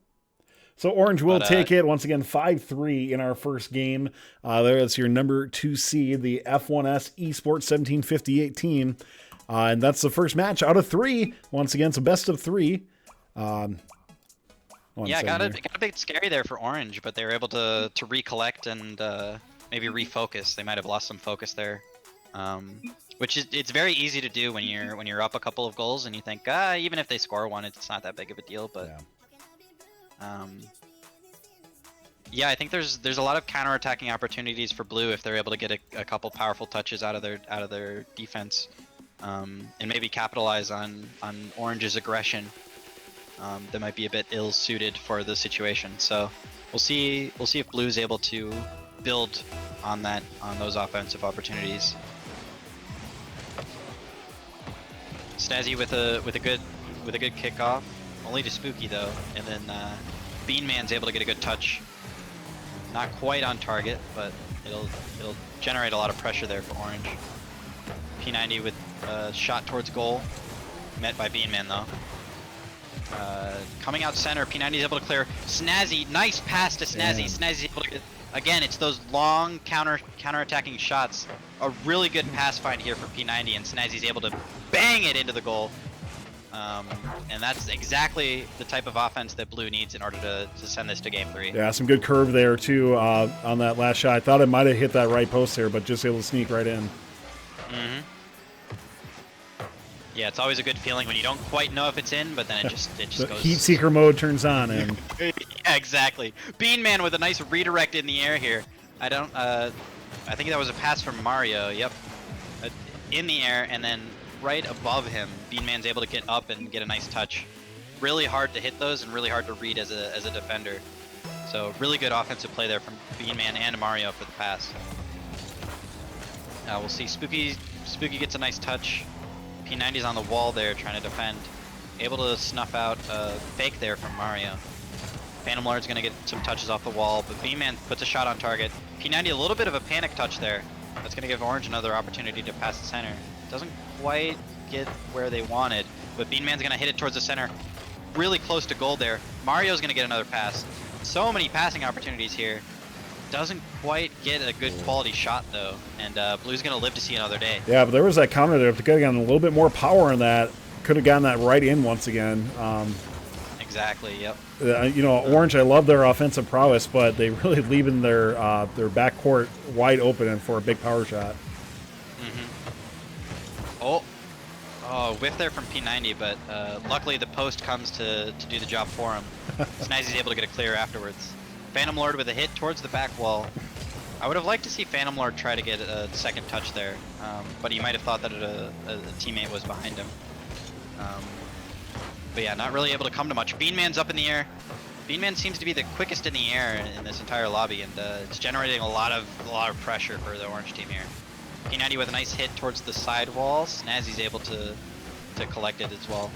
So Orange will take it, once again, 5-3 in our first game. That's your number 2 seed, the F1S Esports 1758 team. And that's the first match out of 3. Once again, so best of 3. Yeah, got a bit scary there for Orange, but they were able to recollect and maybe refocus. They might have lost some focus there, which it's very easy to do when you're up a couple of goals and you think, even if they score one, it's not that big of a deal. But yeah, I think there's a lot of counter-attacking opportunities for Blue if they're able to get a couple powerful touches out of their defense, and maybe capitalize on Orange's aggression. That might be a bit ill-suited for the situation. So we'll see if Blue's able to build on those offensive opportunities. Snazzy with a good kickoff, only to Spooky though, and then Beanman's able to get a good touch. Not quite on target, but it'll generate a lot of pressure there for Orange. P90 with a shot towards goal, met by Beanman though. Coming out center, P90 is able to clear. Snazzy, nice pass to Snazzy. Snazzy's able to get, again, it's those long counter-attacking shots. A really good pass find here for P90, and Snazzy's able to bang it into the goal. And that's exactly the type of offense that Blue needs in order to send this to Game 3. Yeah, some good curve there, too, on that last shot. I thought it might have hit that right post there, but just able to sneak right in. Mm-hmm. Yeah, it's always a good feeling when you don't quite know if it's in, but then it just goes... Heat seeker mode turns on, and... Yeah, exactly. Beanman with a nice redirect in the air here. I think that was a pass from Mario, yep. In the air, and then right above him, Beanman's able to get up and get a nice touch. Really hard to hit those and really hard to read as a defender. So really good offensive play there from Beanman and Mario for the pass. We'll see Spooky gets a nice touch. P90's on the wall there trying to defend. Able to snuff out a fake there from Mario. Phantom Lord's going to get some touches off the wall, but Beanman puts a shot on target. P90 a little bit of a panic touch there. That's going to give Orange another opportunity to pass the center. Doesn't quite get where they wanted, but Beanman's going to hit it towards the center. Really close to goal there. Mario's going to get another pass. So many passing opportunities here. Doesn't quite get a good quality shot though, and Blue's going to live to see another day. Yeah, but there was that counter there. If they could have gotten a little bit more power in that, could have gotten that right in once again. Exactly, yep. Orange, I love their offensive prowess, but they really leaving their backcourt wide open and for a big power shot. Mm-hmm. Oh, whiff there from P90, but luckily the post comes to do the job for him. Snazzy's able to get a clear afterwards. Phantom Lord with a hit towards the back wall. I would have liked to see Phantom Lord try to get a second touch there, but he might have thought that a teammate was behind him. But yeah, not really able to come to much. Beanman's up in the air. Beanman seems to be the quickest in the air in this entire lobby, and it's generating a lot of pressure for the orange team here. P90 with a nice hit towards the side wall. Snazzy's able to collect it as well.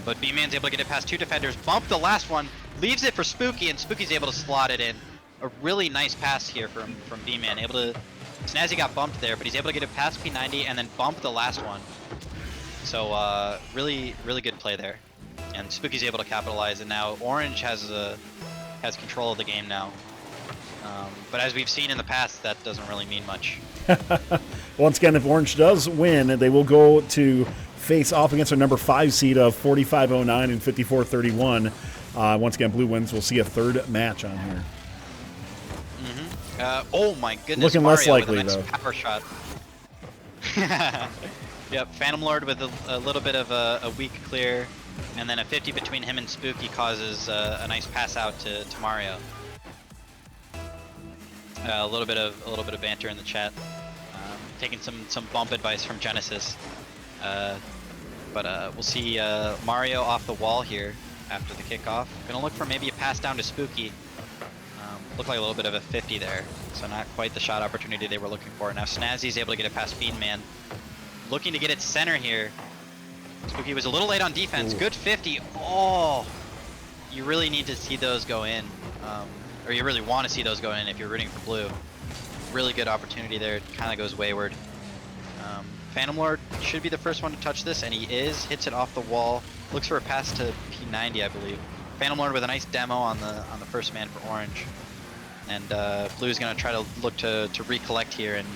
But Beanman's able to get it past 2 defenders, bump the last one, leaves it for Spooky, and Spooky's able to slot it in. A really nice pass here from Beanman. Snazzy got bumped there, but he's able to get it past P90 and then bump the last one. So really good play there. And Spooky's able to capitalize, and now Orange has control of the game now. But as we've seen in the past, that doesn't really mean much. Once again, if Orange does win, they will go to face off against their number 5 seed of 45-09 and 54-31. Once again, Blue wins. We'll see a third match on here. Oh my goodness! Looking Mario less likely with a nice though. Power shot. Yep, Phantom Lord with a little bit of a weak clear, and then a 50 between him and Spooky causes a nice pass out to Mario. A little bit of banter in the chat. Taking some bump advice from Genesis. But we'll see Mario off the wall here after the kickoff. Gonna look for maybe a pass down to Spooky. Looked like a little bit of a 50 there, so not quite the shot opportunity they were looking for. Now Snazzy's able to get it past Beanman. Looking to get it center here. Spooky was a little late on defense. Ooh. Good 50. Oh, you really need to see those go in. Or you really want to see those go in if you're rooting for blue. Really good opportunity there. It kind of goes wayward. Phantom Lord should be the first one to touch this, and he is. Hits it off the wall. Looks for a pass to P90, I believe. Phantom Lord with a nice demo on the first man for Orange. And Blue's going to try to look to recollect here and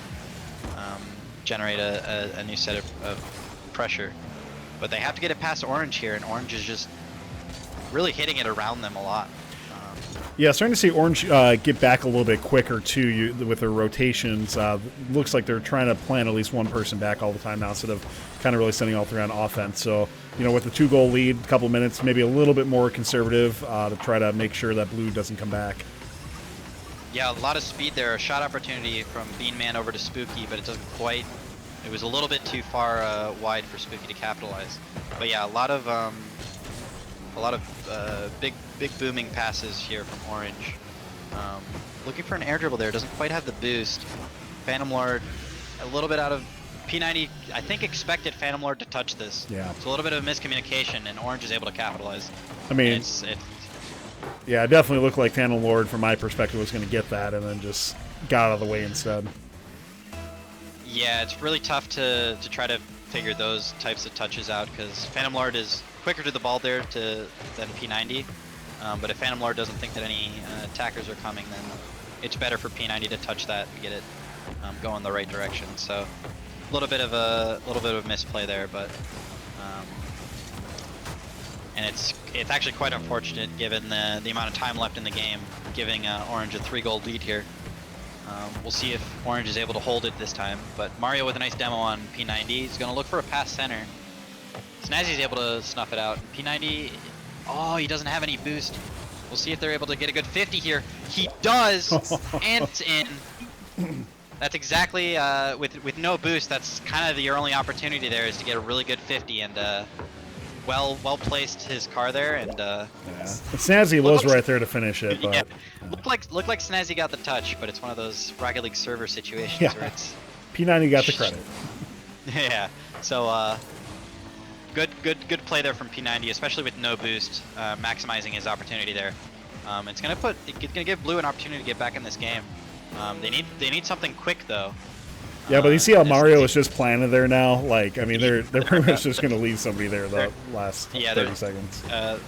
generate a new set of pressure. But they have to get it past Orange here, and Orange is just really hitting it around them a lot. Yeah, starting to see Orange get back a little bit quicker, too, with their rotations. Looks like they're trying to plant at least one person back all the time now instead of kind of really sending all three on offense. So, with the 2-goal lead, a couple of minutes, maybe a little bit more conservative to try to make sure that Blue doesn't come back. Yeah, a lot of speed there. A shot opportunity from Beanman over to Spooky, but it doesn't quite. It was a little bit too far wide for Spooky to capitalize. But yeah, a lot of big booming passes here from Orange. Looking for an air dribble there. Doesn't quite have the boost. Phantom Lord, a little bit out of P90. I think expected Phantom Lord to touch this. Yeah. It's a little bit of miscommunication, and Orange is able to capitalize. I mean, yeah, it definitely looked like Phantom Lord, from my perspective, was going to get that, and then just got out of the way instead. Yeah, it's really tough to try to figure those types of touches out, because Phantom Lord is quicker to the ball there than P90. But if Phantom Lord doesn't think that any attackers are coming, then it's better for P90 to touch that and get it going the right direction. So a little bit of a misplay there, but and it's actually quite unfortunate given the amount of time left in the game, giving Orange a 3-goal lead here. We'll see if Orange is able to hold it this time. But Mario with a nice demo on P90. He's going to look for a pass center. Snazzy's able to snuff it out. P90, oh, he doesn't have any boost. We'll see if they're able to get a good 50 here. He does, and it's in. That's exactly, with no boost, that's kind of your only opportunity there, is to get a really good 50, and well placed his car there, and yeah. Snazzy was right there to finish it, but yeah. Looked like Snazzy got the touch, but it's one of those Rocket League server situations where it's P90 got the credit. Yeah, so good play there from P90, especially with no boost, maximizing his opportunity there. It's gonna give Blue an opportunity to get back in this game. They need something quick though. Yeah, but you see how Mario is just planted there now? Like, I mean, they're pretty much just going to leave somebody there the last 30 seconds.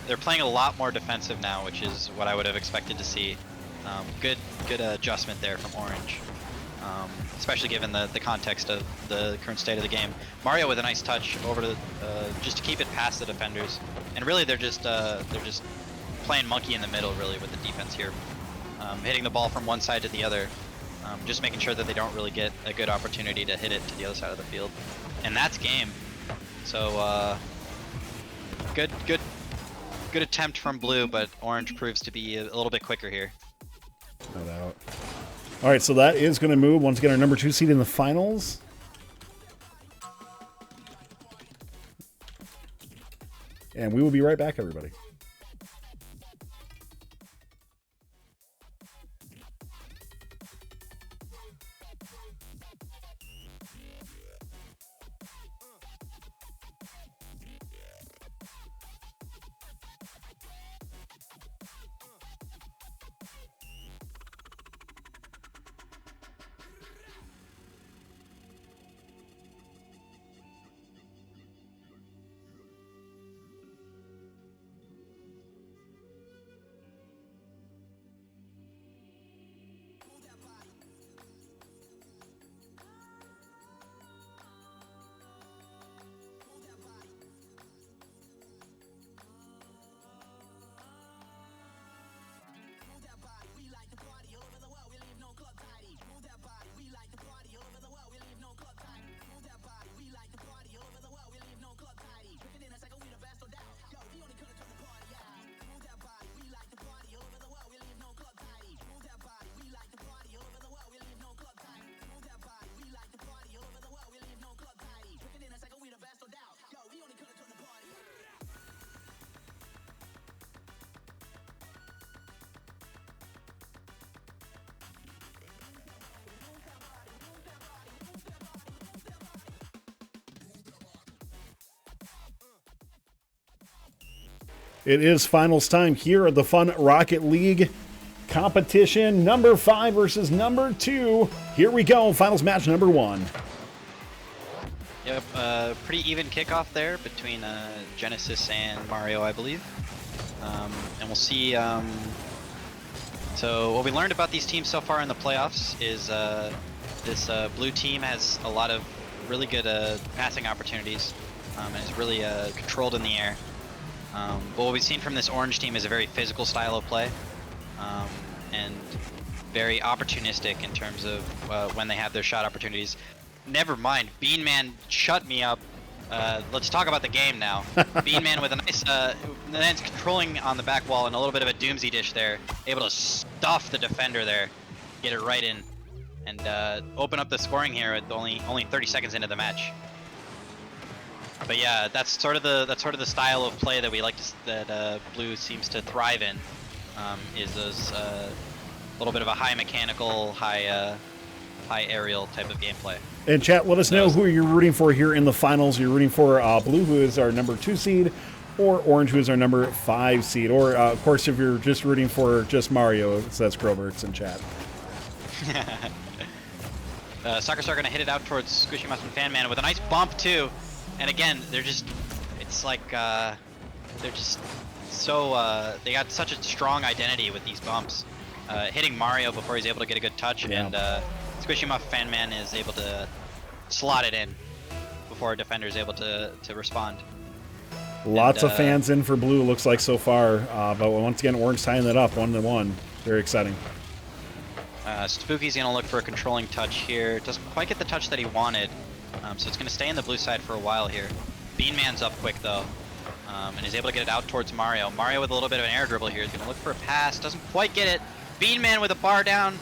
They're playing a lot more defensive now, which is what I would have expected to see. Good adjustment there from Orange, especially given the context of the current state of the game. Mario with a nice touch over to just to keep it past the defenders, and really they're just playing monkey in the middle really with the defense here, hitting the ball from one side to the other. Just making sure that they don't really get a good opportunity to hit it to the other side of the field. And that's game. So, good good attempt from blue, but orange proves to be a little bit quicker here. No doubt. All right, so that is going to move once again our number 2 seed in the finals. And we will be right back, everybody. It is finals time here at the Fun Rocket League competition. Number 5 versus number 2. Here we go. Finals match number 1. Yep, pretty even kickoff there between Genesis and Mario, I believe. And we'll see. So what we learned about these teams so far in the playoffs is this blue team has a lot of really good passing opportunities and is really controlled in the air. But what we've seen from this orange team is a very physical style of play and very opportunistic in terms of when they have their shot opportunities. Never mind, Bean Man shut me up. Let's talk about the game now. Bean Man with a nice controlling on the back wall and a little bit of a doomsy dish there. Able to stuff the defender there, get it right in, and open up the scoring here at only 30 seconds into the match. But yeah, that's sort of the style of play that we like that blue seems to thrive in. Is those little bit of a high mechanical, high aerial type of gameplay. And chat, let us know who you're rooting for here in the finals. You're rooting for blue, who is our number 2 seed, or orange, who is our number 5 seed. Or of course, if you're just rooting for just Mario, it says Groberts in chat. Soccer Star gonna hit it out towards Squishy Mouse and Fan Man with a nice bump too. And again, it's like they're just so they got such a strong identity with these bumps. Hitting Mario before he's able to get a good touch, yeah. And Squishy Muff Fan Man is able to slot it in before a defender is able to respond. Lots of fans in for blue, looks like so far. But once again, orange tying that up 1-1. Very exciting. Spooky's gonna look for a controlling touch here. Doesn't quite get the touch that he wanted. So it's going to stay in the blue side for a while here. Bean Man's up quick though, and is able to get it out towards Mario. Mario with a little bit of an air dribble here is going to look for a pass. Doesn't quite get it. Bean Man with a bar down.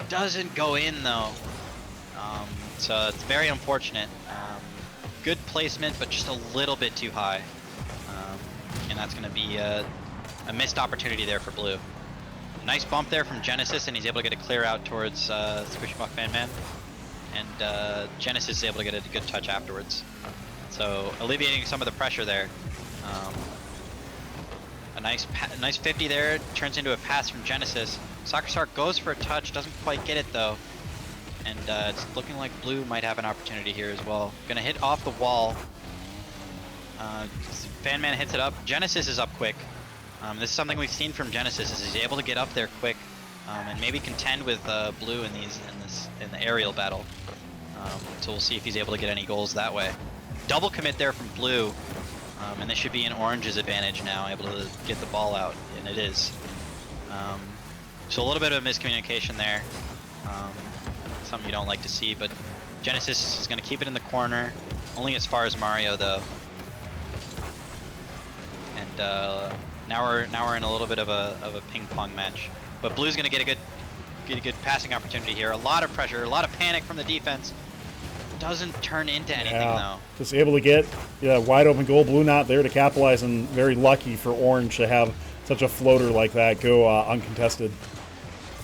Doesn't go in though. So it's very unfortunate. Good placement, but just a little bit too high. And that's going to be a missed opportunity there for blue. Nice bump there from Genesis, and he's able to get a clear out towards Squishy Muff Fan Man. And Genesis is able to get a good touch afterwards. So alleviating some of the pressure there. A nice 50 there, turns into a pass from Genesis. Soccer Star goes for a touch, doesn't quite get it though. And it's looking like blue might have an opportunity here as well. Gonna hit off the wall. Fan Man hits it up. Genesis is up quick. This is something we've seen from Genesis, is he's able to get up there quick. And maybe contend with blue in the aerial battle. So we'll see if he's able to get any goals that way. Double commit there from blue, and this should be an orange's advantage now, able to get the ball out, and it is. So a little bit of miscommunication there. Something you don't like to see, but Genesis is going to keep it in the corner, only as far as Mario though. And Now we're in a little bit of a ping pong match. But Blue's gonna get a good passing opportunity here. A lot of pressure, a lot of panic from the defense. Doesn't turn into anything though. Just able to get wide open goal. Blue not there to capitalize, and very lucky for Orange to have such a floater like that go uncontested.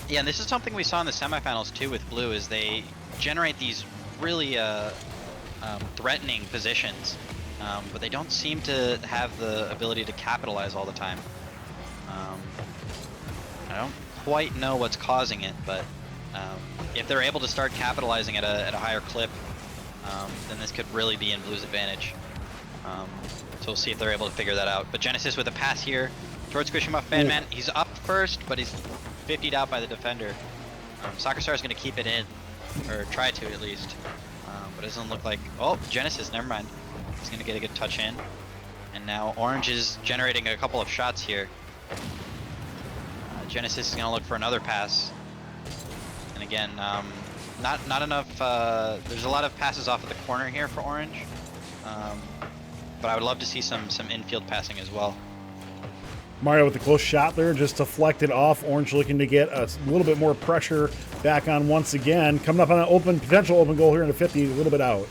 Yeah, and this is something we saw in the semifinals too with Blue, is they generate these really threatening positions, but they don't seem to have the ability to capitalize all the time. I don't quite know what's causing it, but if they're able to start capitalizing at a higher clip, then this could really be in Blue's advantage. So we'll see if they're able to figure that out. But Genesis with a pass here towards Squishy Fanman. He's up first, but he's 50'd out by the defender. Soccer Star is going to keep it in, or try to at least. But it doesn't look like... Oh, Genesis, never mind. He's going to get a good touch in. And now Orange is generating a couple of shots here. Genesis is going to look for another pass. And again, not enough... there's a lot of passes off of the corner here for Orange. But I would love to see some infield passing as well. Mario with the close shot there, just deflected off. Orange looking to get a little bit more pressure back on once again. Coming up on an potential open goal here in the 50, a little bit out.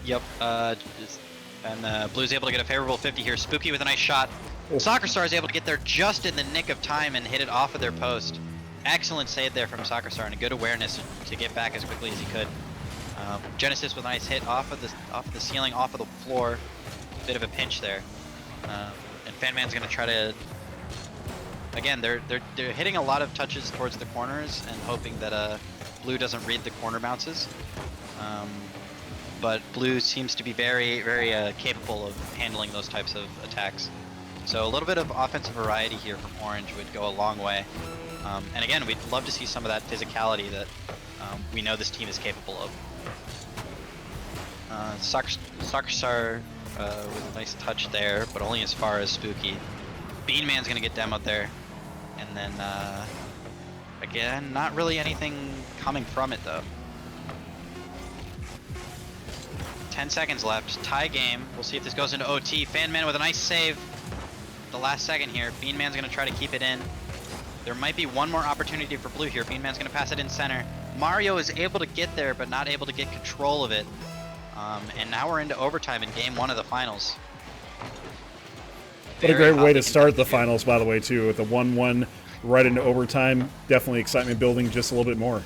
Yep, and Blue's able to get a favorable 50 here. Spooky with a nice shot. Oh. Soccer Star is able to get there just in the nick of time and hit it off of their post. Excellent save there from Soccer Star, and a good awareness to get back as quickly as he could. Genesis with a nice hit off of the ceiling, off of the floor. Bit of a pinch there. And Fanman's going to try to... Again, they're hitting a lot of touches towards the corners and hoping that Blue doesn't read the corner bounces. But Blue seems to be very, very capable of handling those types of attacks. So a little bit of offensive variety here from Orange would go a long way. And again, we'd love to see some of that physicality that we know this team is capable of. Soccer Star with a nice touch there, but only as far as Spooky. Beanman's gonna get demoed there. And then, again, not really anything coming from it though. 10 seconds left, tie game. We'll see if this goes into OT. Fanman with a nice save the last second here. Beanman's gonna try to keep it in. There might be one more opportunity for Blue here. Beanman's gonna pass it in center. Mario is able to get there, but not able to get control of it. And now we're into overtime in game 1 of the finals. What a great way to start the finals, by the way, too, with the 1-1 right into overtime. Definitely excitement building just a little bit more.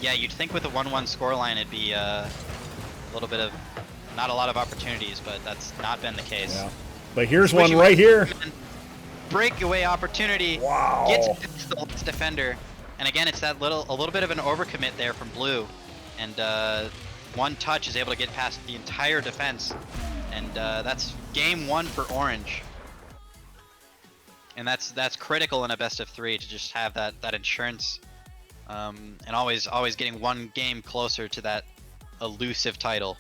Yeah, you'd think with a 1-1 scoreline it'd be a little bit of, not a lot of opportunities, but that's not been the case. Yeah. But here's one right here. Breakaway opportunity. Wow. Gets past the last defender. And again, it's that a little bit of an overcommit there from Blue. And one touch is able to get past the entire defense. And that's game 1 for Orange. And that's critical in a best of 3 to just have that insurance. And always getting one game closer to that elusive title.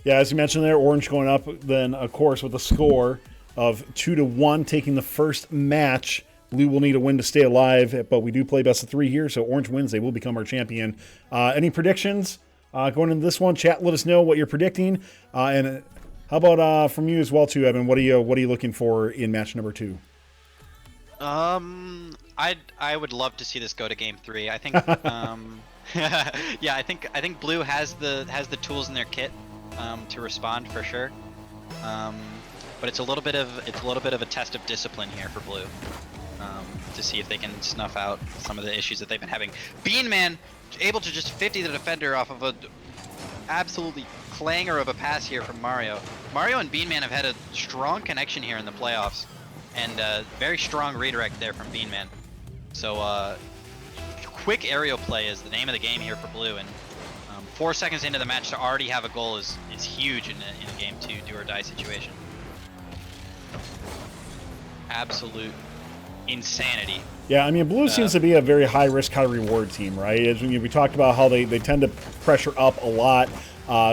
Yeah, as you mentioned there, Orange going up then, of course, with a score of 2-1, taking the first match. Blue will need a win to stay alive, but we do play best of 3 here, so Orange wins. They will become our champion. Any predictions going into this one? Chat, let us know what you're predicting. And how about from you as well, too, Evan? What are you looking for in match number 2? I would love to see this go to game 3. I think, yeah, I think Blue has the tools in their kit to respond for sure. But it's a little bit of a test of discipline here for Blue, to see if they can snuff out some of the issues that they've been having. Beanman able to just 50 the defender off of a absolutely clanger of a pass here from Mario. Mario and Beanman have had a strong connection here in the playoffs, and very strong redirect there from Beanman. So quick aerial play is the name of the game here for Blue, and 4 seconds into the match to already have a goal is huge in a game 2 do or die situation. Absolute insanity. Yeah, I mean, Blue seems to be a very high-risk, high-reward team, right? As we talked about how they tend to pressure up a lot,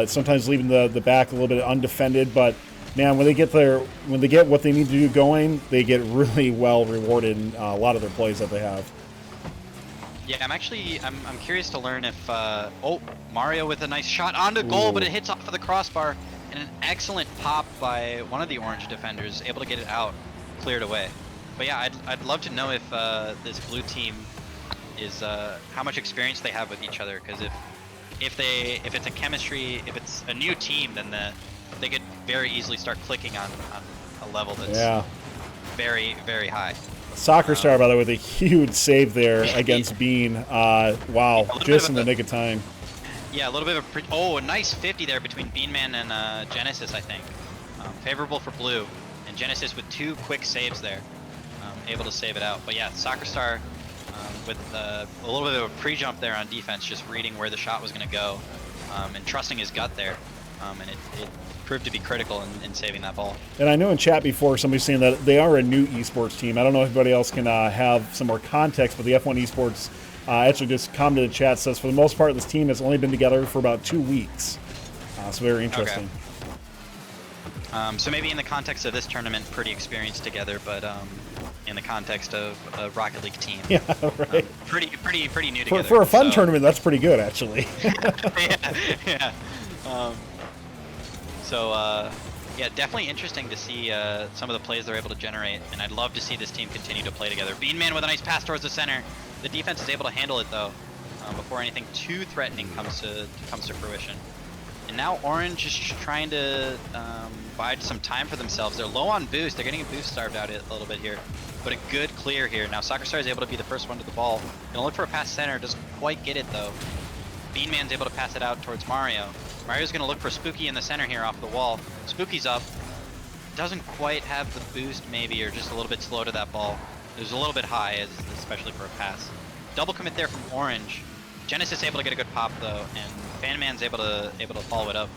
sometimes leaving the back a little bit undefended, but man, when they get what they need to do going, they get really well rewarded in a lot of their plays that they have. Yeah, I'm curious to learn if Mario with a nice shot onto goal, but it hits off of the crossbar. and an excellent pop by one of the orange defenders, able to get it out, cleared away. But yeah, I'd love to know if this blue team is how much experience they have with each other, because if it's a chemistry, if it's a new team, then they could very easily start clicking on a level that's very, very high. Soccer Star, by the way, with a huge save there against Bean. Wow, just in the nick of time. Yeah, a little bit of a nice 50 there between Beanman and Genesis, I think. Favorable for blue, and Genesis with 2 quick saves there, able to save it out. But yeah, Soccer Star with a little bit of a pre-jump there on defense, just reading where the shot was going to go, and trusting his gut there, and it proved to be critical in saving that ball. And I know in chat before somebody's saying that they are a new esports team. I don't know if anybody else can have some more context, but the F1 Esports actually just commented in the chat, says for the most part this team has only been together for about 2 weeks. So very interesting. Okay. So maybe in the context of this tournament, pretty experienced together, but in the context of a Rocket League team, yeah, right. Pretty new together. For a fun tournament, that's pretty good actually. yeah. Yeah, definitely interesting to see some of the plays they're able to generate, and I'd love to see this team continue to play together. Beanman with a nice pass towards the center. The defense is able to handle it though, before anything too threatening comes to fruition. And now Orange is just trying to bide some time for themselves. They're low on boost. They're getting a boost starved out a little bit here, but a good clear here. Now Soccer Star is able to be the first one to the ball. Gonna look for a pass center. Doesn't quite get it though. Beanman's able to pass it out towards Mario. Mario's gonna look for Spooky in the center here off the wall. Spooky's up. Doesn't quite have the boost maybe, or just a little bit slow to that ball. It was a little bit high, especially for a pass. Double commit there from Orange. Genesis able to get a good pop though, and Fanman's able to follow it up.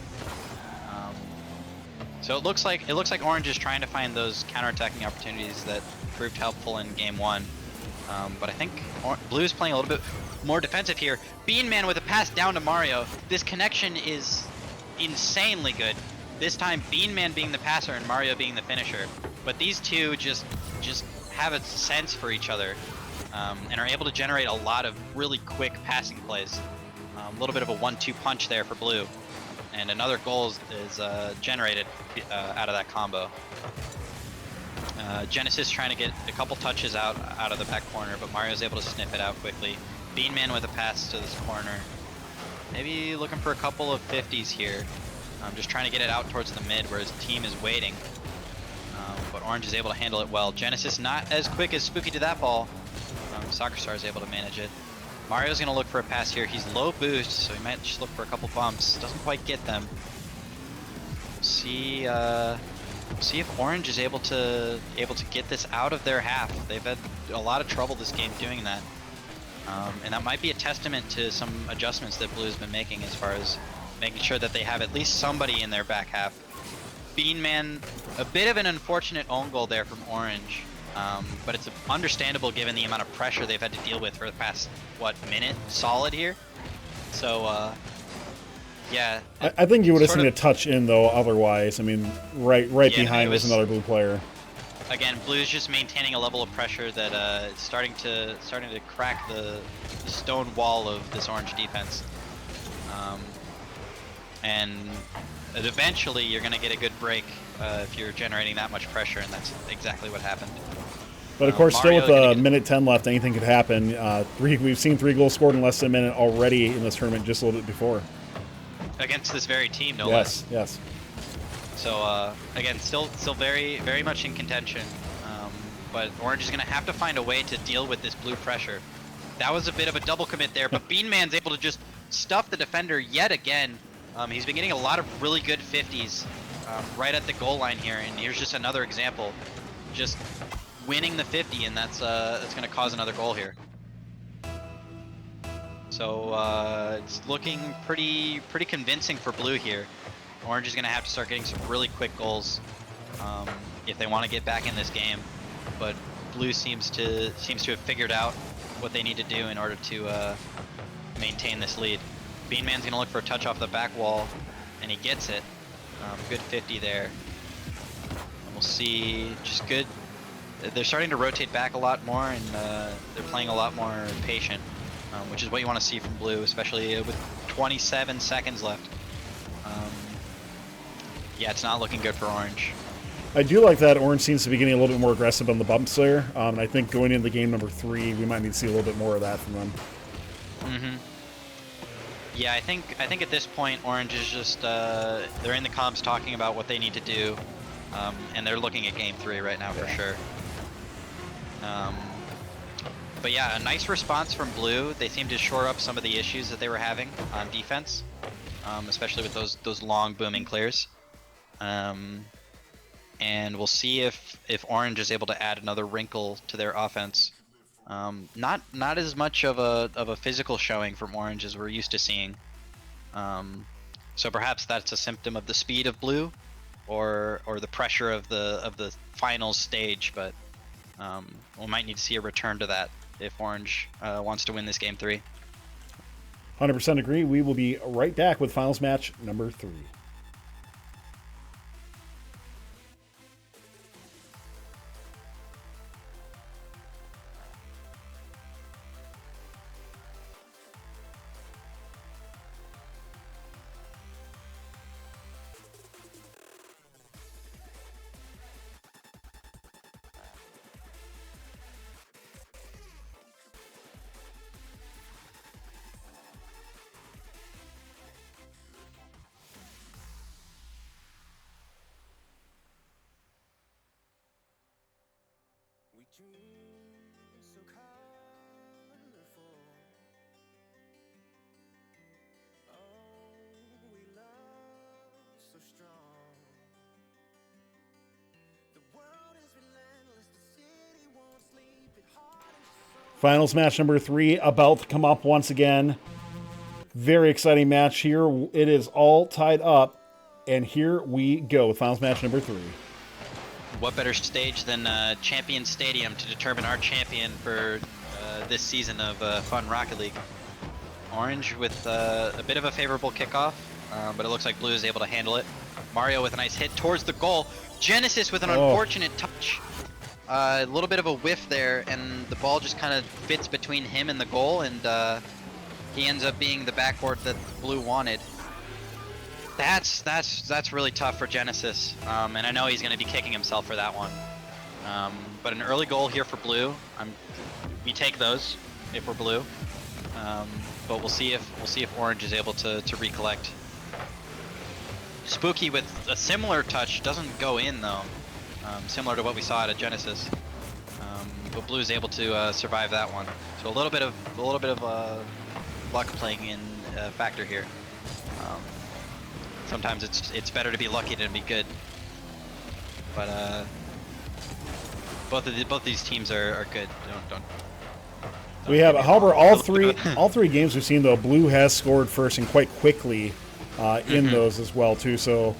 So it looks like Orange is trying to find those counterattacking opportunities that proved helpful in game 1. But I think Blue's playing a little bit more defensive here. Beanman with a pass down to Mario. This connection is insanely good. This time Beanman being the passer and Mario being the finisher. But these two just have a sense for each other, and are able to generate a lot of really quick passing plays. A little bit of a 1-2 punch there for Blue, and another goal is generated out of that combo. Genesis trying to get a couple touches out of the back corner, but Mario's able to sniff it out quickly. Beanman with a pass to this corner. Maybe looking for a couple of 50s here. Just trying to get it out towards the mid where his team is waiting. But Orange is able to handle it well. Genesis not as quick as Spooky to that ball. Soccer Star is able to manage it. Mario's going to look for a pass here. He's low boost, so he might just look for a couple bumps. Doesn't quite get them. See if Orange is able to get this out of their half. They've had a lot of trouble this game doing that. And that might be a testament to some adjustments that Blue's been making as far as making sure that they have at least somebody in their back half. Beanman, a bit of an unfortunate own goal there from Orange, but it's understandable given the amount of pressure they've had to deal with for the past, minute solid here. So, yeah. I think you would have seen a touch in, though, otherwise. I mean, right behind was another Blue player. Again, Blue's just maintaining a level of pressure that is starting to crack the stone wall of this Orange defense. And eventually you're going to get a good break if you're generating that much pressure, and that's exactly what happened. But of course, Mario still with a minute 10 left, anything could happen. We've seen 3 goals scored in less than a minute already in this tournament, just a little bit before. Against this very team, no less. Yes. So again, still very, very much in contention. But Orange is going to have to find a way to deal with this Blue pressure. That was a bit of a double commit there, but Beanman's able to just stuff the defender yet again. He's been getting a lot of really good 50s right at the goal line here, and here's just another example. Just winning the 50, and that's going to cause another goal here. So it's looking pretty convincing for Blue here. Orange is going to have to start getting some really quick goals if they want to get back in this game. But Blue seems to have figured out what they need to do in order to maintain this lead. Beanman's going to look for a touch off the back wall, and he gets it. Good 50 there. And we'll see, just good. They're starting to rotate back a lot more, and they're playing a lot more patient, which is what you want to see from Blue, especially with 27 seconds left. Yeah, it's not looking good for Orange. I do like that Orange seems to be getting a little bit more aggressive on the bumps there. And I think going into game number 3, we might need to see a little bit more of that from them. Yeah, I think at this point Orange is just they're in the comms talking about what they need to do, and they're looking at game 3 right now for sure. But yeah, a nice response from Blue. They seem to shore up some of the issues that they were having on defense, especially with those long booming clears. And we'll see if Orange is able to add another wrinkle to their offense. Not as much of a physical showing from Orange as we're used to seeing. So perhaps that's a symptom of the speed of Blue, or the pressure of the finals stage. But we might need to see a return to that if Orange wants to win this game 3. 100% agree. We will be right back with finals match number 3. We dream so colorful. Oh, we love so strong. The world is relentless, the city won't sleep, it hard and so. Finals match number 3 about to come up once again. Very exciting match here. It is all tied up, and here we go with finals match number 3. What better stage than Champion Stadium to determine our champion for this season of Fun Rocket League? Orange with a bit of a favorable kickoff, but it looks like Blue is able to handle it. Mario with a nice hit towards the goal. Genesis with an unfortunate touch. A little bit of a whiff there, and the ball just kind of fits between him and the goal, and he ends up being the backboard that Blue wanted. That's really tough for Genesis, and I know he's going to be kicking himself for that one. But an early goal here for Blue. We take those if we're Blue, but we'll see if Orange is able to recollect. Spooky with a similar touch, doesn't go in though, similar to what we saw out of Genesis. But Blue is able to survive that one. So a little bit of luck playing in factor here. Sometimes it's better to be lucky than to be good. But both these teams are good. Don't We have, however, all three games we've seen though, Blue has scored first and quite quickly in those as well too. So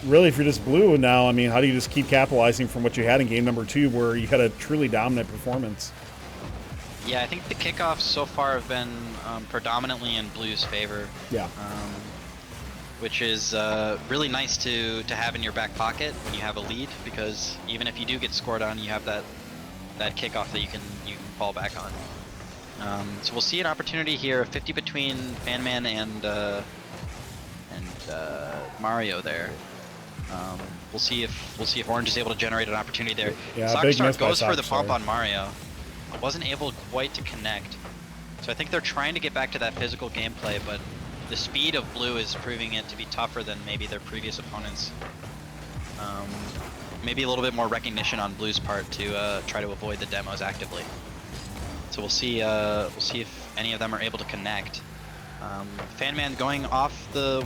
really, if you're just Blue now, I mean, how do you just keep capitalizing from what you had in game number 2, where you had a truly dominant performance? Yeah, I think the kickoffs so far have been predominantly in Blue's favor. Yeah. Which is really nice to have in your back pocket when you have a lead, because even if you do get scored on, you have that kickoff that you can fall back on. So we'll see an opportunity here, 50 between Fanman and Mario there. We'll see if Orange is able to generate an opportunity there. Yeah, Soccer Star goes for the bump on Mario. Wasn't able quite to connect. So I think they're trying to get back to that physical gameplay, but the speed of Blue is proving it to be tougher than maybe their previous opponents. Maybe a little bit more recognition on Blue's part to try to avoid the demos actively. So we'll see if any of them are able to connect. Fanman going off the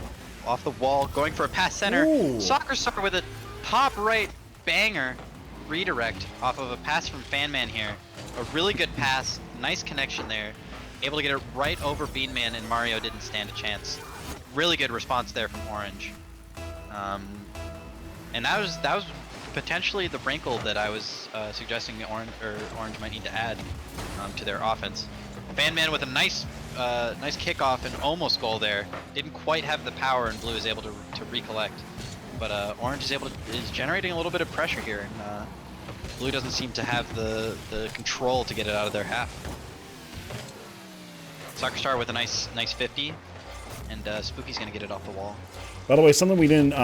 wall, going for a pass center. Ooh. Soccer Star with a top right banger redirect off of a pass from Fanman here. A really good pass, nice connection there. Able to get it right over Beanman, and Mario didn't stand a chance. Really good response there from Orange. And that was potentially the wrinkle that I was suggesting Orange might need to add to their offense. Fanman with a nice kickoff and almost goal there. Didn't quite have the power, and Blue is able to recollect. But Orange is generating a little bit of pressure here, and Blue doesn't seem to have the control to get it out of their half. Soccer Star with a nice 50. and Spooky's going to get it off the wall. By the way, something we didn't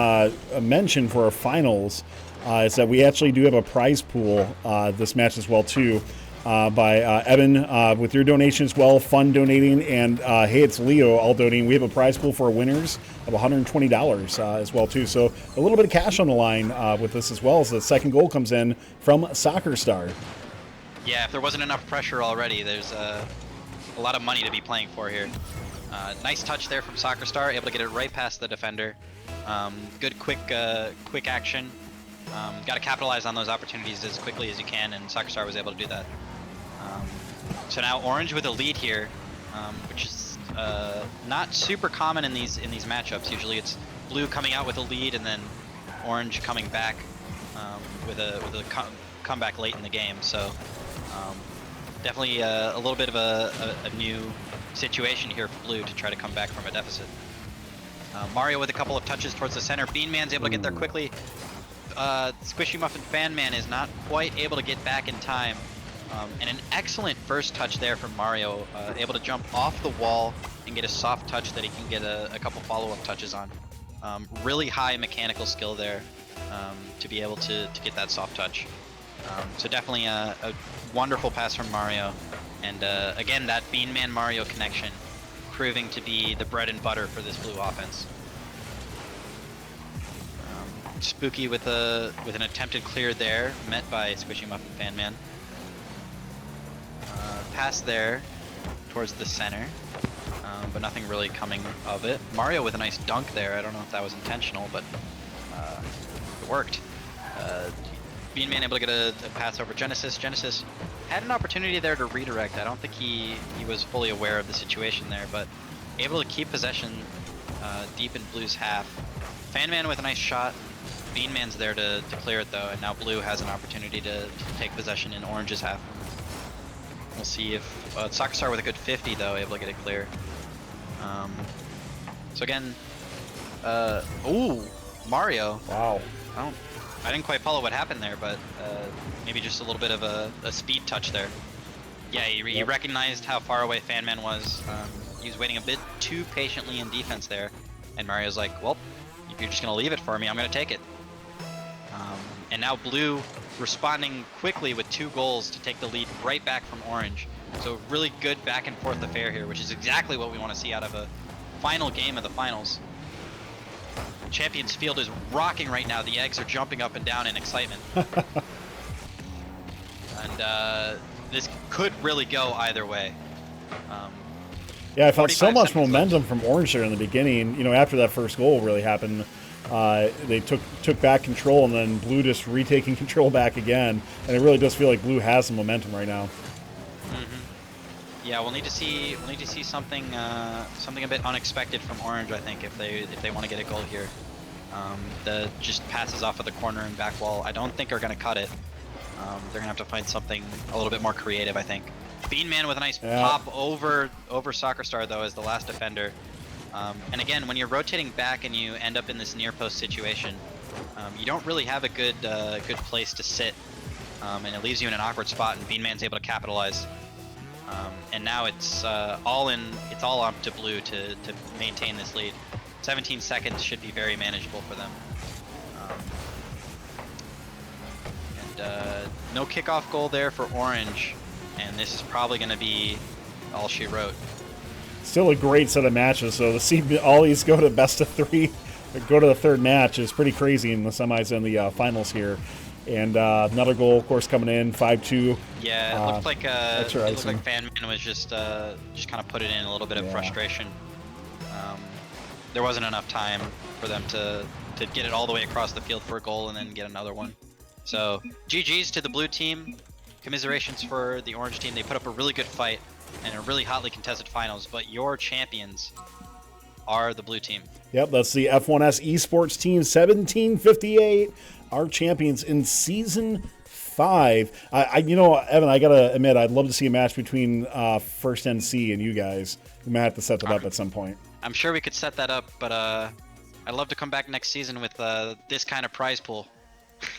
mention for our finals is that we actually do have a prize pool this match as well too. By Evan with your donation as well, Fun donating, and Hey It's Leo all donating. We have a prize pool for our winners of $120 as well too. So a little bit of cash on the line with this as well as the second goal comes in from Soccer Star. Yeah, if there wasn't enough pressure already, there's a lot of money to be playing for here. Nice touch there from Soccer Star, able to get it right past the defender. Good quick action. Got to capitalize on those opportunities as quickly as you can, and Soccer Star was able to do that. So now Orange with a lead here, which is not super common in these matchups. Usually it's Blue coming out with a lead and then Orange coming back with a comeback late in the game. So definitely a little bit of a new situation here for Blue to try to come back from a deficit. Mario with a couple of touches towards the center. Bean Man's able to get there quickly. Squishy Muffin Fan Man is not quite able to get back in time. And an excellent first touch there from Mario, able to jump off the wall and get a soft touch that he can get a couple follow-up touches on. Really high mechanical skill there to be able to get that soft touch. So definitely a wonderful pass from Mario. And again, that Bean Man Mario connection proving to be the bread and butter for this Blue offense. Spooky with an attempted clear there, met by Squishy Muffin Fan Man. Pass there towards the center, but nothing really coming of it. Mario with a nice dunk there. I don't know if that was intentional, but it worked. Bean Man able to get a pass over Genesis. Genesis had an opportunity there to redirect. I don't think he was fully aware of the situation there, but able to keep possession deep in Blue's half. Fan Man with a nice shot. Bean Man's there to clear it though, and now Blue has an opportunity to take possession in Orange's half. We'll see if Soccer Star with a good 50 though, able to get it clear. So again, ooh, Mario. Wow. I didn't quite follow what happened there, but maybe just a little bit of a speed touch there. Yeah, he recognized how far away Fan Man was. He was waiting a bit too patiently in defense there, and Mario's like, well, if you're just gonna leave it for me, I'm gonna take it. And now Blue responding quickly with 2 goals to take the lead right back from Orange. So really good back and forth affair here, which is exactly what we want to see out of a final game of the finals. Champions Field is rocking right now. The eggs are jumping up and down in excitement. And this could really go either way. Yeah, I felt so 45 much seconds momentum from Orange there in the beginning. You know, after that first goal really happened, they took back control, and then Blue just retaking control back again. And it really does feel like Blue has some momentum right now. Mm-hmm. Yeah, we'll need to see something something a bit unexpected from Orange. I think if they want to get a goal here, the just passes off of the corner and back wall, I don't think are going to cut it. They're gonna have to find something a little bit more creative, I think. Bean Man with a nice pop over Soccer Star though as the last defender. And again, when you're rotating back and you end up in this near post situation, you don't really have a good place to sit, and it leaves you in an awkward spot. And Bean Man's able to capitalize. And now it's all up to Blue to maintain this lead. 17 seconds should be very manageable for them. And no kickoff goal there for Orange, and this is probably going to be all she wrote. Still a great set of matches. So to see all these go to best of 3, go to the third match is pretty crazy in the semis and the finals here. And another goal, of course, coming in 5-2. Yeah, it looked like it looked like Fan Man was just kind of put it in a little bit of frustration. There wasn't enough time for them to get it all the way across the field for a goal and then get another one. So GG's to the Blue team. Commiserations for the Orange team. They put up a really good fight and a really hotly contested finals, but your champions are the Blue team. Yep, that's the F1S Esports team, 1758. Our champions in Season 5. You know, Evan, I gotta admit, I'd love to see a match between First NC and you guys. We might have to set that up at some point. I'm sure we could set that up, but I'd love to come back next season with this kind of prize pool.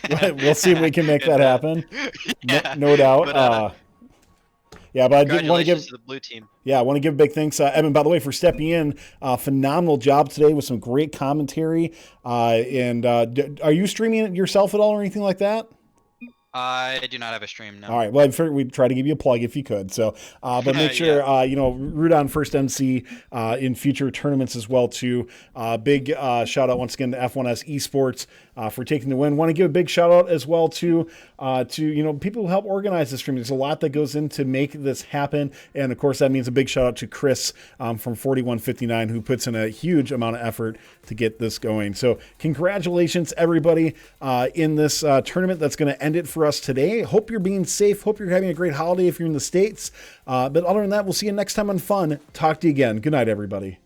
We'll see if we can make that happen. Yeah, no doubt. But, Yeah, but I did want to Congratulations give to the blue team. I want to give a big thanks, Evan, by the way, for stepping in. Phenomenal job today with some great commentary. Are you streaming it yourself at all or anything like that? I do not have a stream, no. All right. Well, I figured we'd try to give you a plug if you could. So, but make sure, root on First MC in future tournaments as well, too. Big shout out once again to F1S Esports for taking the win. Want to give a big shout out as well to people who help organize the stream. There's a lot that goes in to make this happen. And of course, that means a big shout out to Chris from 4159, who puts in a huge amount of effort to get this going. So congratulations, everybody, in this tournament that's going to end it for us today. Hope you're being safe. Hope you're having a great holiday if you're in the States. But other than that, we'll see you next time on Fun. Talk to you again. Good night, everybody.